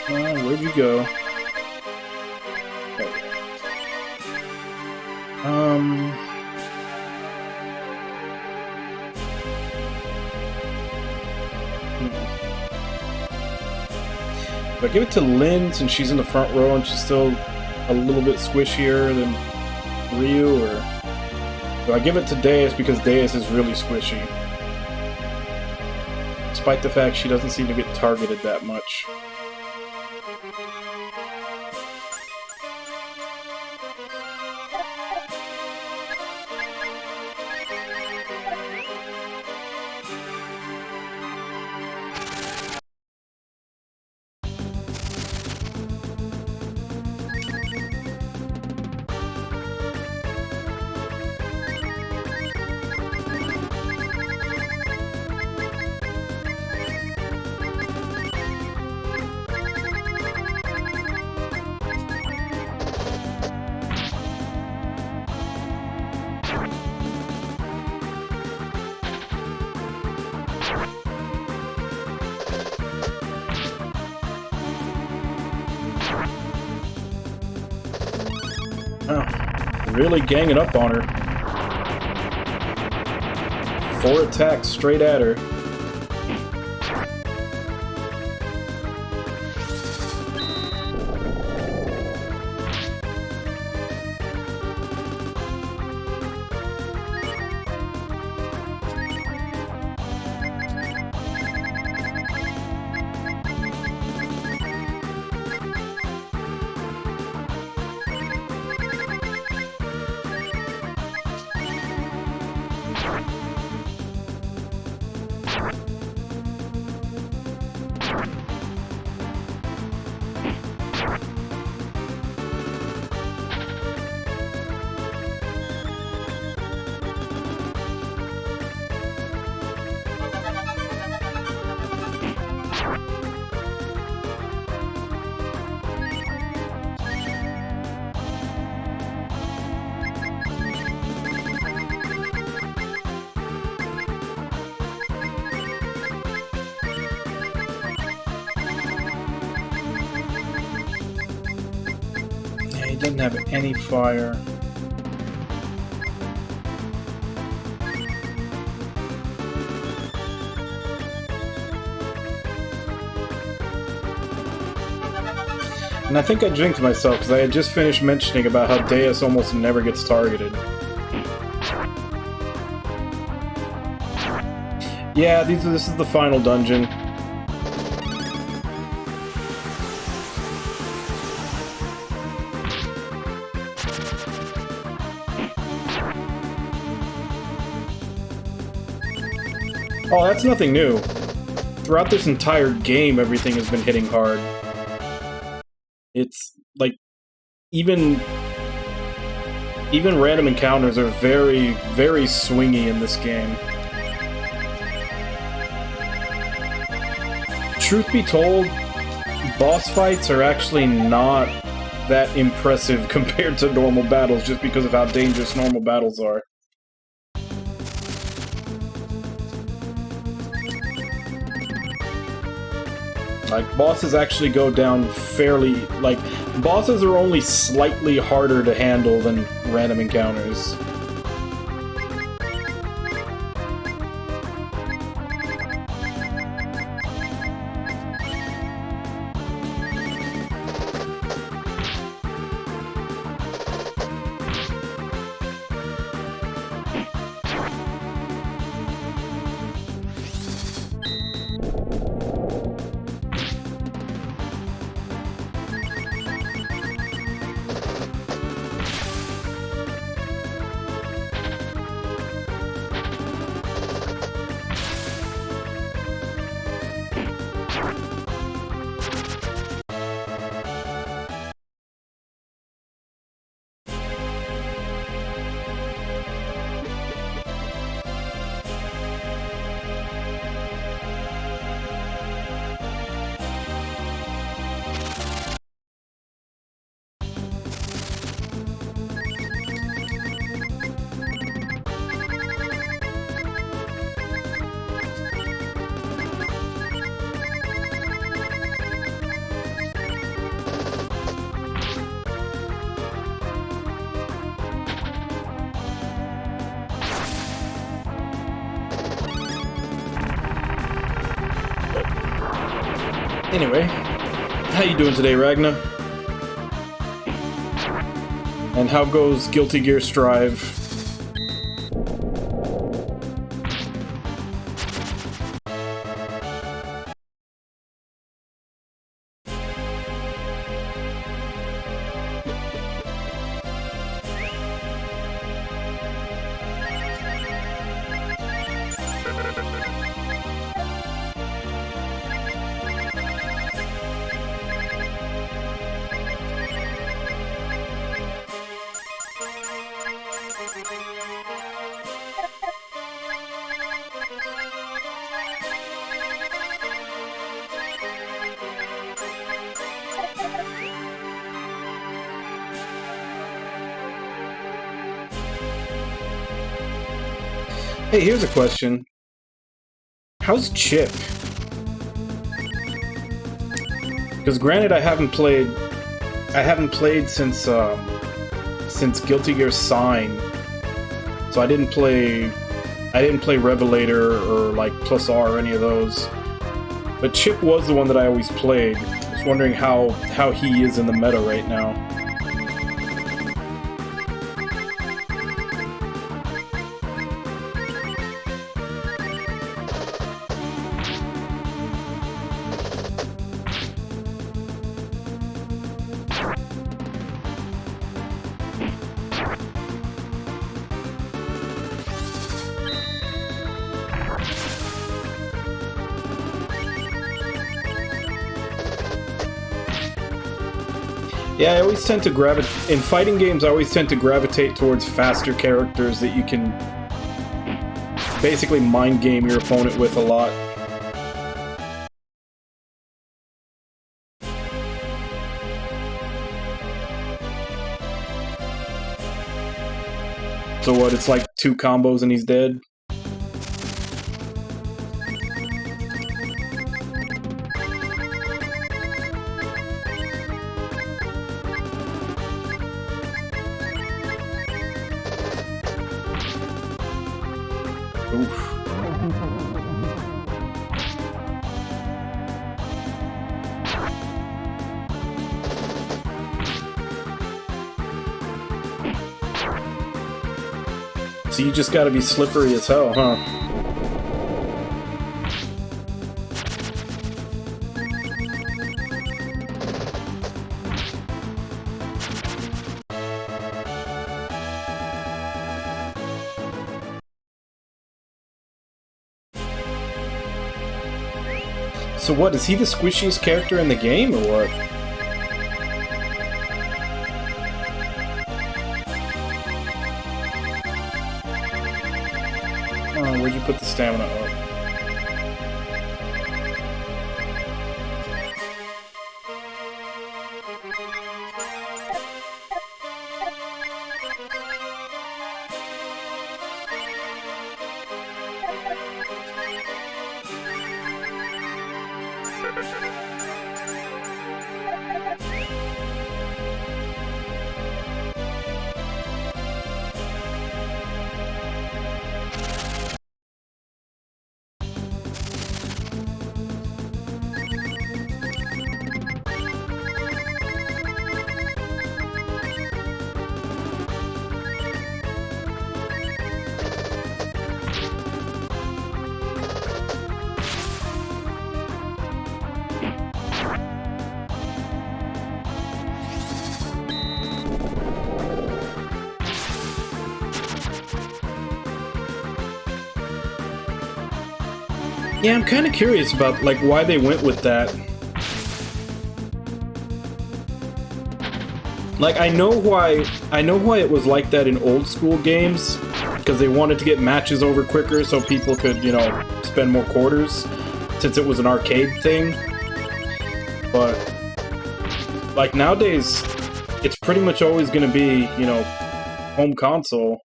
Where'd you go? There you go. Do I give it to Lynn since she's in the front row and she's still a little bit squishier than Ryu, or do I give it to Deus because Deus is really squishy? Despite the fact she doesn't seem to get targeted that much. Oh, really ganging up on her. 4 attacks straight at her. He doesn't have any fire. And I think I jinxed myself because I had just finished mentioning about how Deus almost never gets targeted. Yeah, this is the final dungeon. Oh, that's nothing new. Throughout this entire game, everything has been hitting hard. It's like even random encounters are very, very swingy in this game. Truth be told, boss fights are actually not that impressive compared to normal battles just because of how dangerous normal battles are. Like, bosses actually go down fairly... Like, bosses are only slightly harder to handle than random encounters. Anyway, how you doing today, Ragna? And how goes Guilty Gear Strive? Hey, here's a question. How's Chip? Because granted, I haven't played since Guilty Gear Sign, so I didn't play Revelator or like Plus R or any of those. But Chip was the one that I always played. Just wondering how he is in the meta right now. Yeah, I always tend to gravitate... In fighting games, I always tend to gravitate towards faster characters that you can basically mind game your opponent with a lot. So what, it's like 2 combos and he's dead? Oof. So you just gotta be slippery as hell, huh? So what, is he the squishiest character in the game, or what? Oh, where'd you put the stamina up? Yeah, I'm kind of curious about like why they went with that. Like I know why it was like that in old school games, because they wanted to get matches over quicker so people could, you know, spend more quarters since it was an arcade thing. But like nowadays it's pretty much always going to be, you know, home console.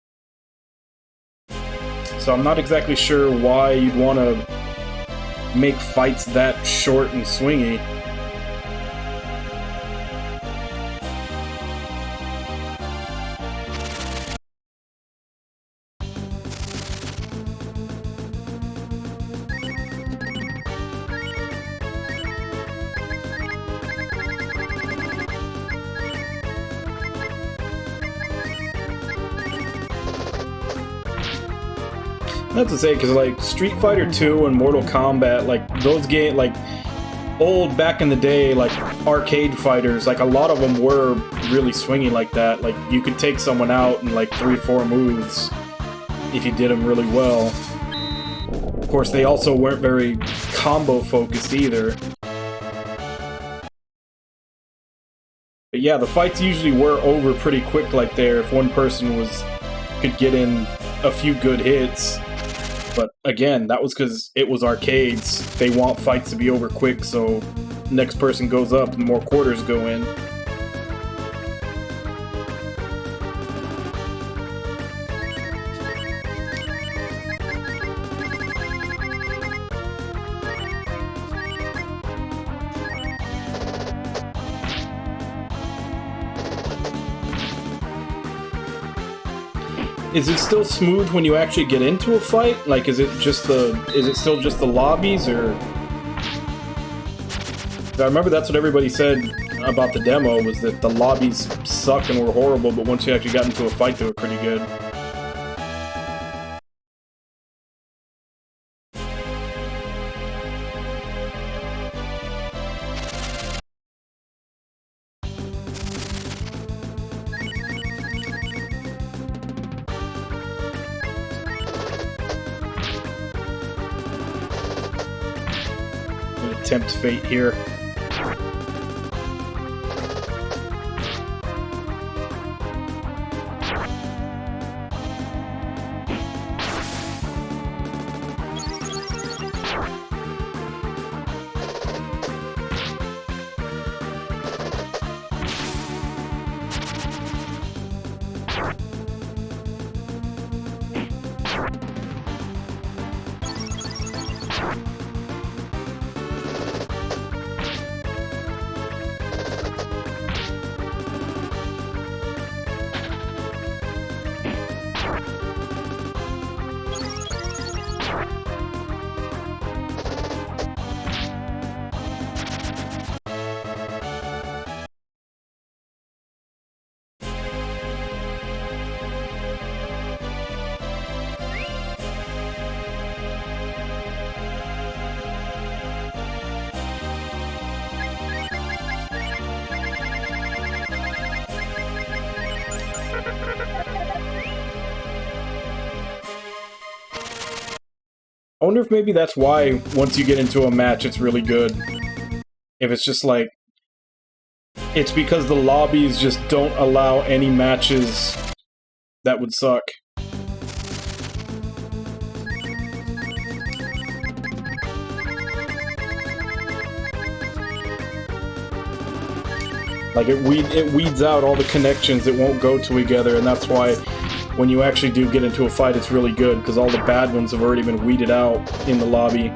So I'm not exactly sure why you'd want to make fights that short and swingy. Not to say, because like Street Fighter 2 and Mortal Kombat, like those games, like old back in the day, like arcade fighters, like a lot of them were really swingy like that. Like you could take someone out in like 3-4 moves if you did them really well. Of course, they also weren't very combo focused either. But yeah, the fights usually were over pretty quick like there if one person could get in a few good hits. But again, that was because it was arcades. They want fights to be over quick, so next person goes up and more quarters go in. Is it still smooth when you actually get into a fight? Like, is it still just the lobbies, or? I remember that's what everybody said about the demo, was that the lobbies suck and were horrible, but once you actually got into a fight, they were pretty good. Tempt fate here. I wonder if maybe that's why once you get into a match it's really good. If it's just like, it's because the lobbies just don't allow any matches that would suck. Like it weeds out all the connections that won't go together, and that's why when you actually do get into a fight, it's really good, because all the bad ones have already been weeded out in the lobby.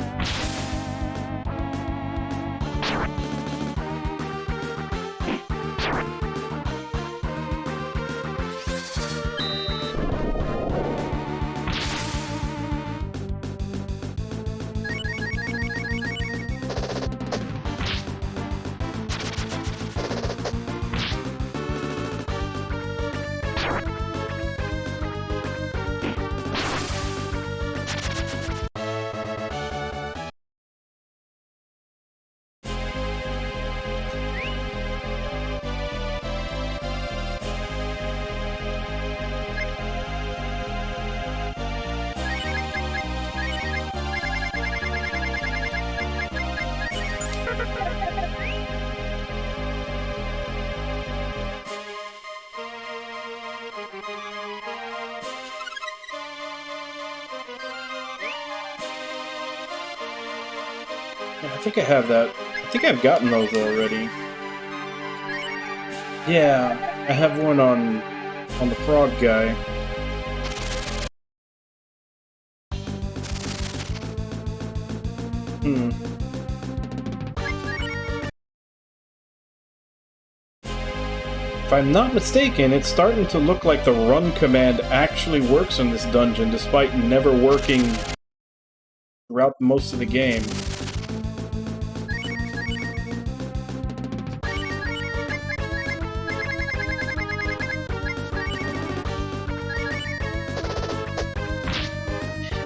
I think I have that. I think I've gotten those already. Yeah, I have one on the frog guy. If I'm not mistaken, it's starting to look like the run command actually works in this dungeon, despite never working throughout most of the game.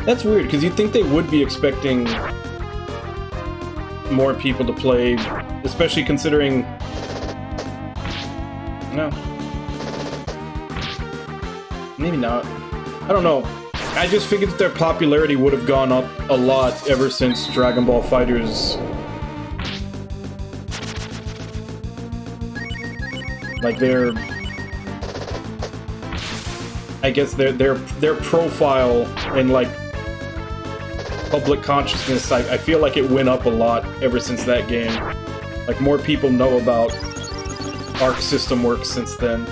That's weird, because you'd think they would be expecting more people to play, especially considering... No. Maybe not. I don't know. I just figured that their popularity would have gone up a lot ever since Dragon Ball FighterZ. Like I guess their profile and like public consciousness, I feel like it went up a lot ever since that game. Like more people know about Arc System Works since then.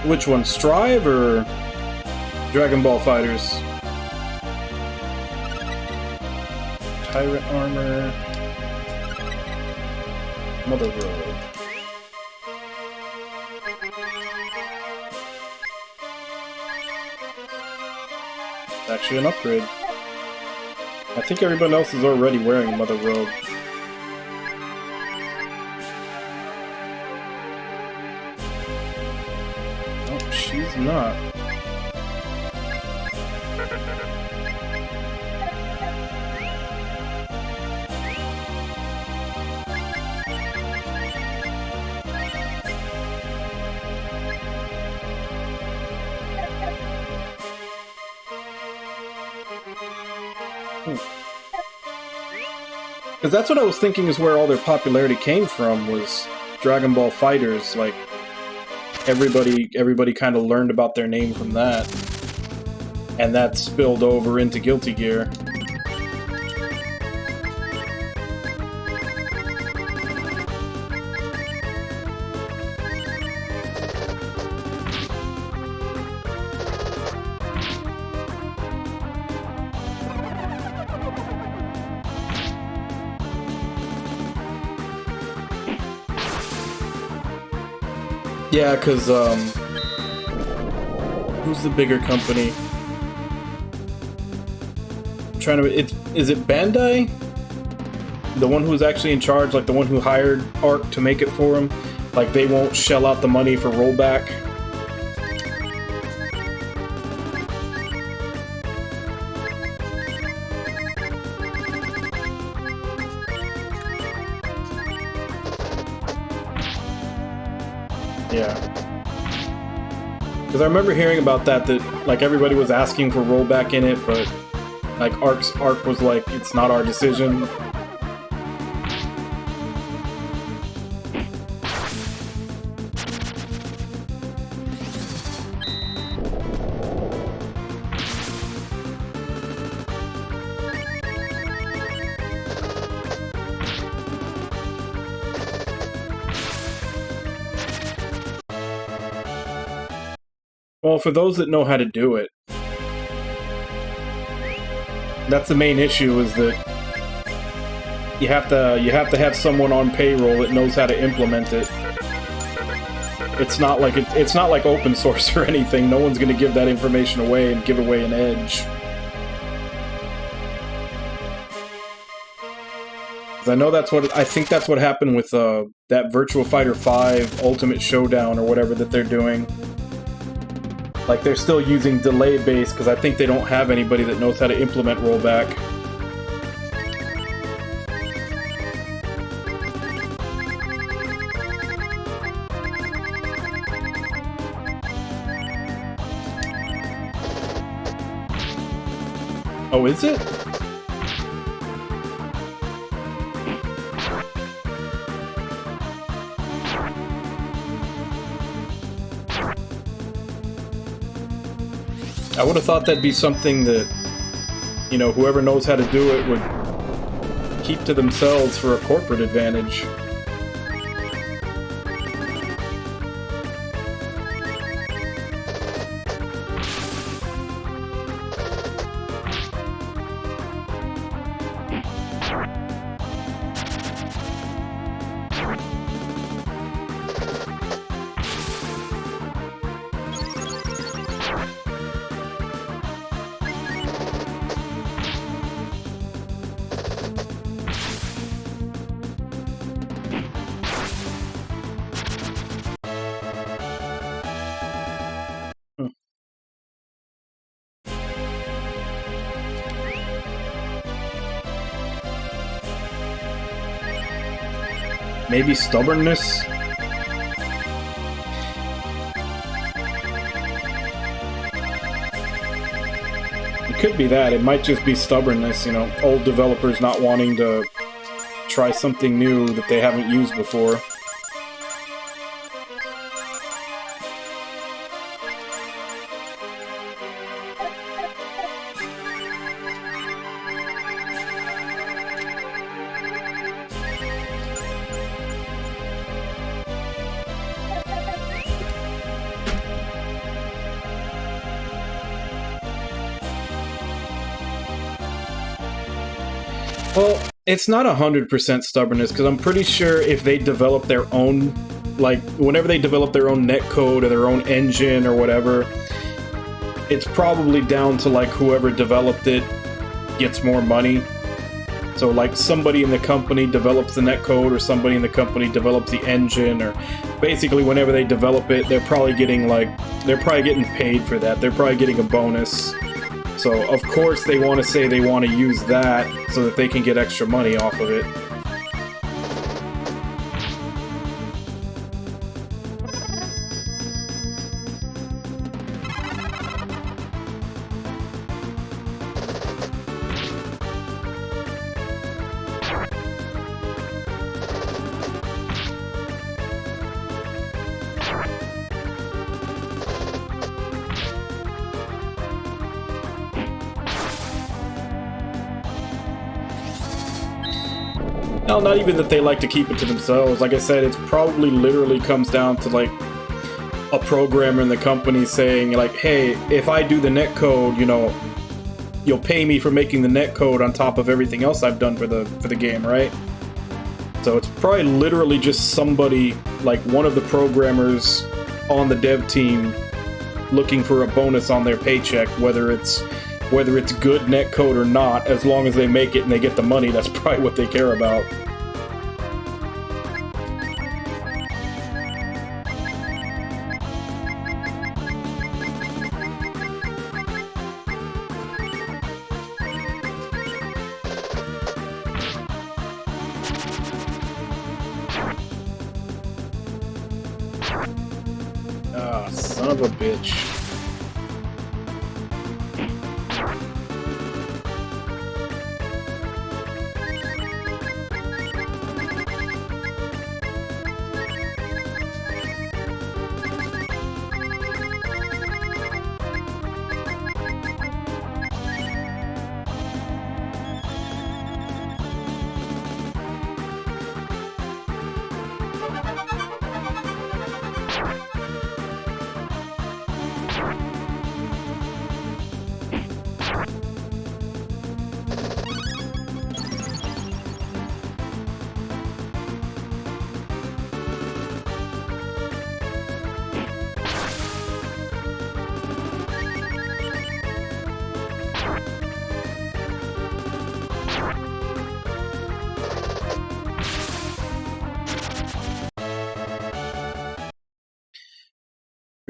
Which one, Strive or Dragon Ball FighterZ? Tyrant Armor... Mother Road. It's actually an upgrade. I think everyone else is already wearing Mother Robe. Oh, she's not. Because that's what I was thinking is where all their popularity came from, was Dragon Ball FighterZ. Like, everybody kind of learned about their name from that. And that spilled over into Guilty Gear. Yeah, because, who's the bigger company? I'm trying to... Is it Bandai? The one who's actually in charge, like the one who hired Arc to make it for him? Like, they won't shell out the money for rollback? Yeah. Because I remember hearing about that, like, everybody was asking for rollback in it, but, like, Arc was like, it's not our decision. Well, for those that know how to do it, that's the main issue, is that you have to have someone on payroll that knows how to implement it. It's not like open source or anything. No one's going to give that information away and give away an edge. 'Cause I know I think that's what happened with that Virtua Fighter 5 Ultimate Showdown or whatever that they're doing. Like, they're still using delay base because I think they don't have anybody that knows how to implement rollback. Oh, is it? I would have thought that'd be something that, you know, whoever knows how to do it would keep to themselves for a corporate advantage. Maybe stubbornness? It could be that. It might just be stubbornness, you know, old developers not wanting to try something new that they haven't used before. Well, it's not 100% stubbornness, because I'm pretty sure if they develop their own, like, whenever they develop their own netcode or their own engine or whatever, it's probably down to, like, whoever developed it gets more money. So, like, somebody in the company develops the netcode, or somebody in the company develops the engine, or basically whenever they develop it, they're probably getting, like, they're probably getting paid for that. They're probably getting a bonus. So, of course, they want to say they want to use that so that they can get extra money off of it. No, not even that they like to keep it to themselves. Like I said, it's probably literally comes down to, like, a programmer in the company saying, like, hey, if I do the netcode, you know, you'll pay me for making the netcode on top of everything else I've done for the game, right? So it's probably literally just somebody, like one of the programmers on the dev team, looking for a bonus on their paycheck, whether it's good netcode or not. As long as they make it and they get the money, that's probably what they care about. Ah, son of a bitch.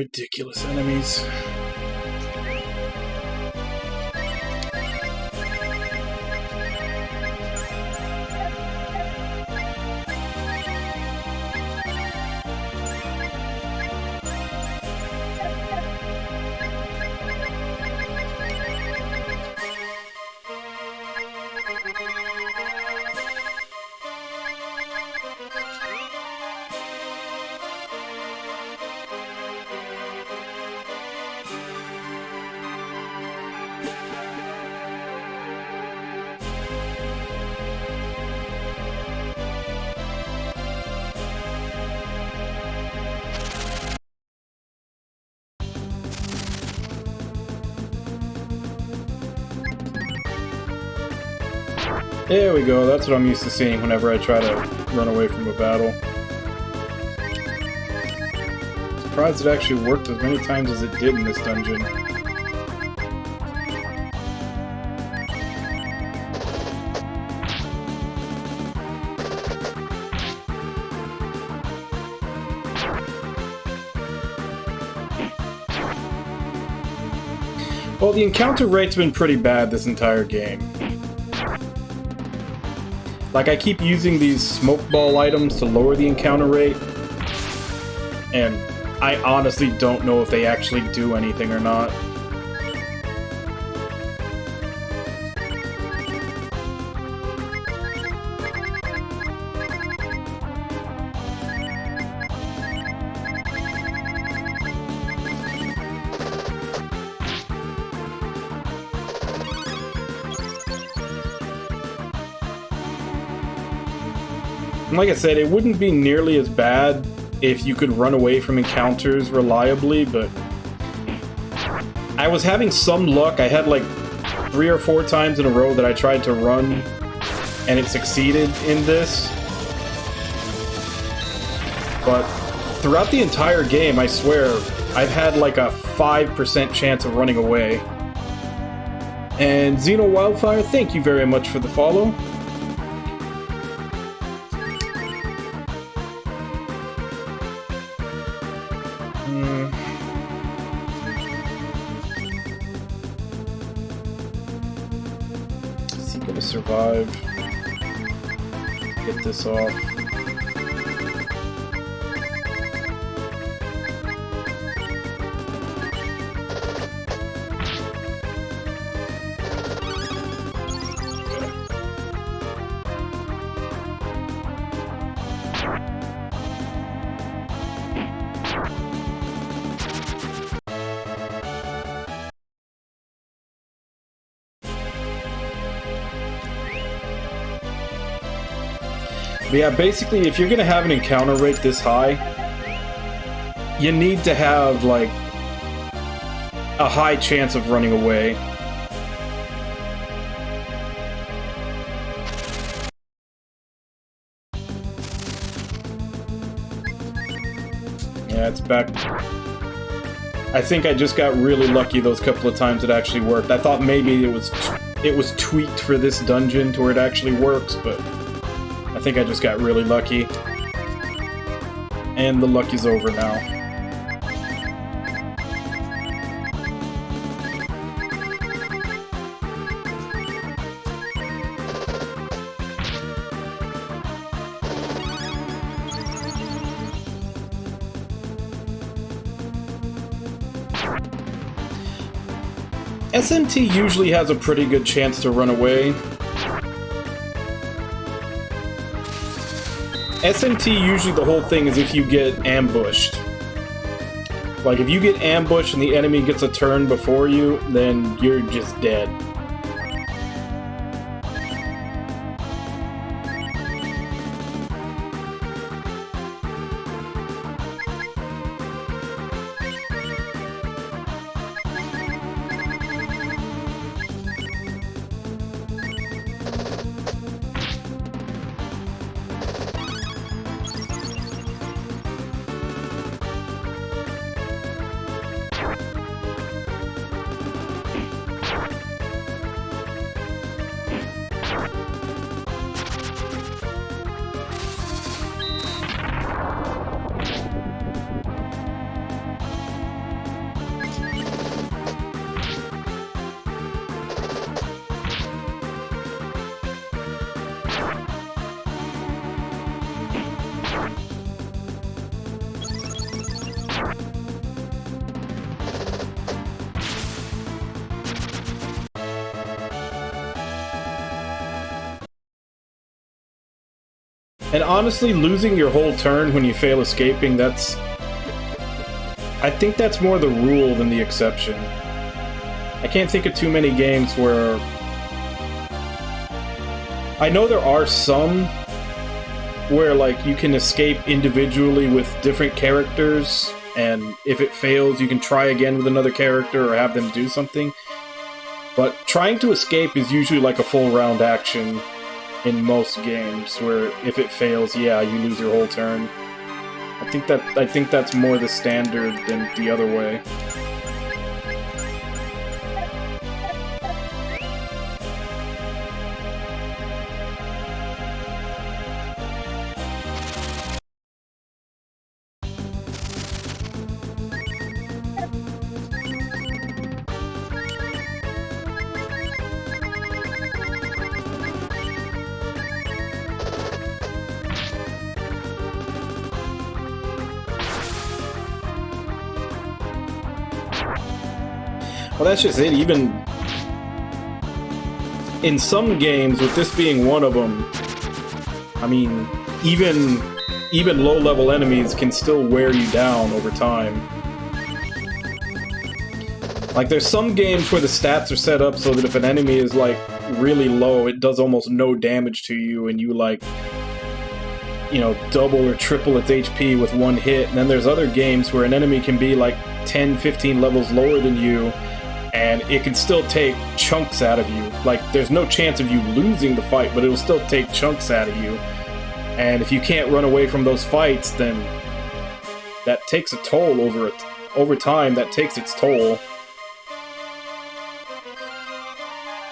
Ridiculous enemies. There we go, that's what I'm used to seeing whenever I try to run away from a battle. Surprised it actually worked as many times as it did in this dungeon. Well, the encounter rate's been pretty bad this entire game. Like, I keep using these smoke ball items to lower the encounter rate, and I honestly don't know if they actually do anything or not. And like I said, it wouldn't be nearly as bad if you could run away from encounters reliably, but I was having some luck. I had like 3 or 4 times in a row that I tried to run, and it succeeded in this. But throughout the entire game, I swear, I've had like a 5% chance of running away. And Xeno Wildfire, thank you very much for the follow. Is he gonna survive? Get this off. But yeah, basically, if you're gonna have an encounter rate this high, you need to have, like, a high chance of running away. Yeah, it's back. I think I just got really lucky those couple of times it actually worked. I thought maybe it was tweaked for this dungeon to where it actually works, but I think I just got really lucky. And the luck is over now. SMT usually has a pretty good chance to run away. SMT, usually the whole thing is if you get ambushed. Like, if you get ambushed and the enemy gets a turn before you, then you're just dead. And honestly, losing your whole turn when you fail escaping, that's... I think that's more the rule than the exception. I can't think of too many games where... I know there are some where, like, you can escape individually with different characters, and if it fails, you can try again with another character or have them do something. But trying to escape is usually like a full round action in most games, where if it fails, yeah, you lose your whole turn. I think that's more the standard than the other way. Well, that's just it. Even in some games, with this being one of them, I mean, even low-level enemies can still wear you down over time. Like, there's some games where the stats are set up so that if an enemy is, like, really low, it does almost no damage to you, and you, like, you know, double or triple its HP with one hit. And then there's other games where an enemy can be, like, 10, 15 levels lower than you, and it can still take chunks out of you. Like, there's no chance of you losing the fight, but it'll still take chunks out of you. And if you can't run away from those fights, then that takes a toll over time. That takes its toll.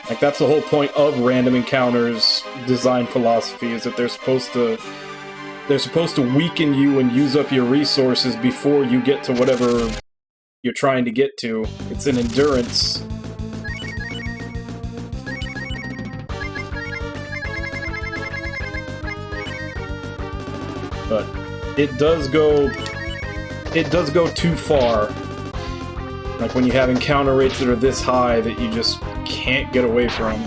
Like, that's the whole point of random encounters design philosophy, is that they're supposed to weaken you and use up your resources before you get to whatever you're trying to get to. It's an endurance. But it does go too far. Like when you have encounter rates that are this high that you just can't get away from.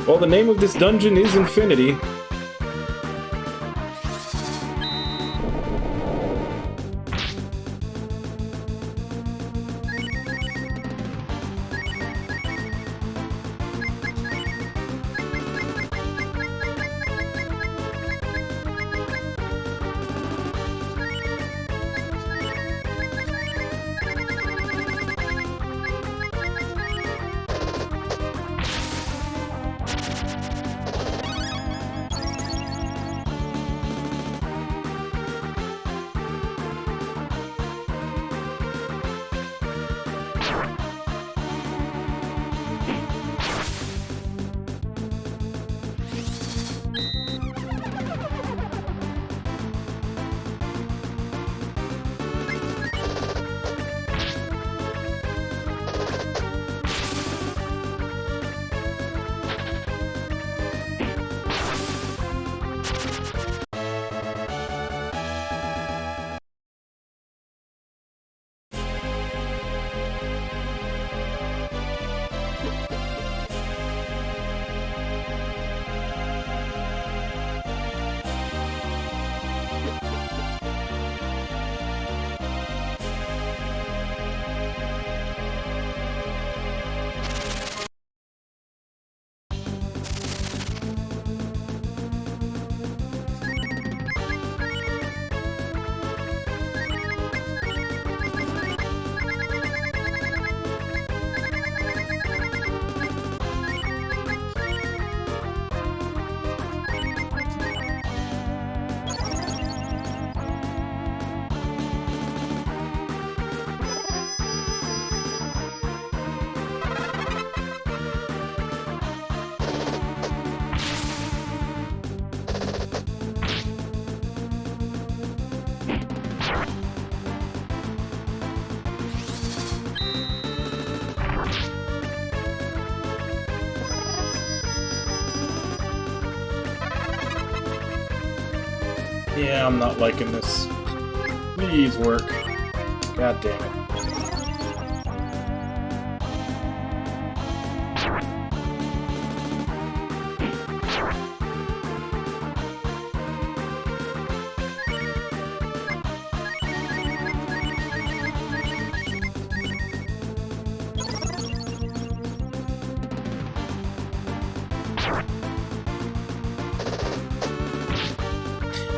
Well, the name of this dungeon is Infinity. Yeah, I'm not liking this. Please work. God damn it.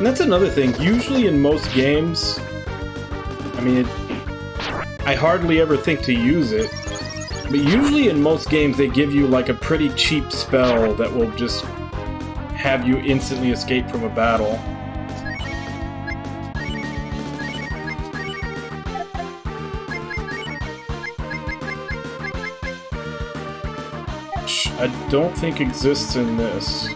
And that's another thing. Usually in most games, I mean, I hardly ever think to use it, but usually in most games they give you like a pretty cheap spell that will just have you instantly escape from a battle. Which I don't think exists in this.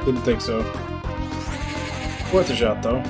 Didn't think so. Worth a shot, though.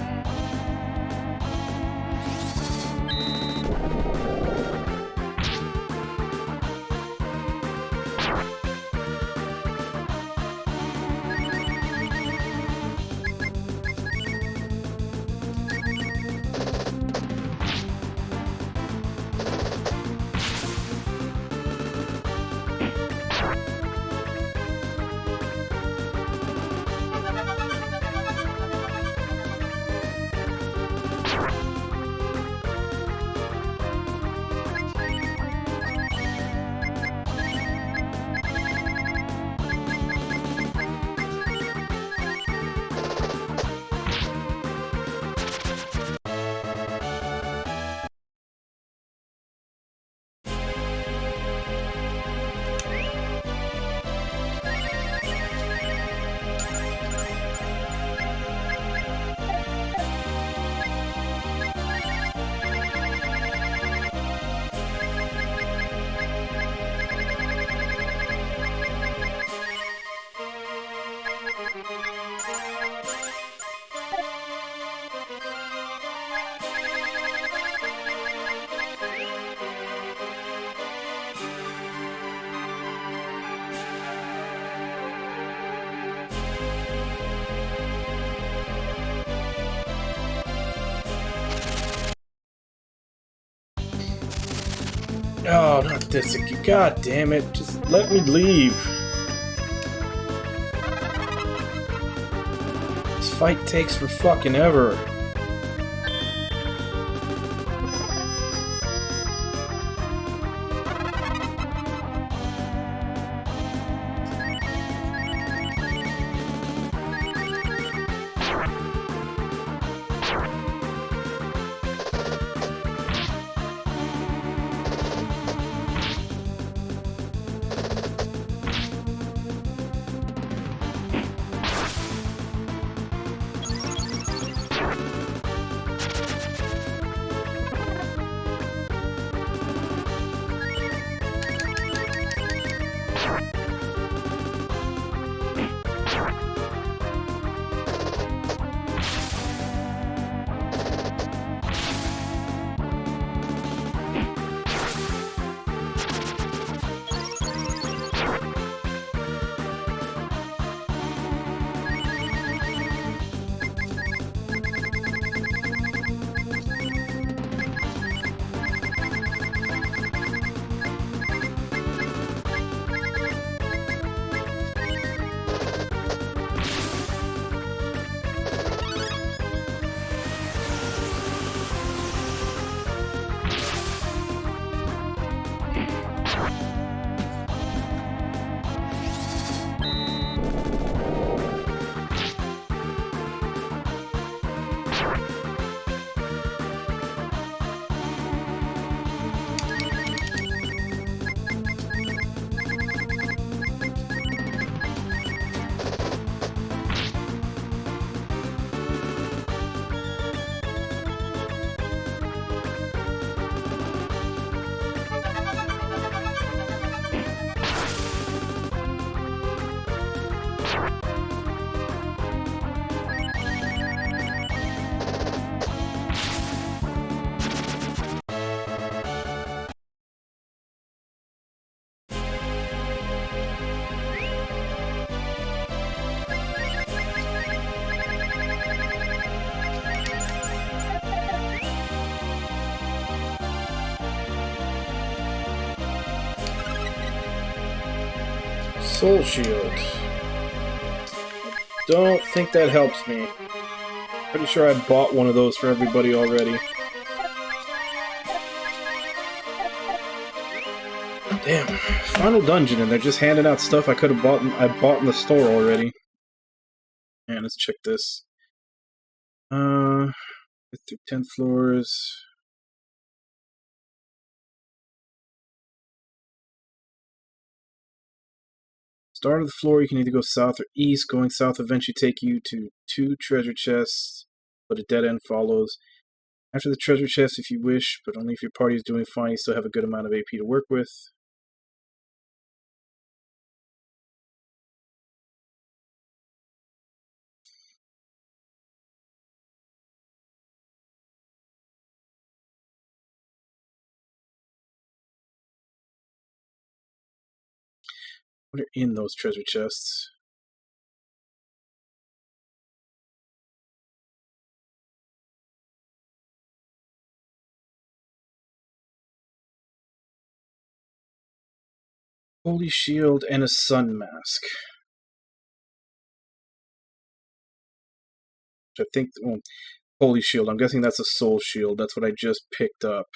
Oh, not this again. God damn it. Just let me leave. This fight takes for fucking ever. Soul Shield. Don't think that helps me. Pretty sure I bought one of those for everybody already. Damn, final dungeon, and they're just handing out stuff I could have bought. I bought in the store already. And let's check this. 5th through 10th floors. Start of the floor, you can either go south or east. Going south will eventually take you to 2 treasure chests, but a dead end follows. After the treasure chest, if you wish, but only if your party is doing fine, you still have a good amount of AP to work with. What are in those treasure chests? Holy Shield and a Sun Mask. Which I think... Well, Holy Shield. I'm guessing that's a Soul Shield. That's what I just picked up.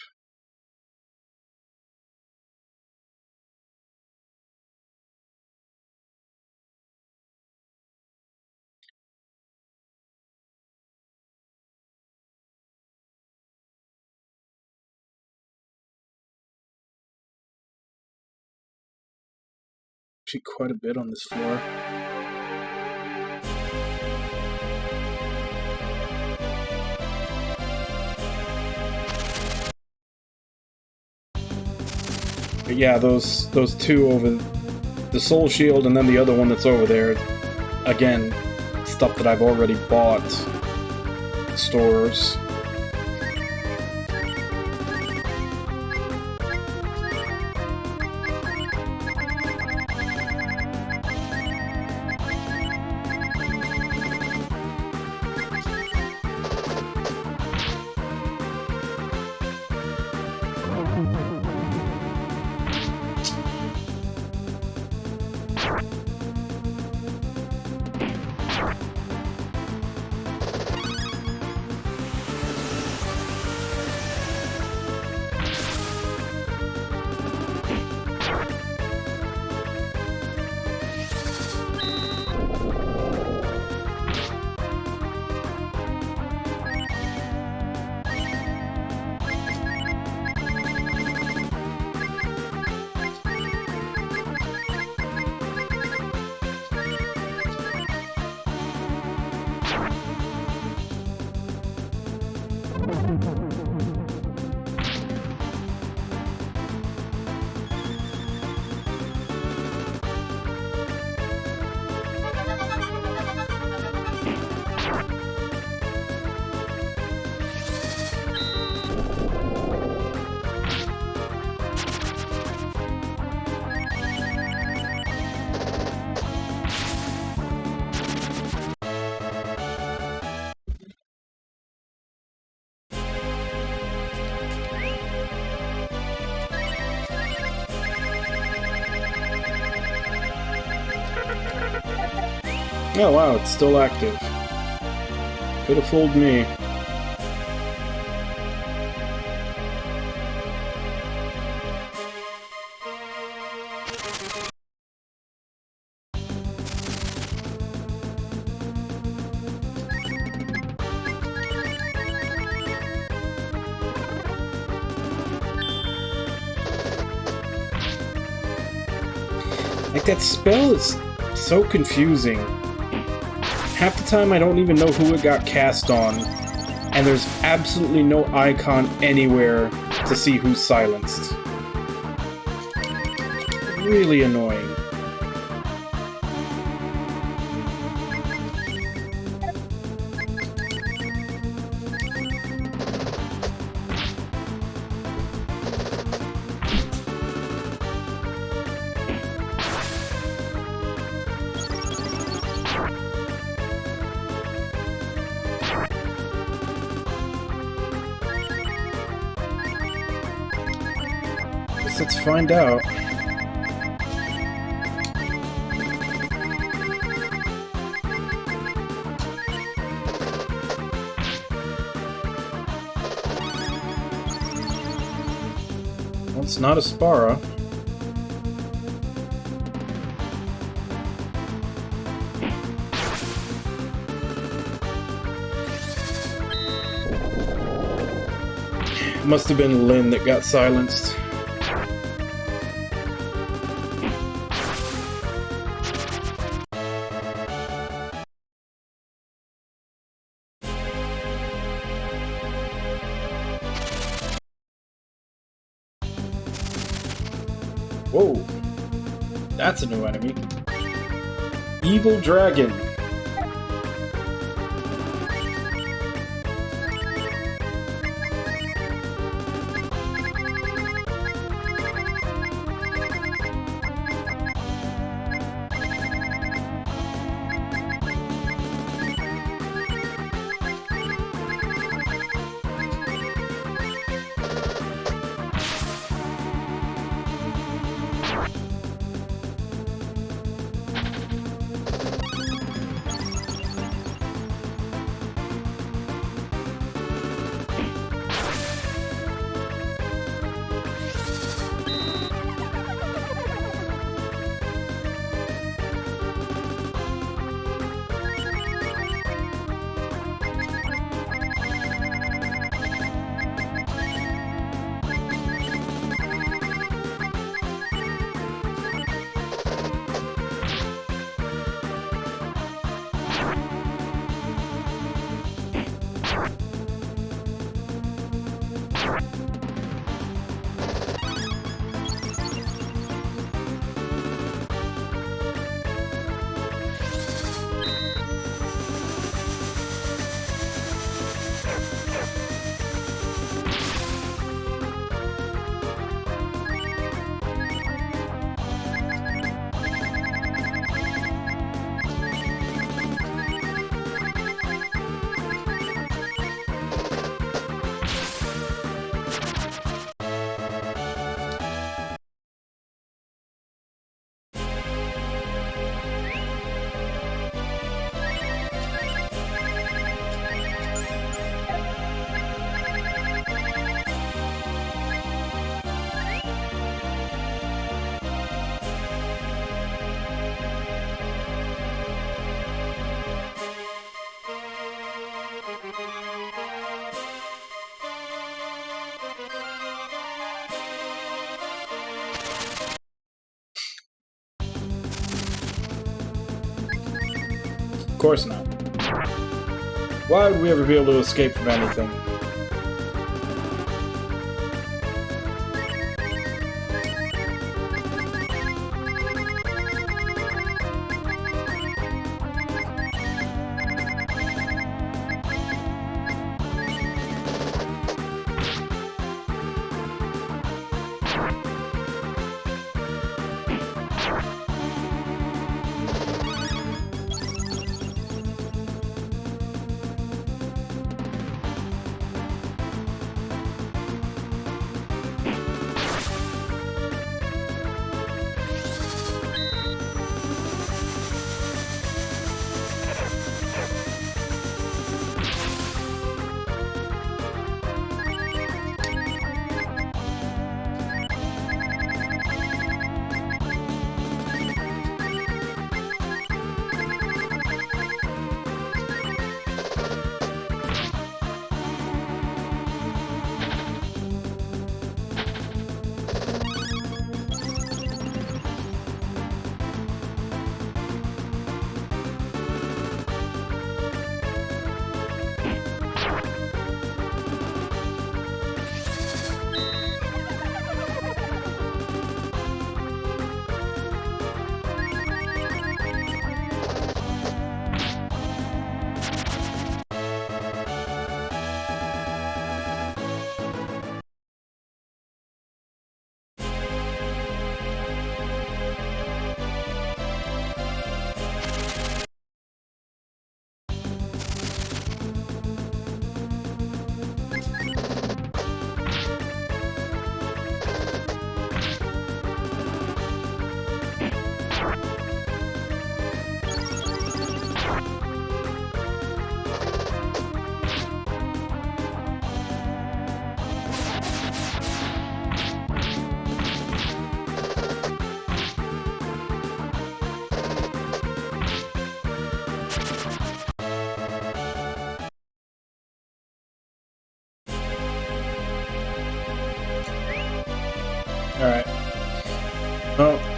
Actually, quite a bit on this floor. But yeah, those two over, the Soul Shield and then the other one that's over there, again, stuff that I've already bought at stores. Oh wow, it's still active. Could have fooled me. that spell is so confusing. Half the time I don't even know who it got cast on, and there's absolutely no icon anywhere to see who's silenced. Really annoying. Let's find out. Well, it's not a Spara. Must have been Lynn that got silenced. Whoa, that's a new enemy. Evil Dragon. Of course not. Why would we ever be able to escape from anything?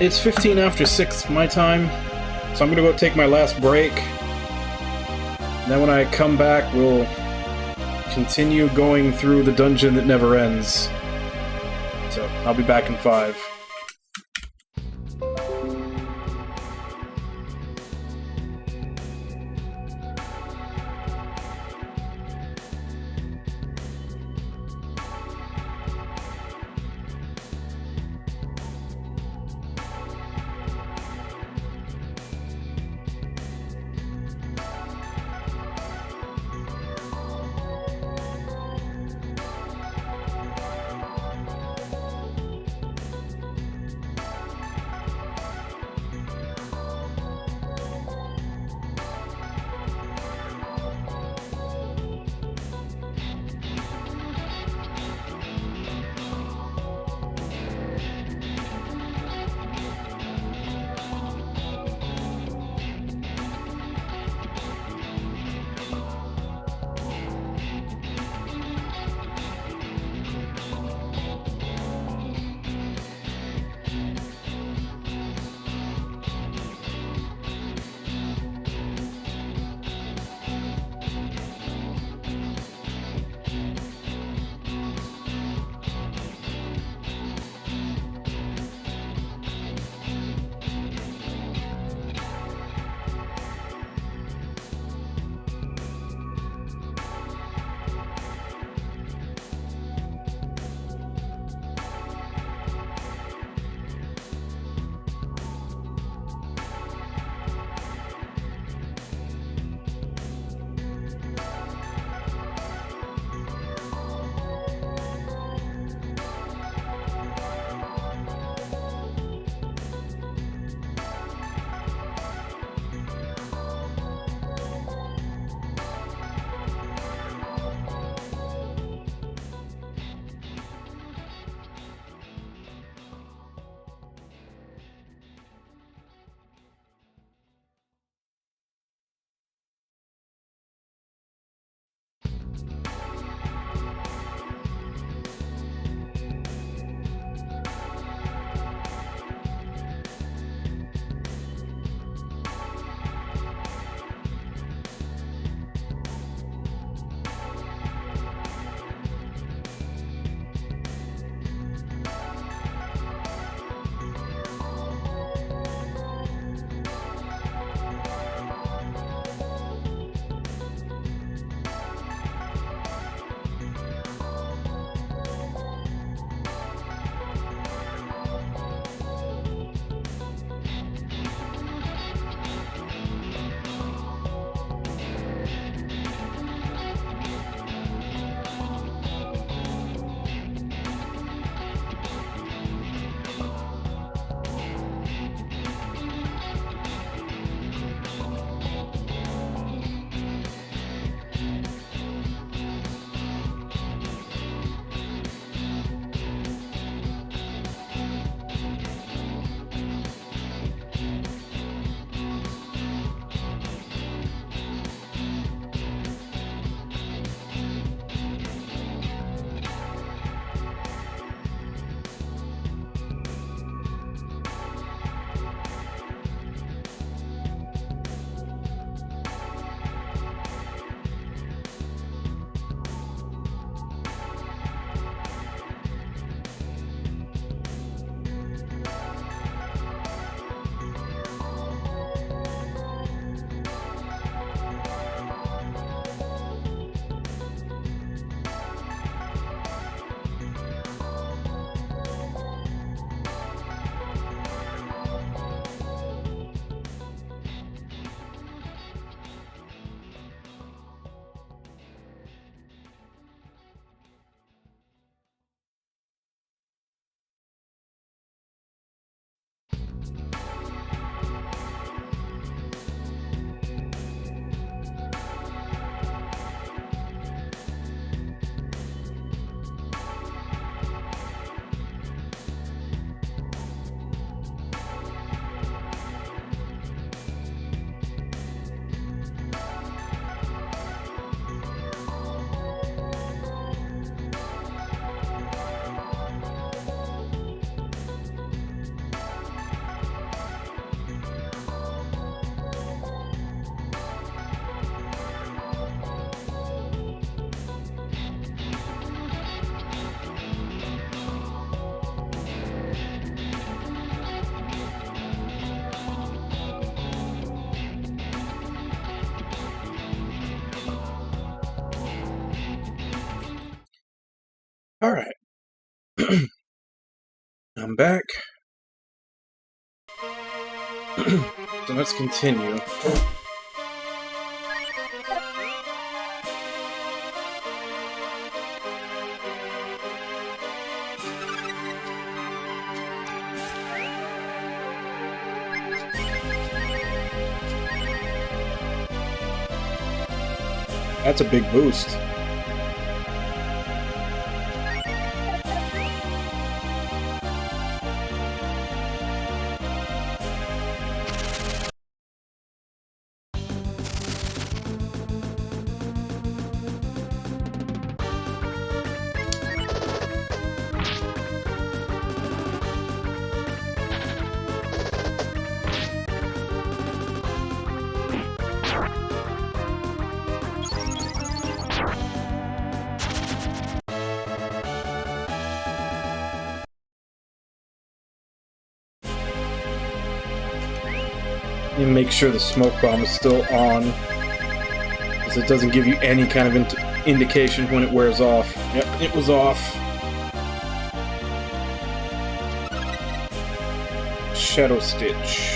It's 15 after 6 my time, so I'm gonna go take my last break. And then when I come back, we'll continue going through the dungeon that never ends. So, I'll be back in 5. Alright. I'm back. So let's continue. That's a big boost. You make sure the smoke bomb is still on, because it doesn't give you any kind of indication when it wears off. Yep, it was off. Shadow Stitch.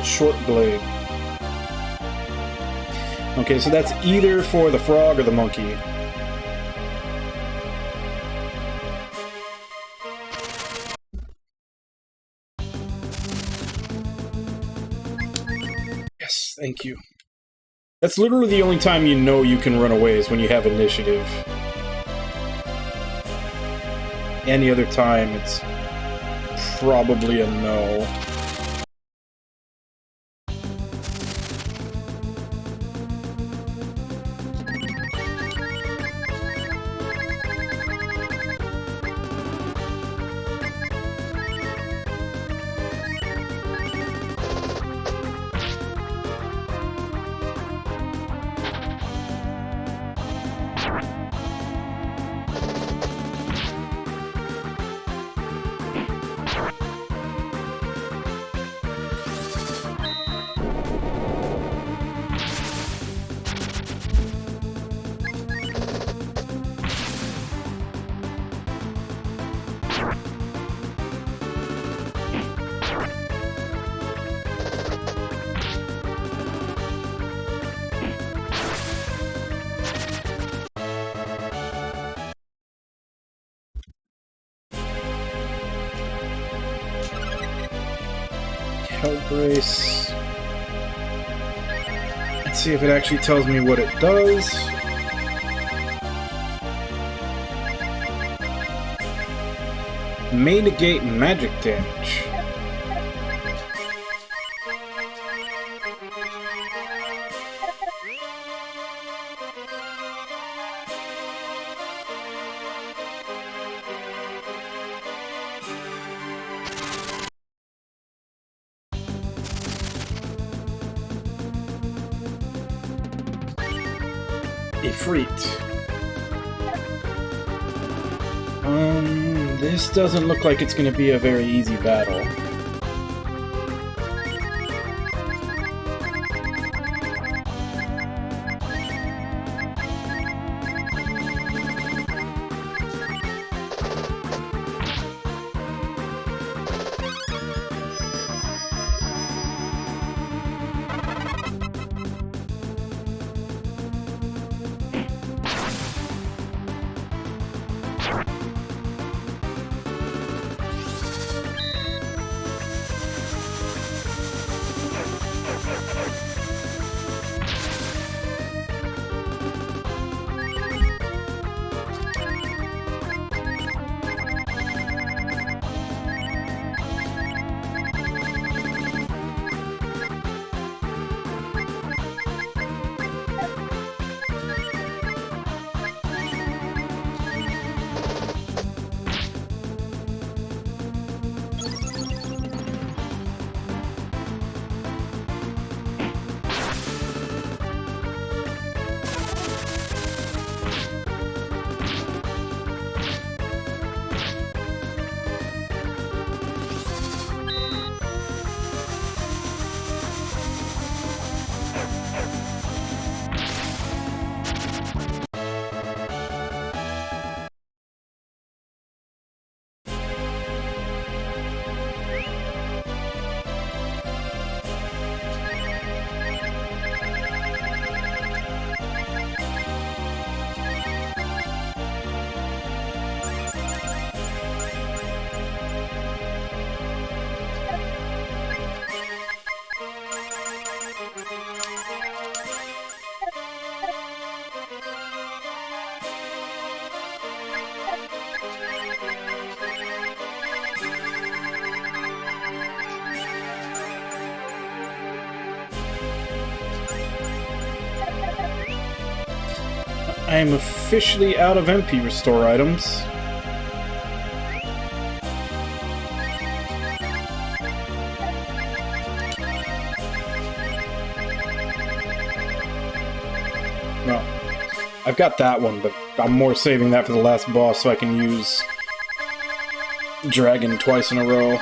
Short blade. Okay, so that's either for the frog or the monkey. Yes, thank you. That's literally the only time you know you can run away is when you have initiative. Any other time, it's probably a no. Brace. Let's see if it actually tells me what it does. May negate magic damage. Ifrit. This doesn't look like it's going to be a very easy battle. I am officially out of MP restore items. Well, I've got that one, but I'm more saving that for the last boss so I can use Dragon twice in a row.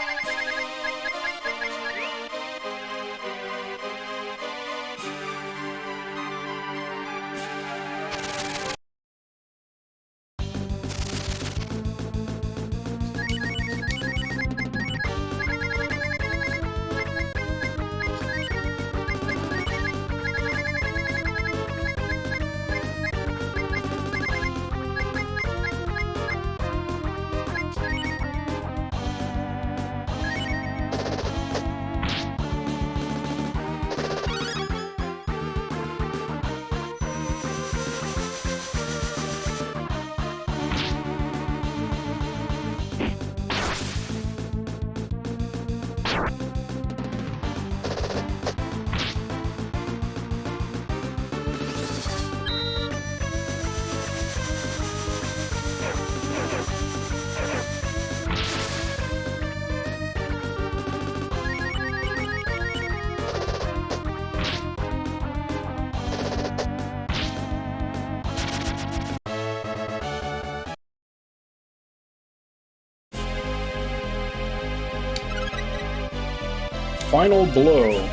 Final blow.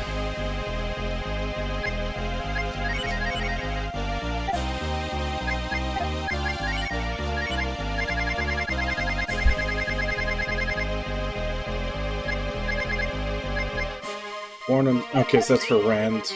Okay, so that's for Rand.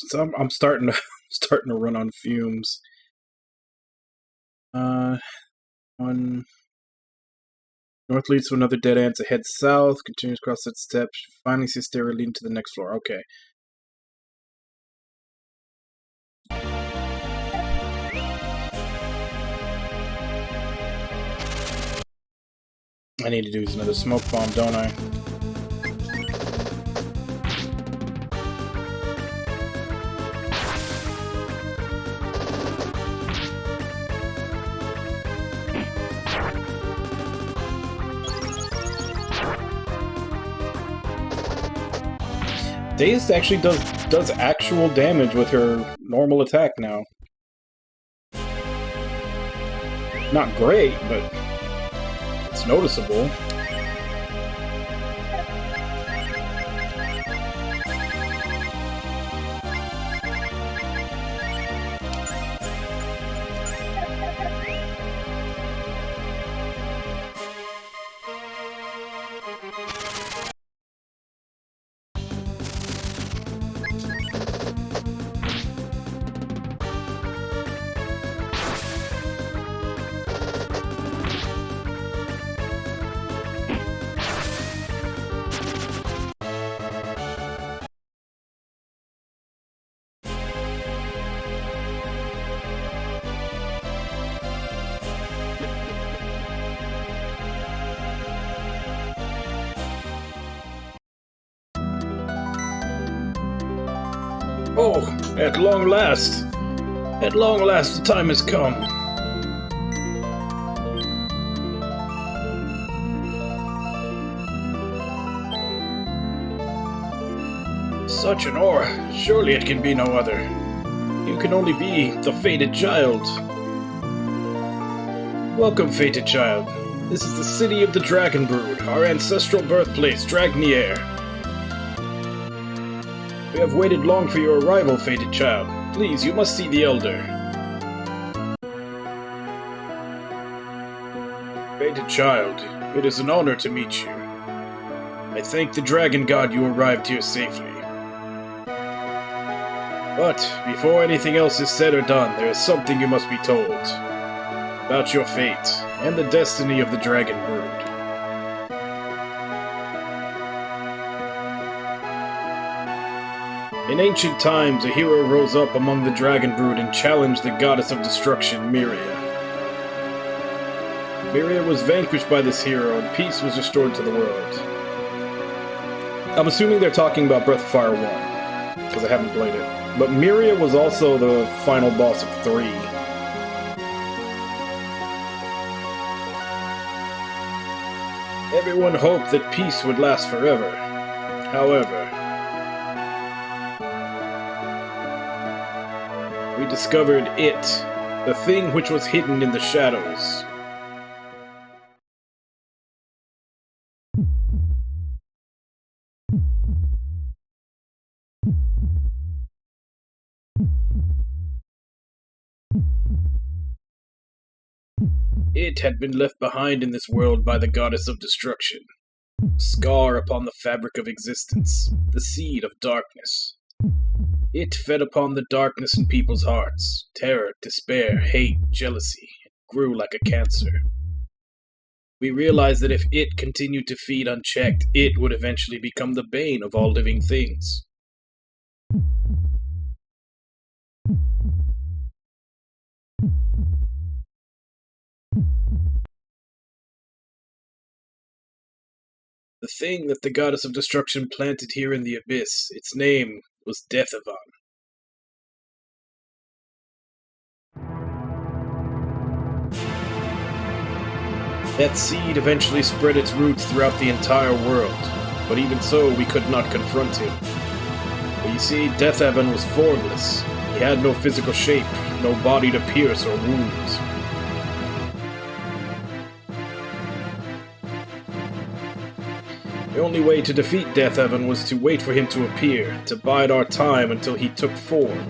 So I'm starting to run on fumes. One north leads to another dead end. So head south, continues across that steps. Finally see a stairway leading to the next floor. Okay. I need to do is another smoke bomb, don't I? Dazed actually does actual damage with her normal attack now. Not great, but it's noticeable. Oh, at long last. At long last, the time has come. Such an ore. Surely it can be no other. You can only be the fated child. Welcome, fated child. This is the city of the Dragon Brood, our ancestral birthplace, Dragnier. We have waited long for your arrival, fated child. Please, you must see the Elder. Fated child, it is an honor to meet you. I thank the Dragon God you arrived here safely. But, before anything else is said or done, there is something you must be told. About your fate, and the destiny of the Dragon Brood. In ancient times, a hero rose up among the Dragon Brood and challenged the goddess of destruction, Myria. Myria was vanquished by this hero, and peace was restored to the world. I'm assuming they're talking about Breath of Fire 1, because I haven't played it. But Myria was also the final boss of 3. Everyone hoped that peace would last forever. However, we discovered it, the thing which was hidden in the shadows. It had been left behind in this world by the goddess of destruction. A scar upon the fabric of existence, the seed of darkness. It fed upon the darkness in people's hearts. Terror, despair, hate, jealousy. It grew like a cancer. We realized that if it continued to feed unchecked, it would eventually become the bane of all living things. The thing that the goddess of destruction planted here in the abyss, its name was Deathavan. That seed eventually spread its roots throughout the entire world, but even so, we could not confront him. But you see, Deathavan was formless. He had no physical shape, no body to pierce or wound. The only way to defeat Deathavan was to wait for him to appear, to bide our time until he took form.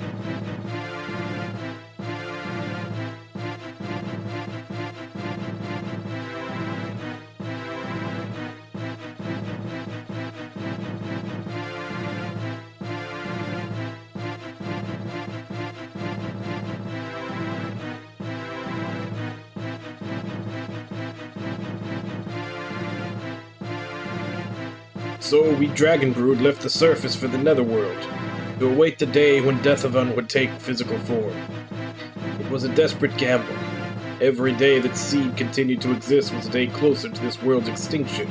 So we Dragon Brood left the surface for the Netherworld, to await the day when Deathavan would take physical form. It was a desperate gamble. Every day that Seed continued to exist was a day closer to this world's extinction.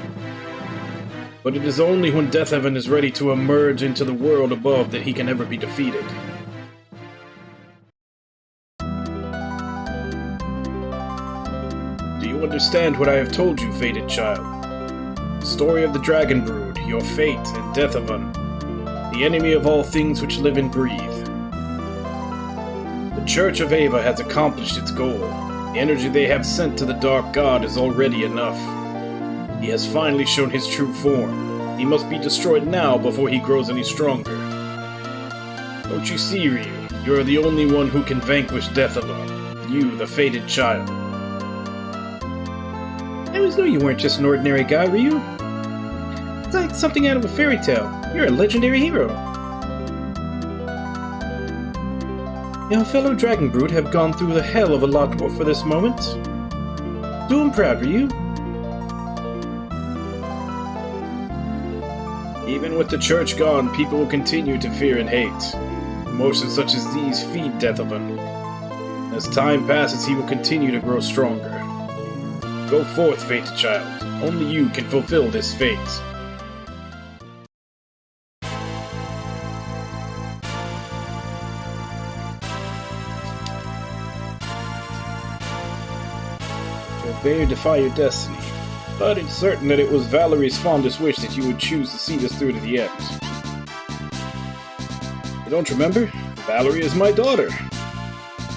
But it is only when Deathavan is ready to emerge into the world above that he can ever be defeated. Do you understand what I have told you, fated child? The story of the Dragon Brood, your fate, and Deathavan, the enemy of all things which live and breathe. The Church of Ava has accomplished its goal. The energy they have sent to the Dark God is already enough. He has finally shown his true form. He must be destroyed now before he grows any stronger. Don't you see, Ryu? You are the only one who can vanquish Deathavan. You, the fated child. I always knew you weren't just an ordinary guy, Ryu. It's like something out of a fairy tale. You're a legendary hero. Your fellow Dragon Brood have gone through the hell of a lot more for this moment. Do I'm proud, Ryu. Even with the church gone, people will continue to fear and hate. Emotions such as these feed Deathavan. As time passes, he will continue to grow stronger. Go forth, fated child. Only you can fulfill this fate. may defy your destiny, but it's certain that it was Valerie's fondest wish that you would choose to see this through to the end. You don't remember? Valerie is my daughter,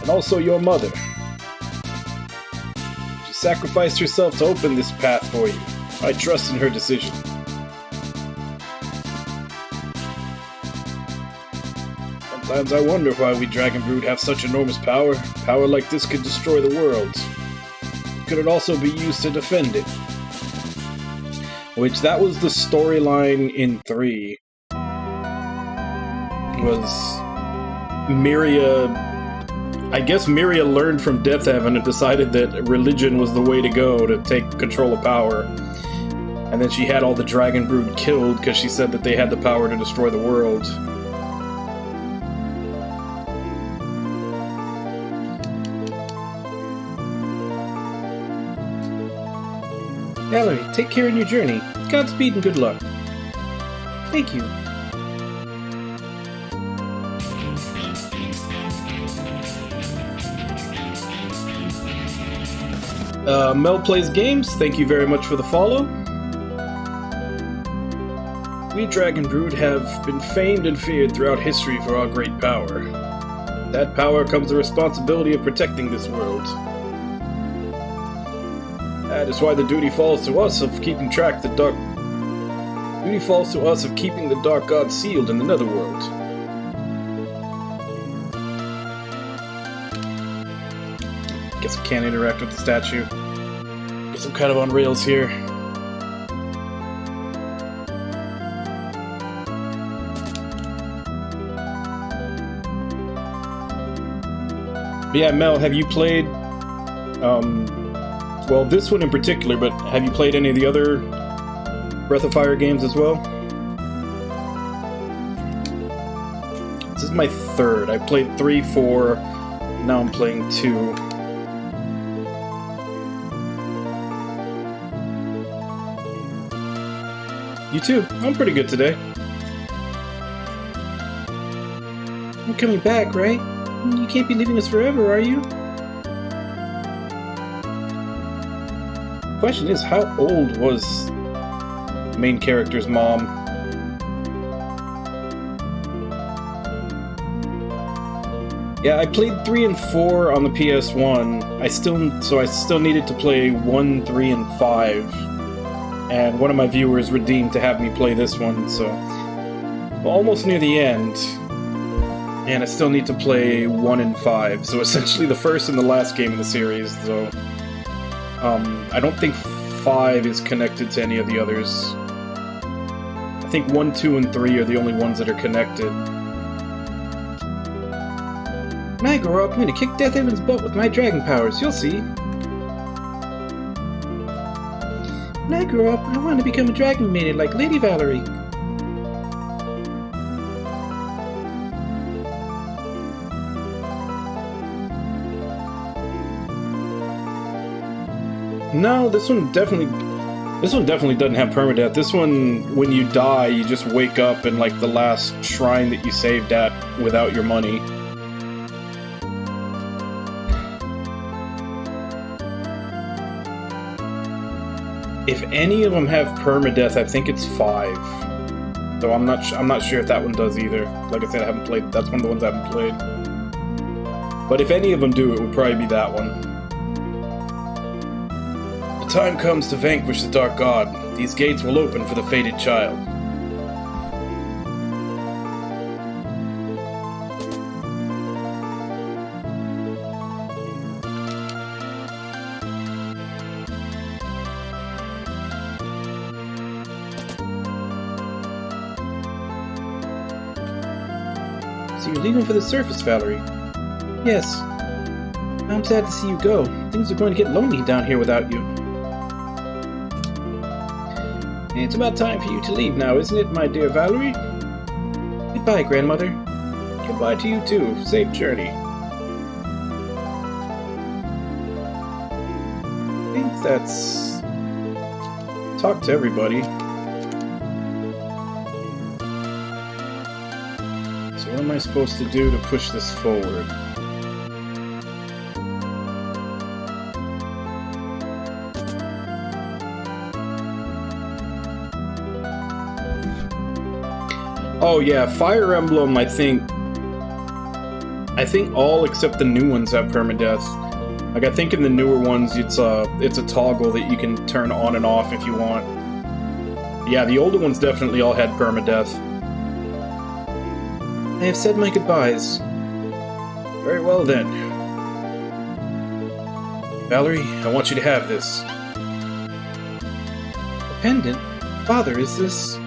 and also your mother. She sacrificed herself to open this path for you. I trust in her decision. Sometimes I wonder why we Dragon Brood have such enormous power. Power like this could destroy the world. Could it also be used to defend it? Which, that was the storyline in 3. Was Miria... I guess Miria learned from Death Heaven and decided that religion was the way to go to take control of power. And then she had all the Dragon Brood killed because she said that they had the power to destroy the world. Valerie, take care in your journey. Godspeed and good luck. Thank you. Mel Plays Games, thank you very much for the follow. We Dragon Brood have been famed and feared throughout history for our great power. That power comes the responsibility of protecting this world. That is why the duty falls to us of keeping the Dark God sealed in the Netherworld. Guess I can't interact with the statue. Guess I'm kind of on rails here. Yeah, Mel, have you played, well, this one in particular, but have you played any of the other Breath of Fire games as well? This is my 3rd. I played 3, 4, now I'm playing 2. You too. I'm pretty good today. You're coming back, right? You can't be leaving us forever, are you? Question is, how old was the main character's mom? Yeah, I played 3 and 4 on the PS1. I still needed to play 1, 3, and 5. And one of my viewers redeemed to have me play this one, so I'm almost near the end. And I still need to play 1 and 5, so essentially the first and the last game in the series, so... I don't think 5 is connected to any of the others. I think 1, 2, and 3 are the only ones that are connected. When I grow up, I'm gonna kick Death Heaven's butt with my dragon powers, you'll see. When I grow up, I want to become a dragon maiden like Lady Valerie. No, this one definitely doesn't have permadeath. This one, when you die, you just wake up in like the last shrine that you saved at without your money. If any of them have permadeath, I think it's 5. Though I'm not sure if that one does either. Like I said, I haven't played. That's one of the ones I haven't played. But if any of them do, it would probably be that one. The time comes to vanquish the Dark God. These gates will open for the fated child. So you're leaving for the surface, Valerie? Yes. I'm sad to see you go. Things are going to get lonely down here without you. It's about time for you to leave now, isn't it, my dear Valerie? Goodbye, Grandmother. Goodbye to you too. Safe journey. I think that's... talk to everybody. So what am I supposed to do to push this forward? Oh yeah, Fire Emblem, I think all except the new ones have permadeath. Like, I think in the newer ones, it's a toggle that you can turn on and off if you want. Yeah, the older ones definitely all had permadeath. I have said my goodbyes. Very well then. Valerie, I want you to have this. A pendant? Father, is this...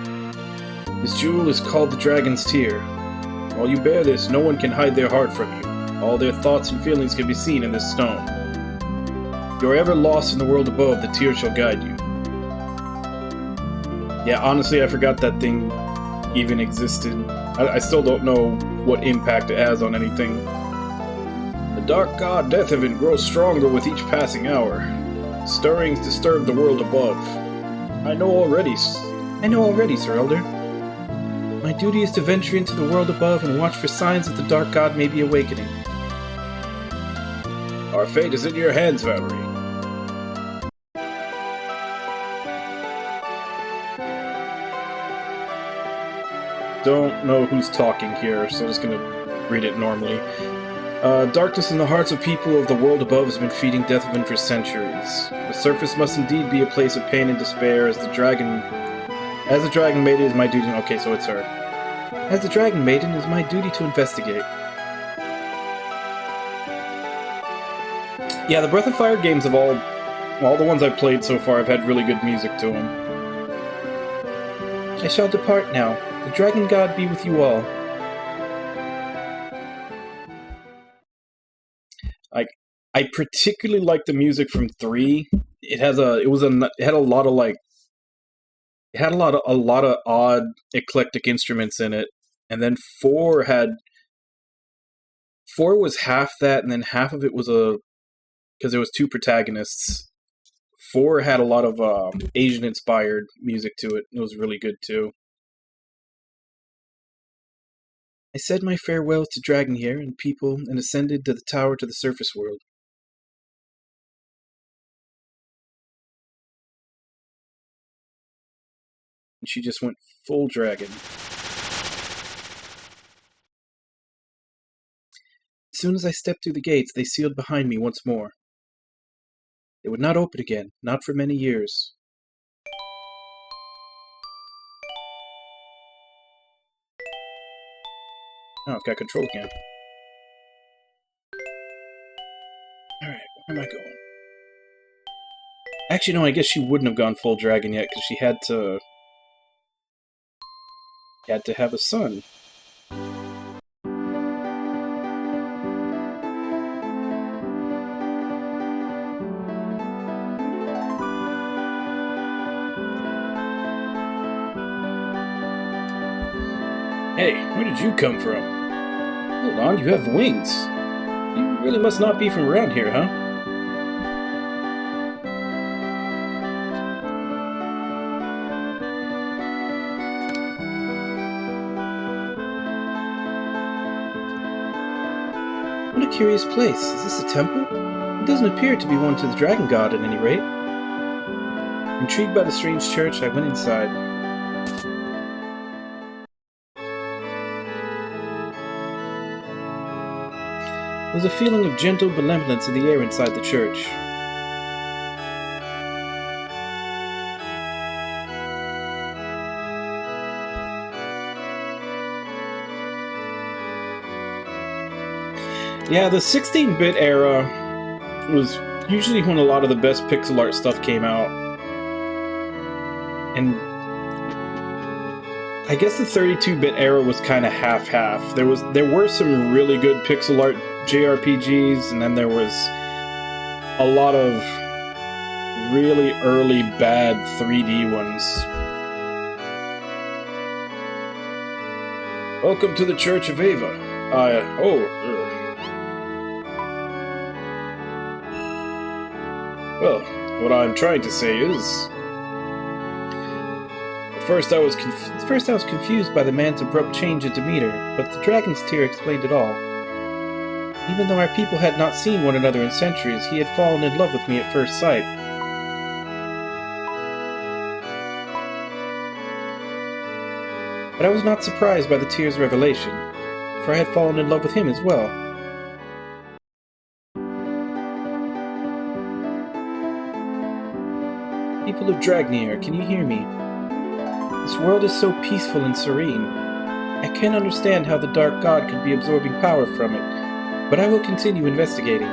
This jewel is called the Dragon's Tear. While you bear this, no one can hide their heart from you. All their thoughts and feelings can be seen in this stone. If you are ever lost in the world above, the tear shall guide you. Yeah, honestly, I forgot that thing even existed. I still don't know what impact it has on anything. The dark god Deathhaven grows stronger with each passing hour. Stirrings disturb the world above. I know already, Sir Elder. My duty is to venture into the world above and watch for signs that the dark god may be awakening. Our fate is in your hands, Valerie. Don't know who's talking here, so I'm just gonna read it normally. Darkness in the hearts of people of the world above has been feeding Deathhaven for centuries. The surface must indeed be a place of pain and despair, as the Dragon Maiden is my duty... Okay, so it's her. As the Dragon Maiden, it is my duty to investigate. Yeah, the Breath of Fire games of all the ones I've played so far have had really good music to them. I shall depart now. The Dragon God be with you all. I particularly like the music from 3. It had a lot of odd eclectic instruments in it, and then 4 was half that, and then half of it was because there was 2 protagonists. 4 had a lot of Asian inspired music to it. It was really good too. I said my farewells to Dragon here and people and ascended to the tower to the surface world. And she just went full dragon. As soon as I stepped through the gates, they sealed behind me once more. They would not open again, not for many years. Oh, I've got control again. Alright, where am I going? Actually, no, I guess she wouldn't have gone full dragon yet, because she had to have a son. Hey, where did you come from? Hold on, you have wings. You really must not be from around here, huh? What a curious place. Is this a temple? It doesn't appear to be one to the Dragon God at any rate. Intrigued by the strange church, I went inside. There was a feeling of gentle benevolence in the air inside the church. Yeah, the 16-bit era was usually when a lot of the best pixel art stuff came out. And I guess the 32-bit era was kind of half-half. There were some really good pixel art JRPGs, and then there was a lot of really early bad 3D ones. Welcome to the Church of Ava. Well, what I'm trying to say is... At first I was confused by the man's abrupt change in demeanor, but the Dragon's Tear explained it all. Even though our people had not seen one another in centuries, he had fallen in love with me at first sight. But I was not surprised by the tear's revelation, for I had fallen in love with him as well. People of Dragnir, can you hear me? This world is so peaceful and serene. I can't understand how the Dark God could be absorbing power from it, but I will continue investigating.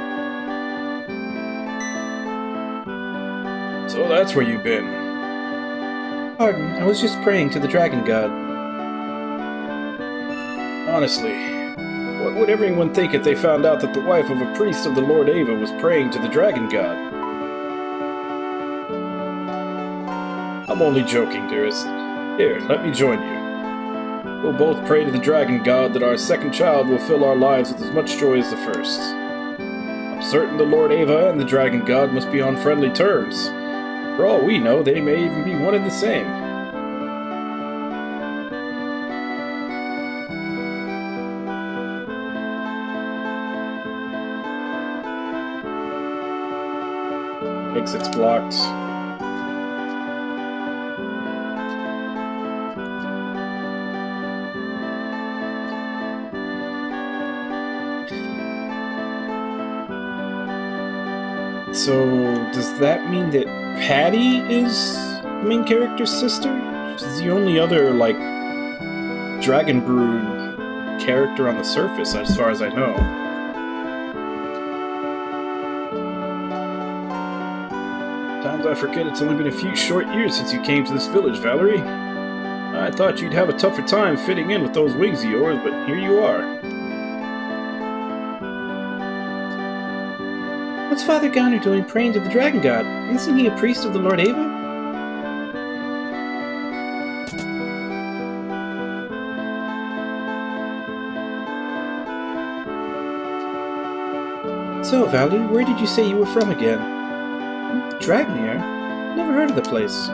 So that's where you've been. Pardon, I was just praying to the Dragon God. Honestly, what would everyone think if they found out that the wife of a priest of the Lord Ava was praying to the Dragon God? I'm only joking, dearest. Here, let me join you. We'll both pray to the Dragon God that our second child will fill our lives with as much joy as the first. I'm certain the Lord Ava and the Dragon God must be on friendly terms. For all we know, they may even be one and the same. Exit's blocked. So, does that mean that Patty is the main character's sister? She's the only other, Dragon Brood character on the surface, as far as I know. Sometimes I forget it's only been a few short years since you came to this village, Valerie. I thought you'd have a tougher time fitting in with those wings of yours, but here you are. What's Father Gowner doing praying to the Dragon God? Isn't he a priest of the Lord Ava? So, Valerie, where did you say you were from again? Dragnir? Never heard of the place.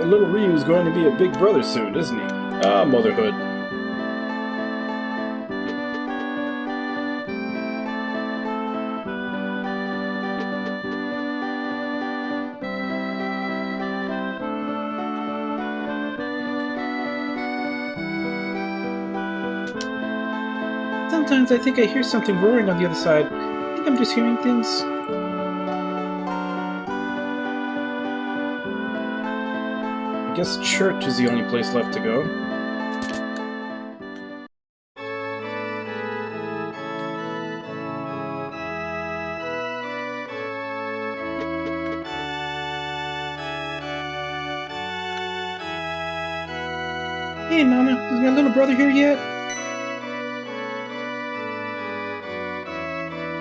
Little Ryu's going to be a big brother soon, isn't he? Ah, motherhood. Sometimes I think I hear something roaring on the other side. I think I'm just hearing things. I guess church is the only place left to go. Hey, Mama, is my little brother here yet?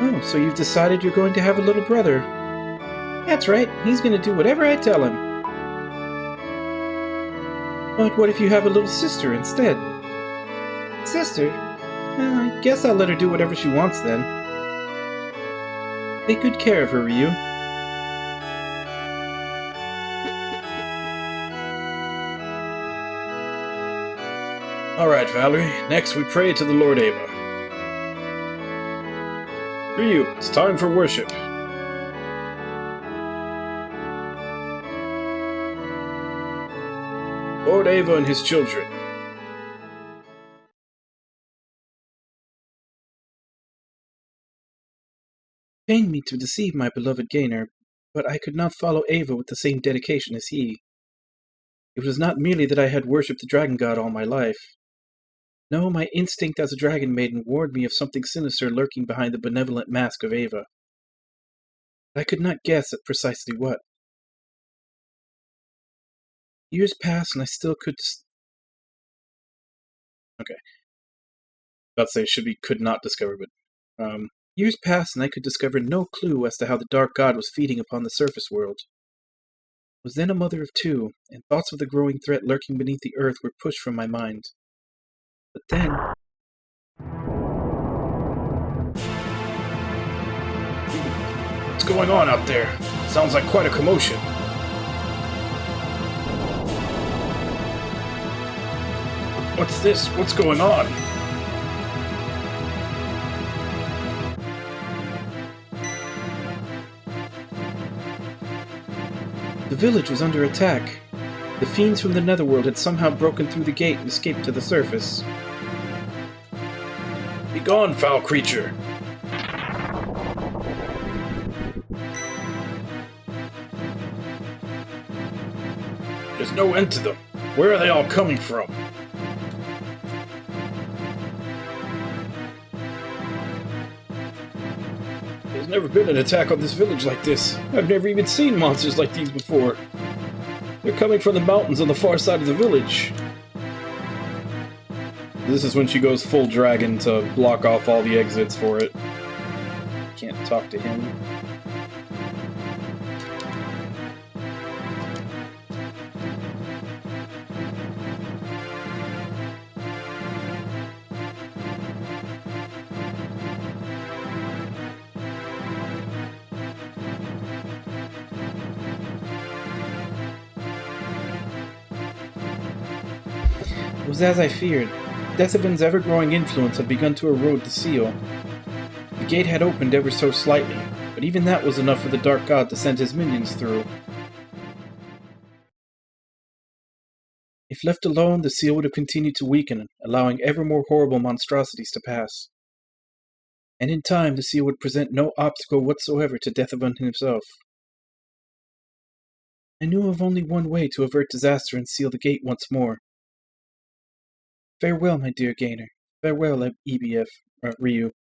Oh, so you've decided you're going to have a little brother. That's right, he's going to do whatever I tell him. But what if you have a little sister instead? Sister? Well, I guess I'll let her do whatever she wants then. Take good care of her, Ryu. Alright, Valerie. Next we pray to the Lord Ava. Ryu, it's time for worship. Lord Ava and his children. Pained me to deceive my beloved Gainer, but I could not follow Ava with the same dedication as he. It was not merely that I had worshipped the Dragon God all my life. No, my instinct as a dragon maiden warned me of something sinister lurking behind the benevolent mask of Ava. I could not guess at precisely what. Years passed and I still could... Okay. About to say it should be could not discover, but... Years passed and I could discover no clue as to how the Dark God was feeding upon the surface world. I was then a mother of two, and thoughts of the growing threat lurking beneath the earth were pushed from my mind. But then... going on out there? Sounds like quite a commotion. What's this? What's going on? The village was under attack. The fiends from the Netherworld had somehow broken through the gate and escaped to the surface. Begone, foul creature! There's no end to them. Where are they all coming from? There's never been an attack on this village like this. I've never even seen monsters like these before. They're coming from the mountains on the far side of the village. This is when she goes full dragon to block off all the exits for it. Can't talk to him. It was as I feared. Decivan's ever-growing influence had begun to erode the seal. The gate had opened ever so slightly, but even that was enough for the Dark God to send his minions through. If left alone, the seal would have continued to weaken, allowing ever more horrible monstrosities to pass. And in time, the seal would present no obstacle whatsoever to Decivan himself. I knew of only one way to avert disaster and seal the gate once more. Farewell, my dear Gainer. Farewell, Ryu.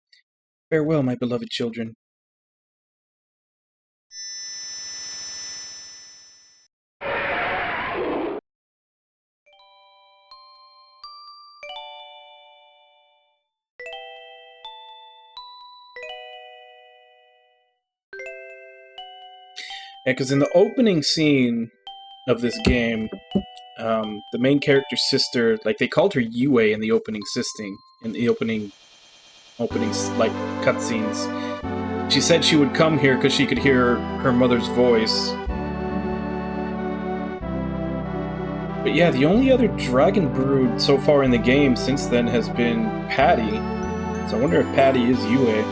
Farewell, my beloved children. Yeah, because in the opening scene of this game, the main character's sister, like, they called her Yue in the opening like cutscenes. She said she would come here because she could hear her mother's voice. But yeah, the only other dragon brood so far in the game since then has been Patty. So I wonder if Patty is Yue. It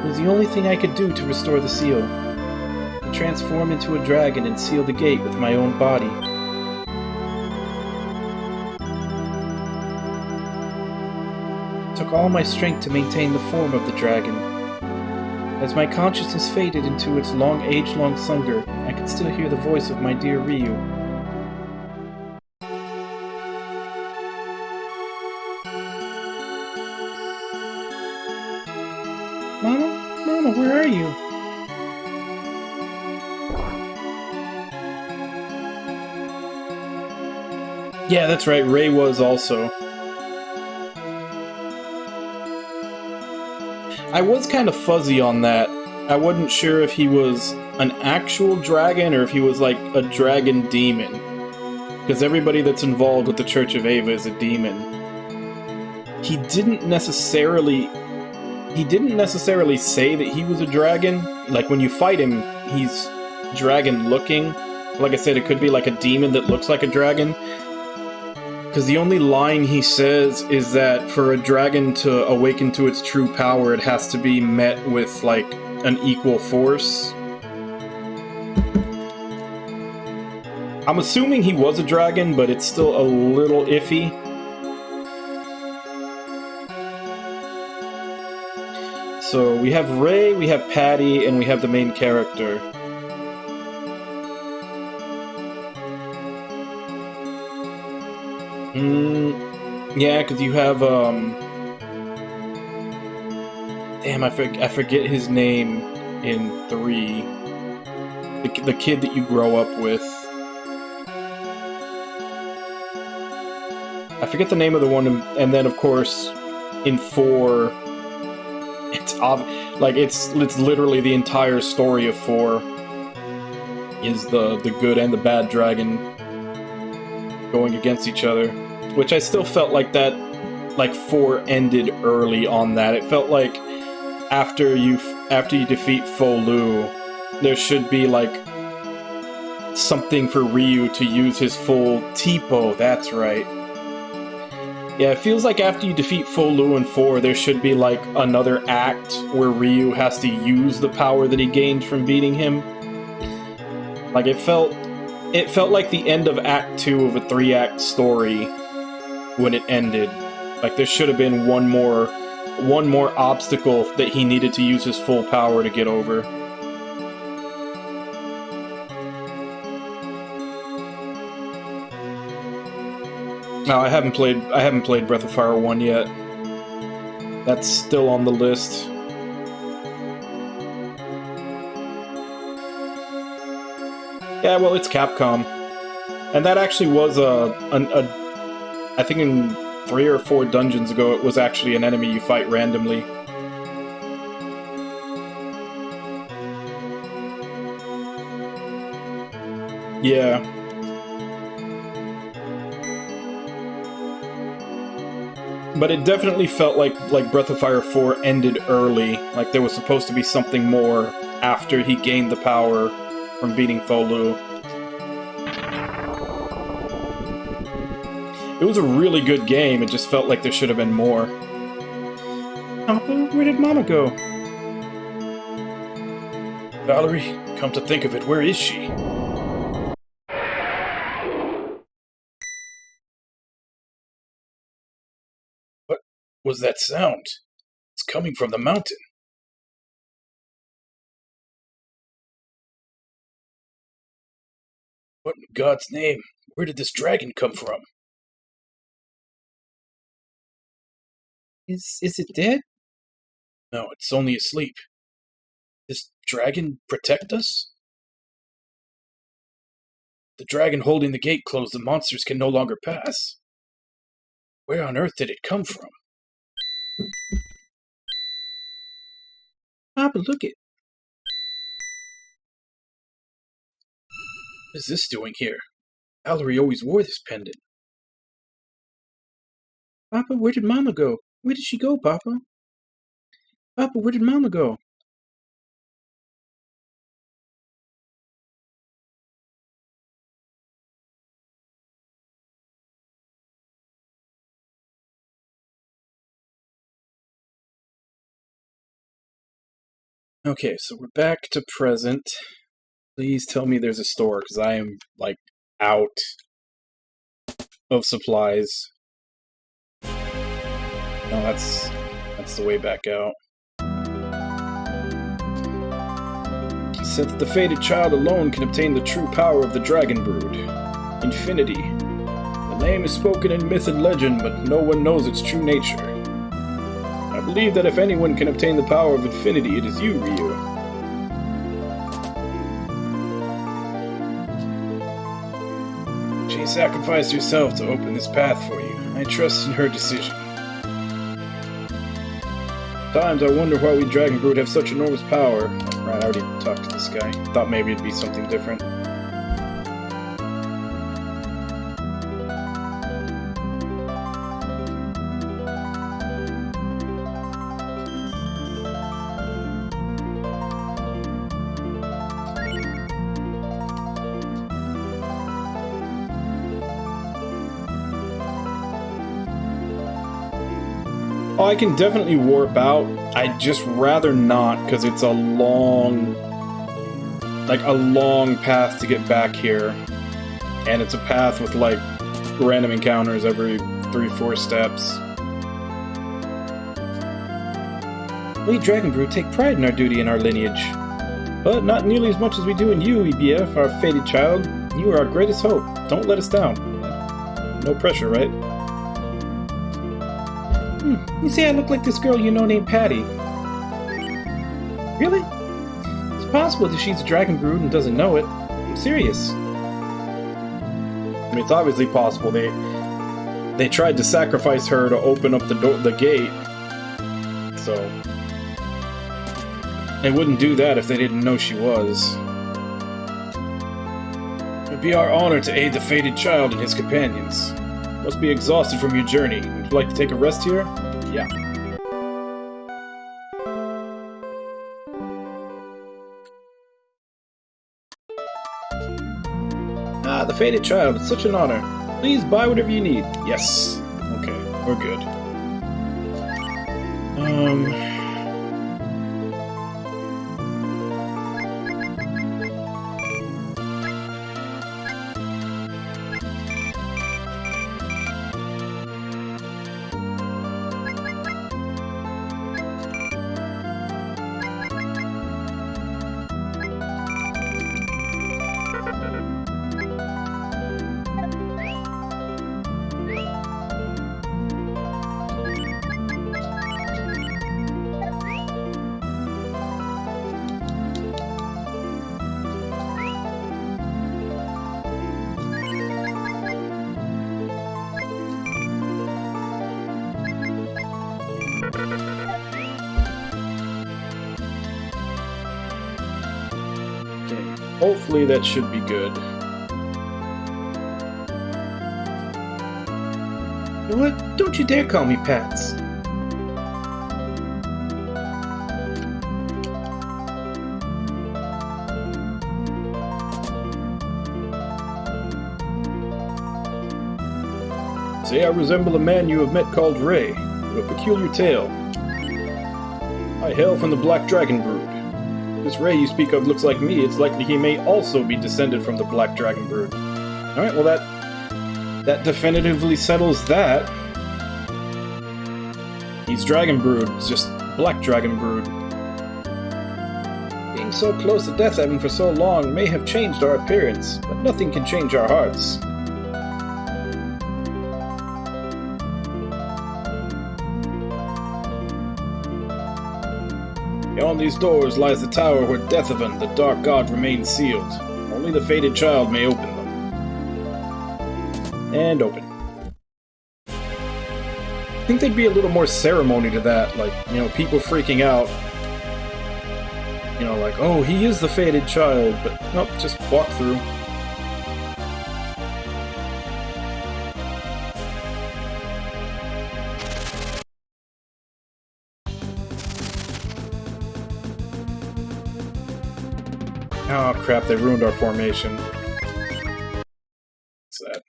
was the only thing I could do to restore the seal. To transform into a dragon and seal the gate with my own body. It took all my strength to maintain the form of the dragon. As my consciousness faded into its age-long slumber, I could still hear the voice of my dear Ryu. Mama, where are you? Yeah, that's right, Ray was also. I was kind of fuzzy on that. I wasn't sure if he was an actual dragon or if he was like a dragon demon. Because everybody that's involved with the Church of Ava is a demon. He didn't necessarily say that he was a dragon. Like, when you fight him, he's dragon-looking. Like I said, it could be like a demon that looks like a dragon. Because the only line he says is that for a dragon to awaken to its true power, it has to be met with, like, an equal force. I'm assuming he was a dragon, but it's still a little iffy. So we have Ray, we have Patty, and we have the main character. Yeah, because you have, damn, I forget his name in 3. The kid that you grow up with. I forget the name of the one, and then, of course, in 4, it's literally the entire story of 4 is the good and the bad dragon going against each other. Which I still felt like that, like, 4 ended early on that. It felt like after you defeat Folu, there should be like something for Ryu to use his full Tipo. That's right. Yeah, it feels like after you defeat Folu in 4, there should be like another act where Ryu has to use the power that he gained from beating him. Like it felt like the end of Act 2 of a 3-act story when it ended. Like there should have been one more obstacle that he needed to use his full power to get over. No, I haven't played Breath of Fire 1 yet. That's still on the list. Yeah, well, it's Capcom. And that actually was I think in 3 or 4 dungeons ago, it was actually an enemy you fight randomly. Yeah. But it definitely felt like Breath of Fire 4 ended early. Like there was supposed to be something more after he gained the power from beating Folu. It was a really good game, it just felt like there should have been more. Papa, where did Mama go? Valerie, come to think of it, where is she? What was that sound? It's coming from the mountain. What in God's name? Where did this dragon come from? Is it dead? No, it's only asleep. This dragon protect us? The dragon holding the gate closed, the monsters can no longer pass. Where on earth did it come from? Papa, look it. What is this doing here? Valerie always wore this pendant. Papa, where did Mama go? Where did she go, Papa? Papa, where did Mama go? Okay, so we're back to present. Please tell me there's a store, because I am, like, out of supplies. No, that's the way back out. Since the fated child alone can obtain the true power of the dragon brood. Infinity. The name is spoken in myth and legend, but no one knows its true nature. I believe that if anyone can obtain the power of infinity, it is you, Ryu. She sacrificed herself to open this path for you. I trust in her decision. Sometimes I wonder why we Dragon Brood have such enormous power. Right, I already talked to this guy. Thought maybe it'd be something different. Oh, I can definitely warp out. I'd just rather not, because it's a long path to get back here. And it's a path with, like, random encounters every 3-4 steps. We Dragon Brood take pride in our duty and our lineage. But not nearly as much as we do in you, EBF, our fated child. You are our greatest hope. Don't let us down. No pressure, right? You say I look like this girl you know named Patty. Really? It's possible that she's a Dragon Brood and doesn't know it. I'm serious. I mean, it's obviously possible. They tried to sacrifice her to open up the gate. So they wouldn't do that if they didn't know she was. It'd be our honor to aid the fated child and his companions. Must be exhausted from your journey. Would you like to take a rest here? Yeah. the Faded Child. It's such an honor. Please buy whatever you need. Yes. Okay, we're good. Hopefully that should be good. You know what? Don't you dare call me Pats. Say I resemble a man you have met called Ray, with a peculiar tale. I hail from the Black Dragon Brood. This Ray you speak of looks like me. It's likely he may also be descended from the Black Dragon Brood. Alright, well that definitively settles that. He's Dragon Brood, it's just Black Dragon Brood. Being so close to Death Heaven for so long may have changed our appearance, but nothing can change our hearts. Beyond these doors lies the tower where Deathaven, the Dark God, remains sealed. Only the Fated Child may open them. And open. I think there'd be a little more ceremony to that, like, you know, people freaking out. You know, like, oh, he is the Fated Child, but nope, just walk through. Oh crap, they ruined our formation. What's that?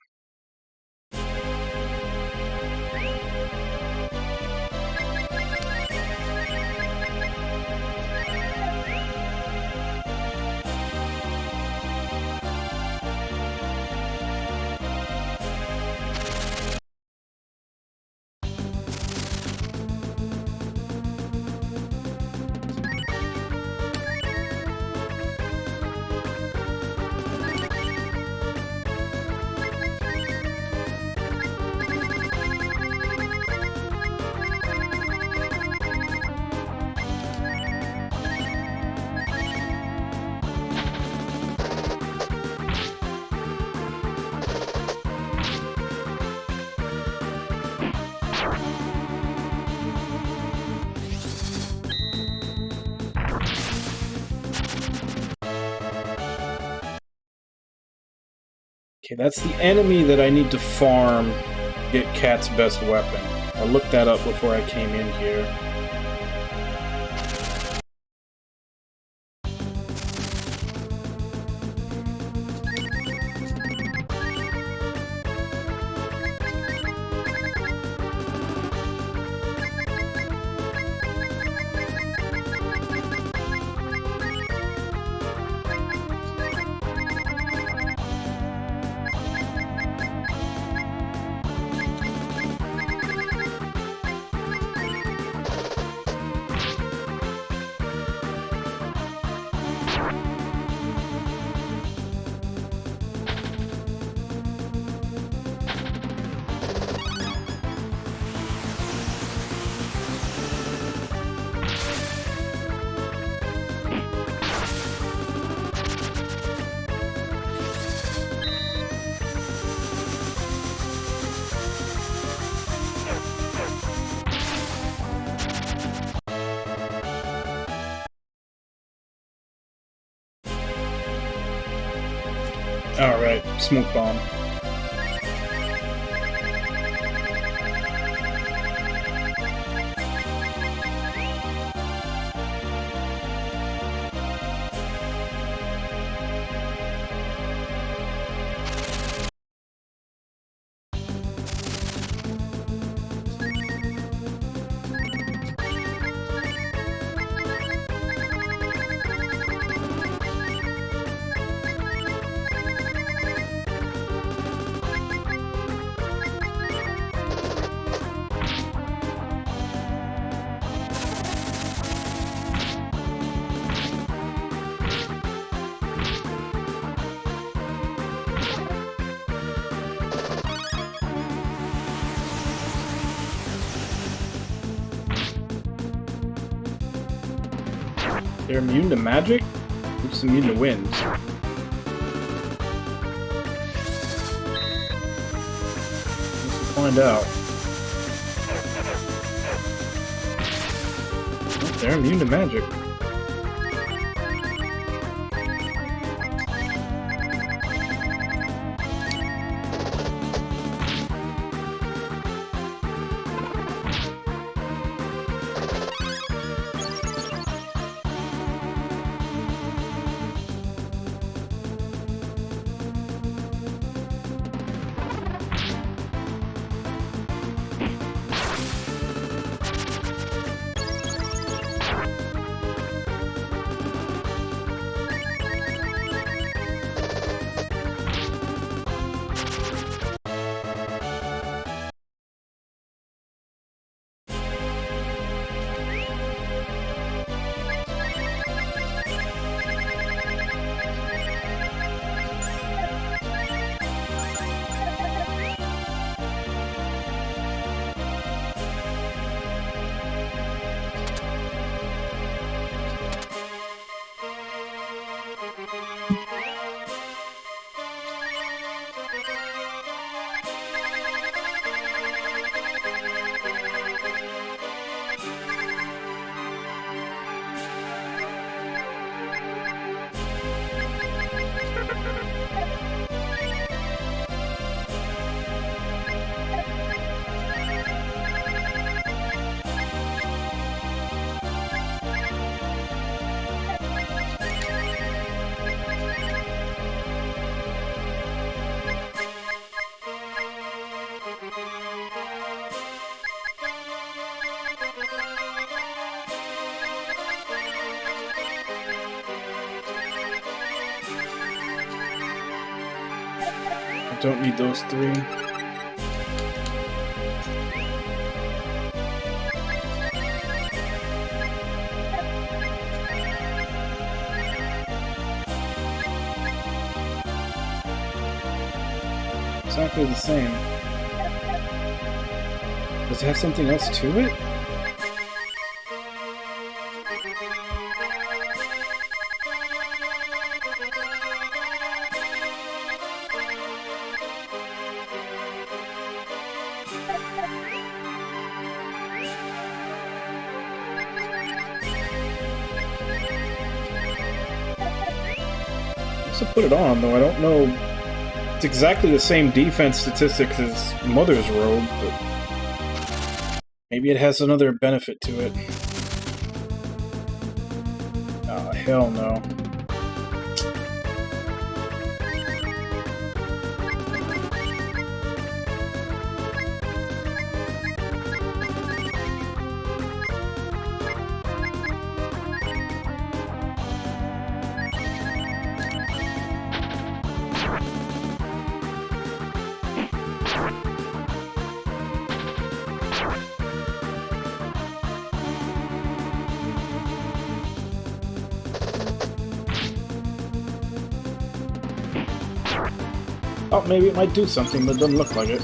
Okay, that's the enemy that I need to farm to get Cat's best weapon. I looked that up before I came in here. Alright, smoke bomb. They're immune to magic? They're just immune to wind. Let's find out. Oh, they're immune to magic. Don't need those three. Exactly the same. Does it have something else to it? To put it on, though I don't know. It's exactly the same defense statistics as Mother's Robe, but maybe it has another benefit to it. Oh, hell no. Oh, maybe it might do something, but it doesn't look like it.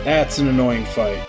That's an annoying fight.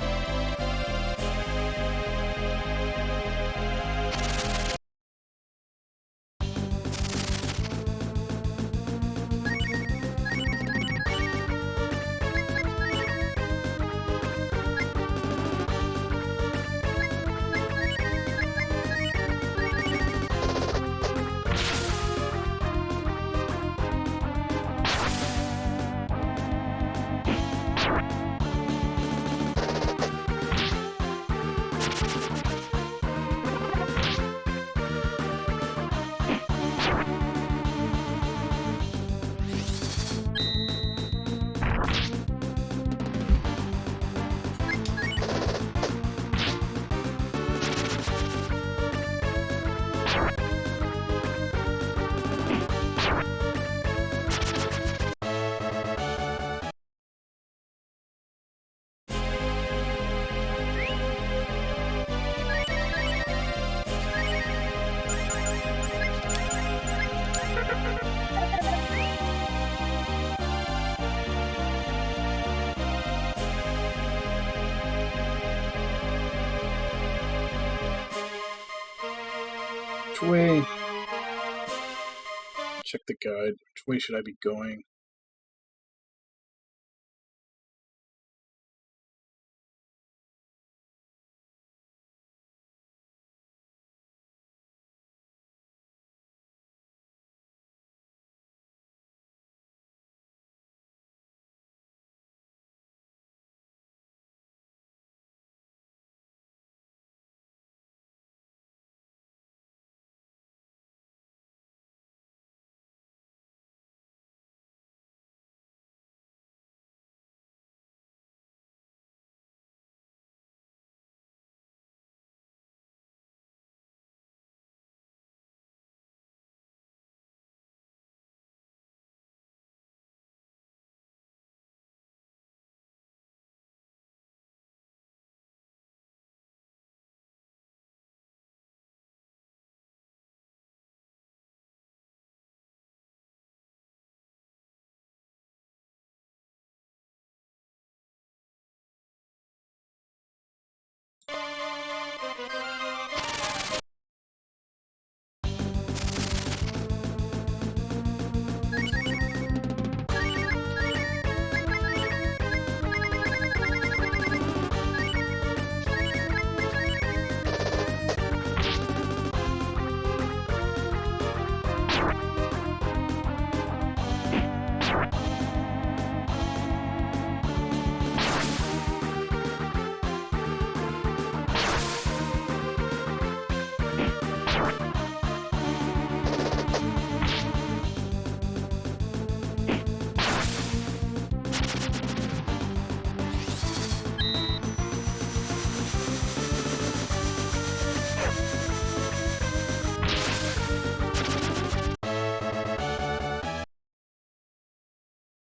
Which way? Check the guide. Which way should I be going?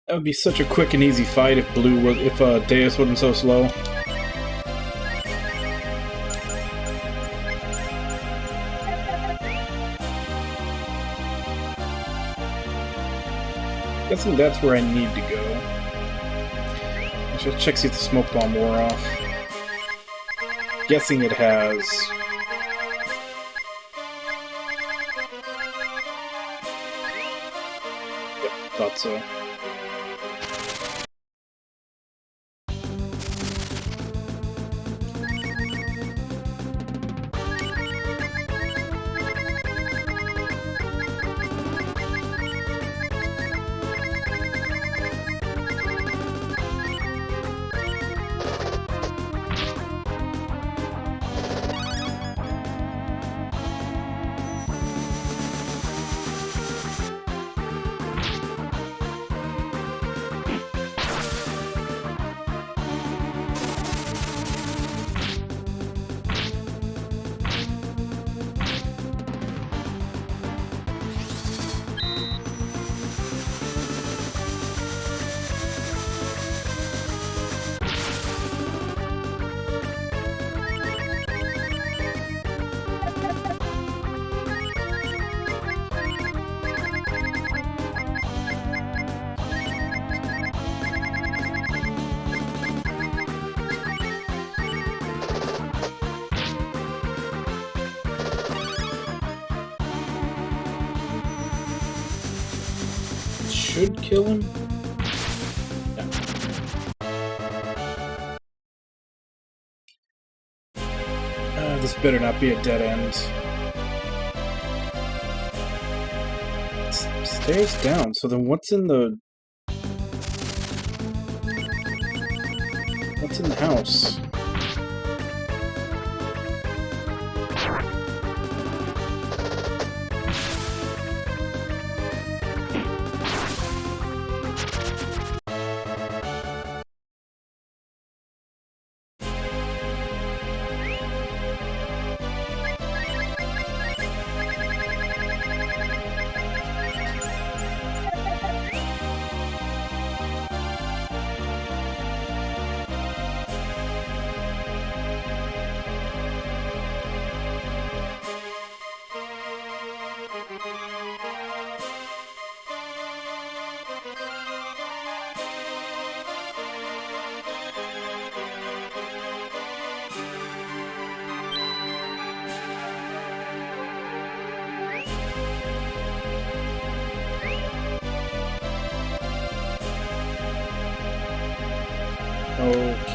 That would be such a quick and easy fight if Deus wasn't so slow. Guessing that's where I need to go. I should check see if the smoke bomb wore off. Guessing it has. Yep, thought so. should kill him? No. This better not be a dead end. Stairs down, so then what's in the... What's in the house?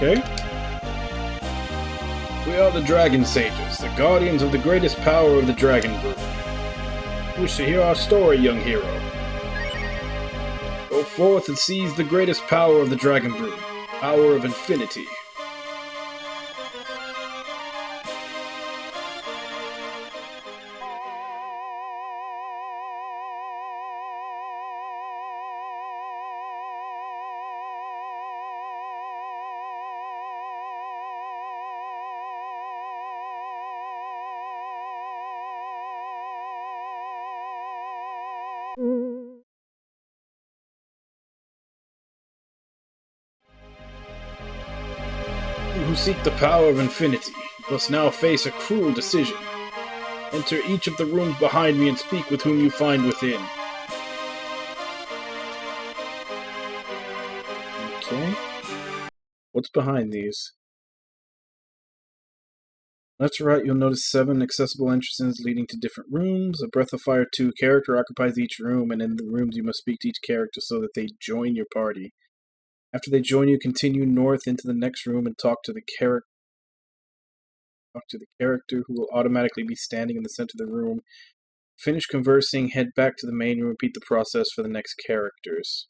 Okay. We are the Dragon Sages, the guardians of the greatest power of the Dragon Brood. Wish to hear our story, young hero? Go forth and seize the greatest power of the Dragon Brood, power of infinity. You who seek the power of infinity must now face a cruel decision. Enter each of the rooms behind me and speak with whom you find within. Okay. What's behind these? Left to right, you'll notice 7 accessible entrances leading to different rooms. A Breath of Fire 2 character occupies each room, and in the rooms you must speak to each character so that they join your party. After they join you, continue north into the next room and talk to the character who will automatically be standing in the center of the room. Finish conversing, head back to the main room, repeat the process for the next characters.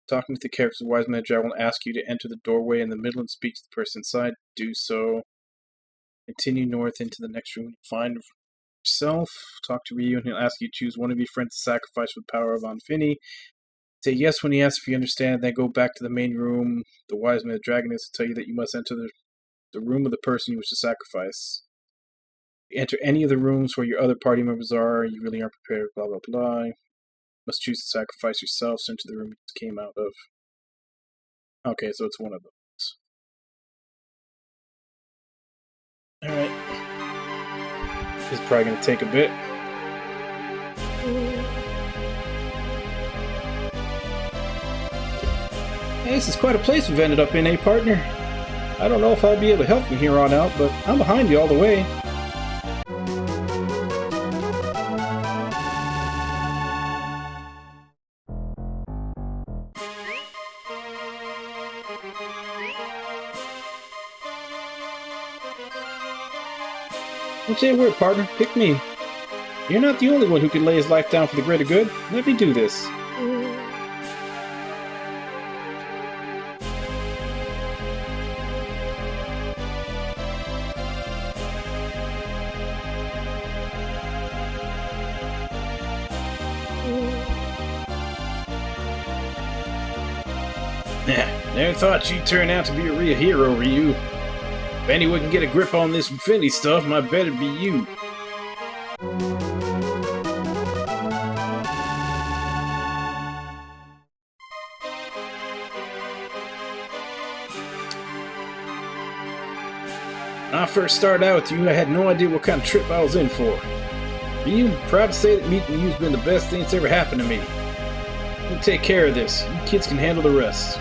Talking to the characters, the Wise Man Dragon will ask you to enter the doorway in the middle and speak to the person inside. Do so. Continue north into the next room and find yourself. Talk to Ryu and he'll ask you to choose one of your friends to sacrifice for the power of Anfini. Say yes when he asks if you understand, then go back to the main room. The Wise Man Dragon is to tell you that you must enter the room of the person you wish to sacrifice. You enter any of the rooms where your other party members are, you really aren't prepared, blah blah blah. You must choose to sacrifice yourself, so into the room you just came out of. Okay, so it's one of those. Alright. This is probably going to take a bit. Hey, this is quite a place we've ended up in, eh, partner? I don't know if I'll be able to help from here on out, but I'm behind you all the way. Don't say a word, partner. Pick me. You're not the only one who can lay his life down for the greater good. Let me do this. Never thought you'd turn out to be a real hero, Ryu. If anyone can get a grip on this infinity stuff, might better be you. When I first started out with you, I had no idea what kind of trip I was in for. Ryu, I'm proud to say that meeting you's been the best thing that's ever happened to me. We'll take care of this. You kids can handle the rest.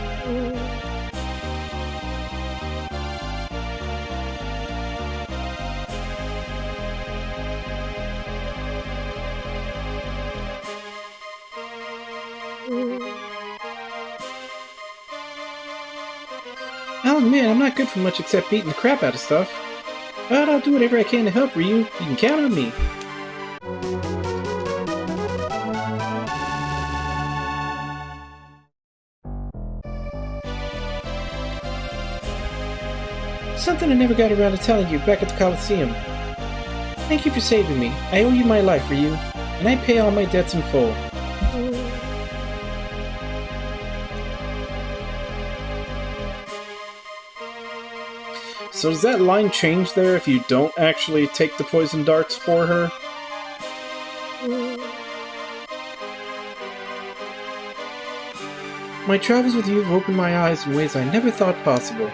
Oh man, I'm not good for much except beating the crap out of stuff. But I'll do whatever I can to help, Ryu. You can count on me. Something I never got around to telling you back at the Coliseum. Thank you for saving me. I owe you my life, Ryu, and I pay all my debts in full. So does that line change there if you don't actually take the poison darts for her? My travels with you have opened my eyes in ways I never thought possible.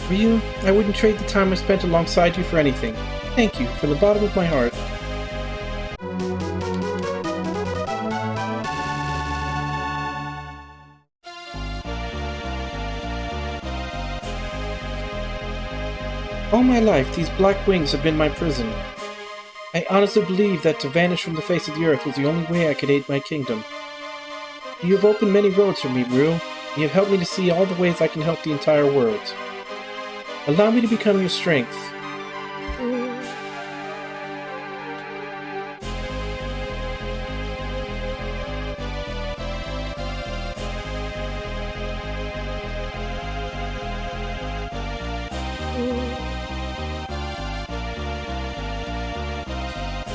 Ryu, I wouldn't trade the time I spent alongside you for anything. Thank you, from the bottom of my heart. All my life, these black wings have been my prison. I honestly believe that to vanish from the face of the earth was the only way I could aid my kingdom. You have opened many roads for me, Ryu. You have helped me to see all the ways I can help the entire world. Allow me to become your strength.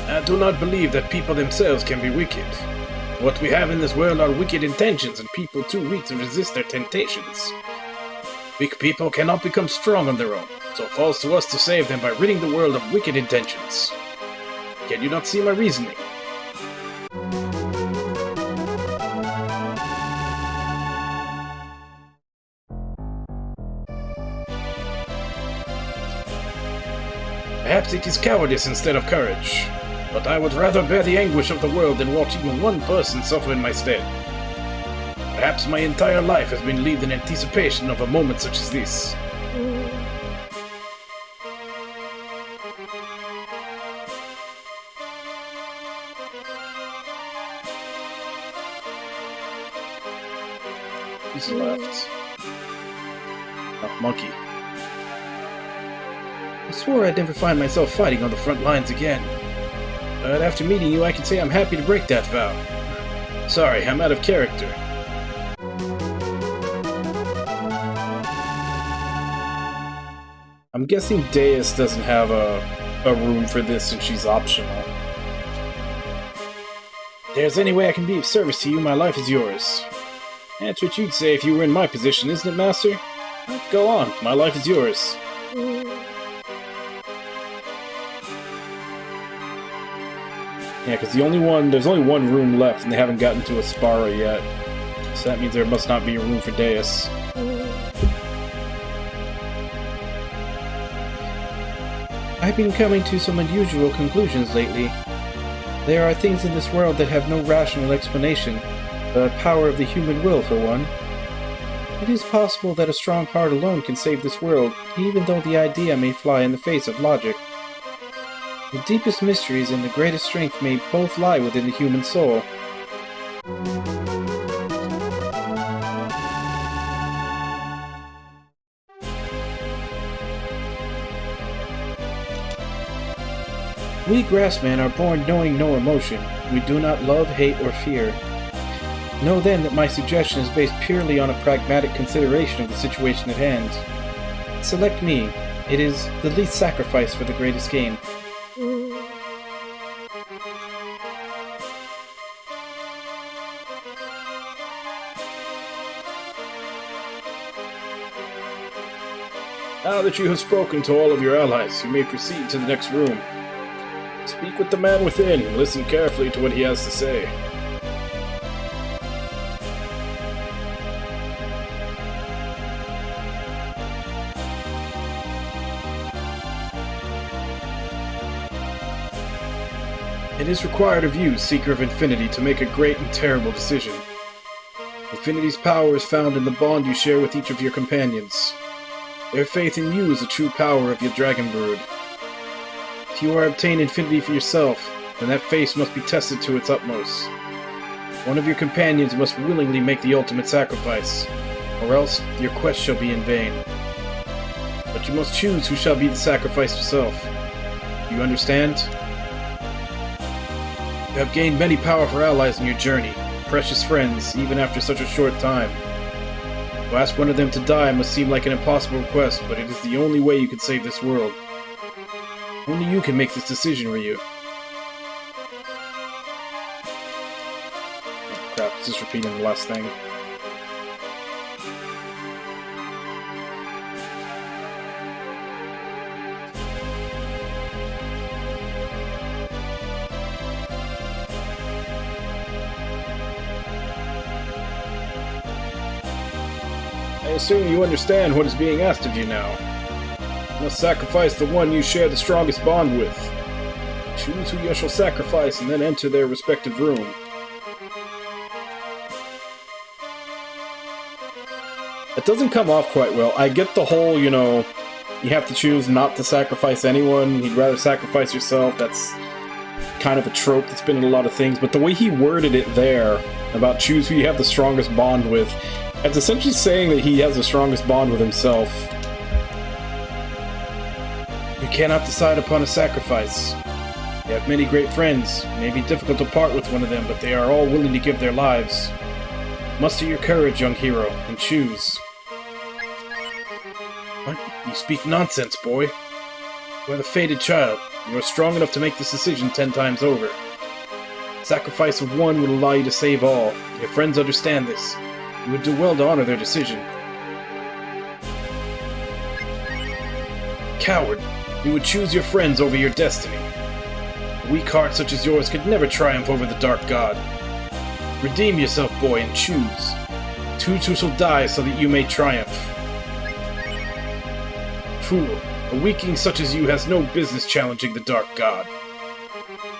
I do not believe that people themselves can be wicked. What we have in this world are wicked intentions and people too weak to resist their temptations. Weak people cannot become strong on their own, so it falls to us to save them by ridding the world of wicked intentions. Can you not see my reasoning? Perhaps it is cowardice instead of courage, but I would rather bear the anguish of the world than watch even one person suffer in my stead. Perhaps my entire life has been lived in anticipation of a moment such as this. Who's left? Oh, monkey. I swore I'd never find myself fighting on the front lines again. But after meeting you, I can say I'm happy to break that vow. Sorry, I'm out of character. I'm guessing Deus doesn't have a room for this since she's optional. If there's any way I can be of service to you, my life is yours. That's what you'd say if you were in my position, isn't it, Master? Go on, my life is yours. Yeah, because there's only one room left, and they haven't gotten to Aspara yet. So that means there must not be a room for Deus. I've been coming to some unusual conclusions lately. There are things in this world that have no rational explanation. The power of the human will, for one. It is possible that a strong heart alone can save this world, even though the idea may fly in the face of logic. The deepest mysteries and the greatest strength may both lie within the human soul. We grassmen are born knowing no emotion. We do not love, hate, or fear. Know then that my suggestion is based purely on a pragmatic consideration of the situation at hand. Select me. It is the least sacrifice for the greatest gain. Now that you have spoken to all of your allies, you may proceed to the next room. Speak with the man within and listen carefully to what he has to say. It is required of you, Seeker of Infinity, to make a great and terrible decision. Infinity's power is found in the bond you share with each of your companions. Their faith in you is the true power of your dragon brood. If you are to obtain infinity for yourself, then that faith must be tested to its utmost. One of your companions must willingly make the ultimate sacrifice, or else your quest shall be in vain. But you must choose who shall be the sacrifice yourself. Do you understand? You have gained many powerful allies in your journey, precious friends, even after such a short time. To ask one of them to die must seem like an impossible request, but it is the only way you can save this world. Only you can make this decision, Ryu. Oh, crap, it's just repeating the last thing. I assume you understand what is being asked of you now. You must sacrifice the one you share the strongest bond with. Choose who you shall sacrifice and then enter their respective room. It doesn't come off quite well. I get the whole, you have to choose not to sacrifice anyone. You'd rather sacrifice yourself. That's kind of a trope that's been in a lot of things. But the way he worded it there, about choose who you have the strongest bond with, it's essentially saying that he has the strongest bond with himself. You cannot decide upon a sacrifice. You have many great friends. It may be difficult to part with one of them, but they are all willing to give their lives. Muster your courage, young hero, and choose. What? You speak nonsense, boy. You are the fated child. You are strong enough to make this decision 10 times over. The sacrifice of one would allow you to save all. Your friends understand this. You would do well to honor their decision. Coward! You would choose your friends over your destiny. A weak heart such as yours could never triumph over the Dark God. Redeem yourself, boy, and choose. Choose who shall die so that you may triumph. Fool! A weakling such as you has no business challenging the Dark God.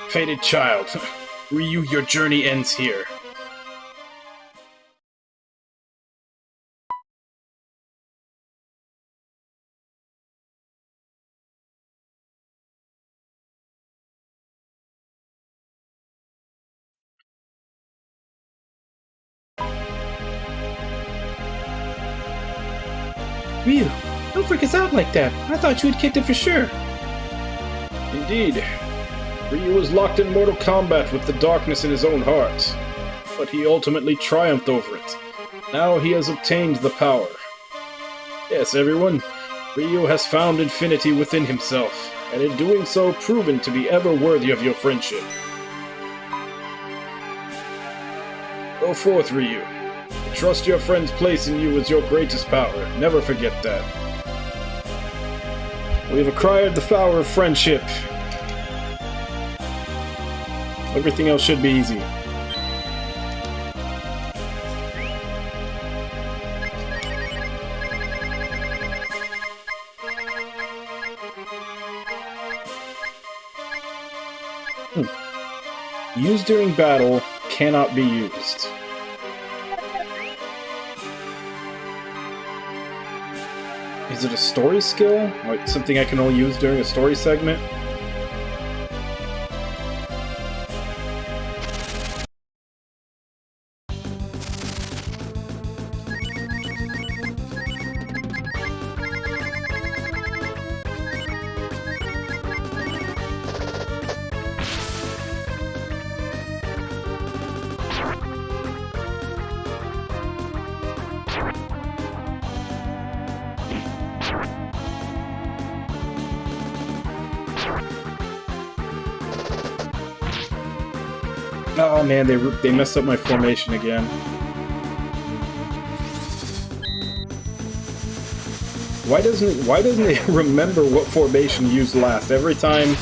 Fated child! Ryu, your journey ends here. Ryu, don't freak us out like that. I thought you had kicked it for sure. Indeed. Ryu was locked in mortal combat with the darkness in his own heart, but he ultimately triumphed over it. Now he has obtained the power. Yes, everyone, Ryu has found infinity within himself, and in doing so proven to be ever worthy of your friendship. Go forth, Ryu. Trust your friend's place in you as your greatest power. Never forget that. We have acquired the power of friendship. Everything else should be easy. Used during battle cannot be used. Is it a story skill? Like something I can only use during a story segment? Oh man, they messed up my formation again. Why doesn't it remember what formation used last? Every time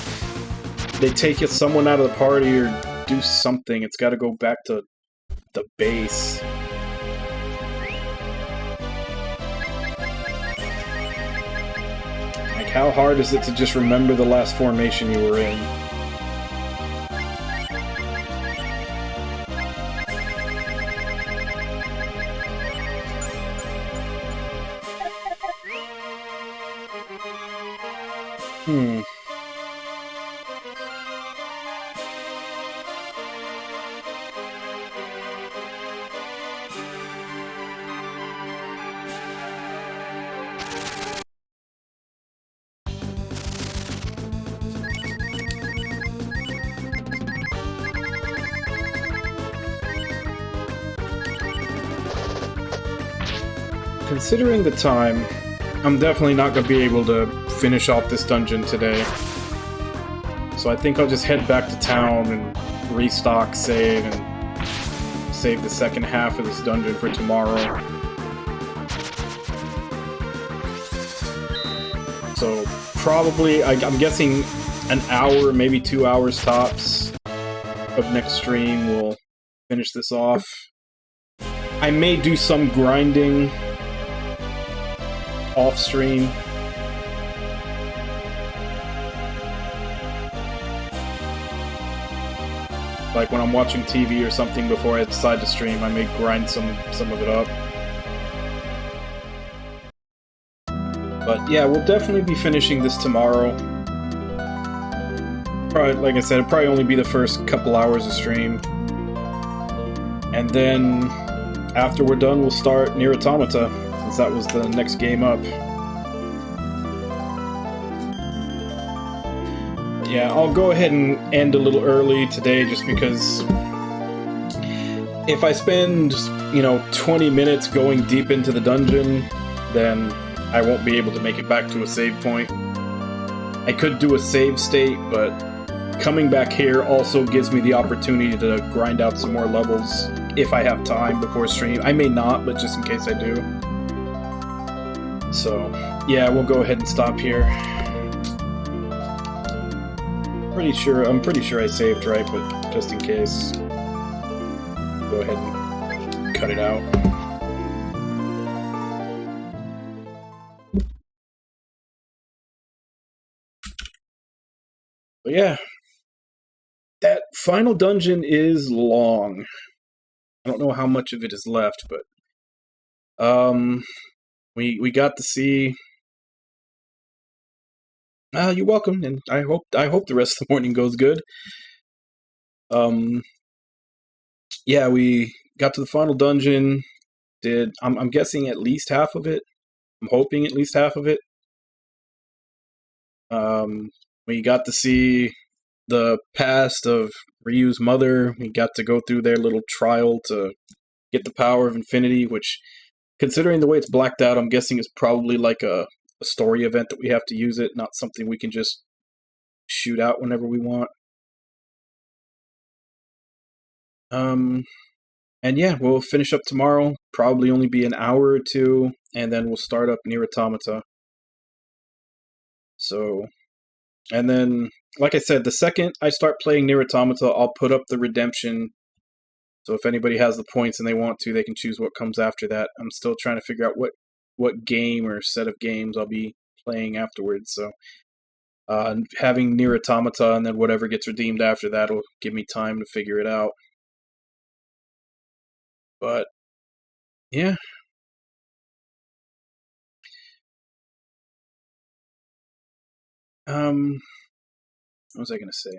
they take someone out of the party or do something, it's got to go back to the base. Like, how hard is it to just remember the last formation you were in? considering the time, I'm definitely not going to be able to finish off this dungeon today. So I think I'll just head back to town and restock, save, and save the second half of this dungeon for tomorrow. So probably, I'm guessing an hour, maybe 2 hours tops of next stream will finish this off. I may do some grinding off stream. Like when I'm watching TV or something before I decide to stream, I may grind some of it up. But yeah, we'll definitely be finishing this tomorrow. Probably, like I said, it'll probably only be the first couple hours of stream. And then, after we're done, we'll start Nier Automata, since that was the next game up. Yeah, I'll go ahead and end a little early today, just because if I spend, 20 minutes going deep into the dungeon, then I won't be able to make it back to a save point. I could do a save state, but coming back here also gives me the opportunity to grind out some more levels if I have time before stream. I may not, but just in case I do. So, yeah, we'll go ahead and stop here. I'm pretty sure I saved right, but just in case, go ahead and cut it out. But yeah, that final dungeon is long. I don't know how much of it is left, but we got to see. You're welcome, and I hope the rest of the morning goes good. Yeah, we got to the final dungeon. I'm guessing at least half of it. I'm hoping at least half of it. We got to see the past of Ryu's mother. We got to go through their little trial to get the power of infinity, which, considering the way it's blacked out, I'm guessing is probably like a story event that we have to use it, not something we can just shoot out whenever we want. And yeah, we'll finish up tomorrow. Probably only be an hour or two, and then we'll start up Nier Automata. So, and then, like I said, the second I start playing Nier Automata, I'll put up the redemption. So if anybody has the points and they want to, they can choose what comes after that. I'm still trying to figure out what game or set of games I'll be playing afterwards. So having Nier Automata and then whatever gets redeemed after that will give me time to figure it out. But yeah. What was I going to say?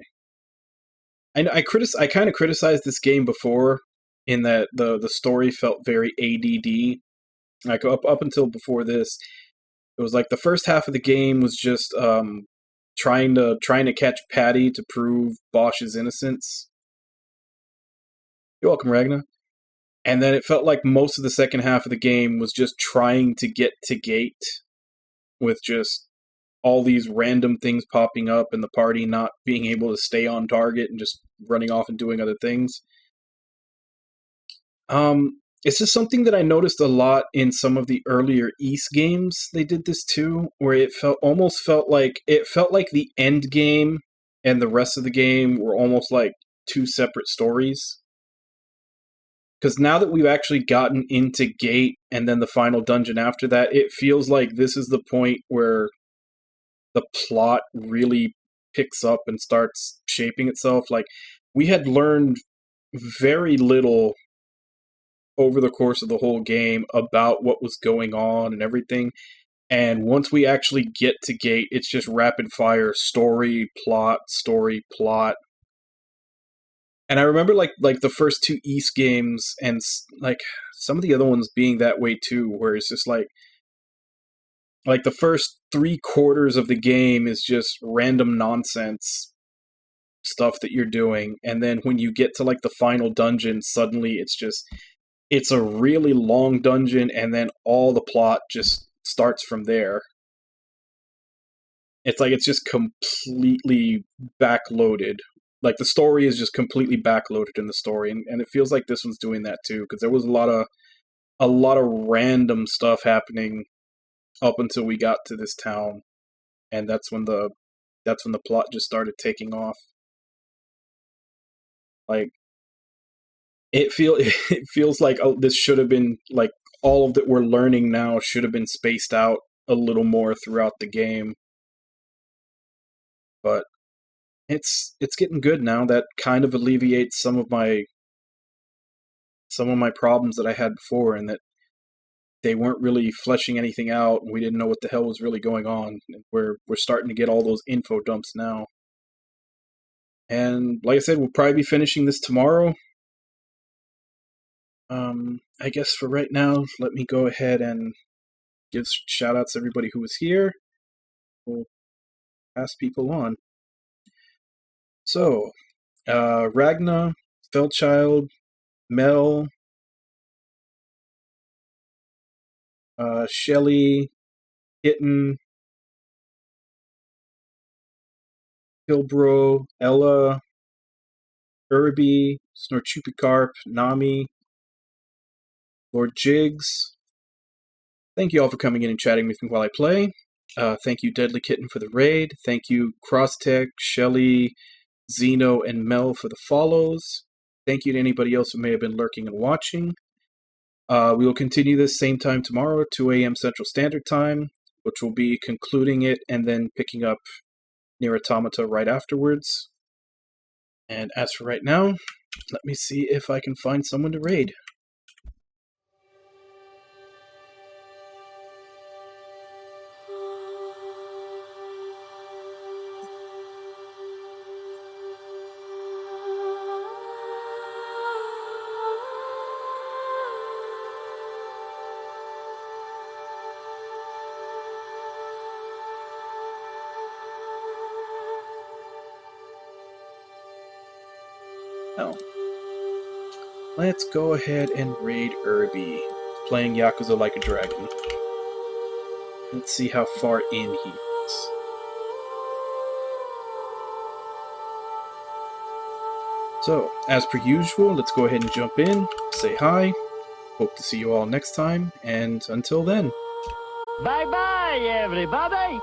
I kind of criticized this game before in that the story felt very ADD. Like up until before this, it was like the first half of the game was just trying to catch Patty to prove Bosch's innocence. You're welcome, Ragna. And then it felt like most of the second half of the game was just trying to get to Gate with just all these random things popping up and the party not being able to stay on target and just running off and doing other things. It's just something that I noticed a lot in some of the earlier East games. They did this too, where it felt like the end game and the rest of the game were almost like two separate stories. Because now that we've actually gotten into Gate and then the final dungeon after that, it feels like this is the point where the plot really picks up and starts shaping itself. Like, we had learned very little over the course of the whole game about what was going on and everything. And once we actually get to Gate, it's just rapid fire story, plot. And I remember like the first two East games and like some of the other ones being that way too, where it's just like the first 3/4 of the game is just random nonsense stuff that you're doing. And then when you get to like the final dungeon, suddenly it's just it's a really long dungeon, and then all the plot just starts from there. It's like it's just completely backloaded. Like, the story is just completely backloaded in the story, and it feels like this one's doing that too, because there was a lot of random stuff happening up until we got to this town, and that's when the plot just started taking off. Like, it feels like, oh, this should have been, like, all of that we're learning now should have been spaced out a little more throughout the game. But it's getting good now. That kind of alleviates some of my problems that I had before, and that they weren't really fleshing anything out, and we didn't know what the hell was really going on. We're starting to get all those info dumps now. And like I said, we'll probably be finishing this tomorrow. I guess for right now, let me go ahead and give shout-outs to everybody who was here. We'll pass people on. So, Ragna, Feldchild, Mel, Shelly, Kitten, Pilbro, Ella, Irby, Snorchupicarp, Nami, Lord Jigs. Thank you all for coming in and chatting with me while I play. Thank you, Deadly Kitten, for the raid. Thank you, Crosstech, Shelly, Zeno, and Mel for the follows. Thank you to anybody else who may have been lurking and watching. We will continue this same time tomorrow, 2 a.m. Central Standard Time, which will be concluding it and then picking up Nier Automata right afterwards. And as for right now, let me see if I can find someone to raid. Oh. Let's go ahead and raid Irby, playing Yakuza Like a Dragon. Let's see how far in he is. So, as per usual, let's go ahead and jump in, say hi, hope to see you all next time, and until then. Bye-bye, everybody!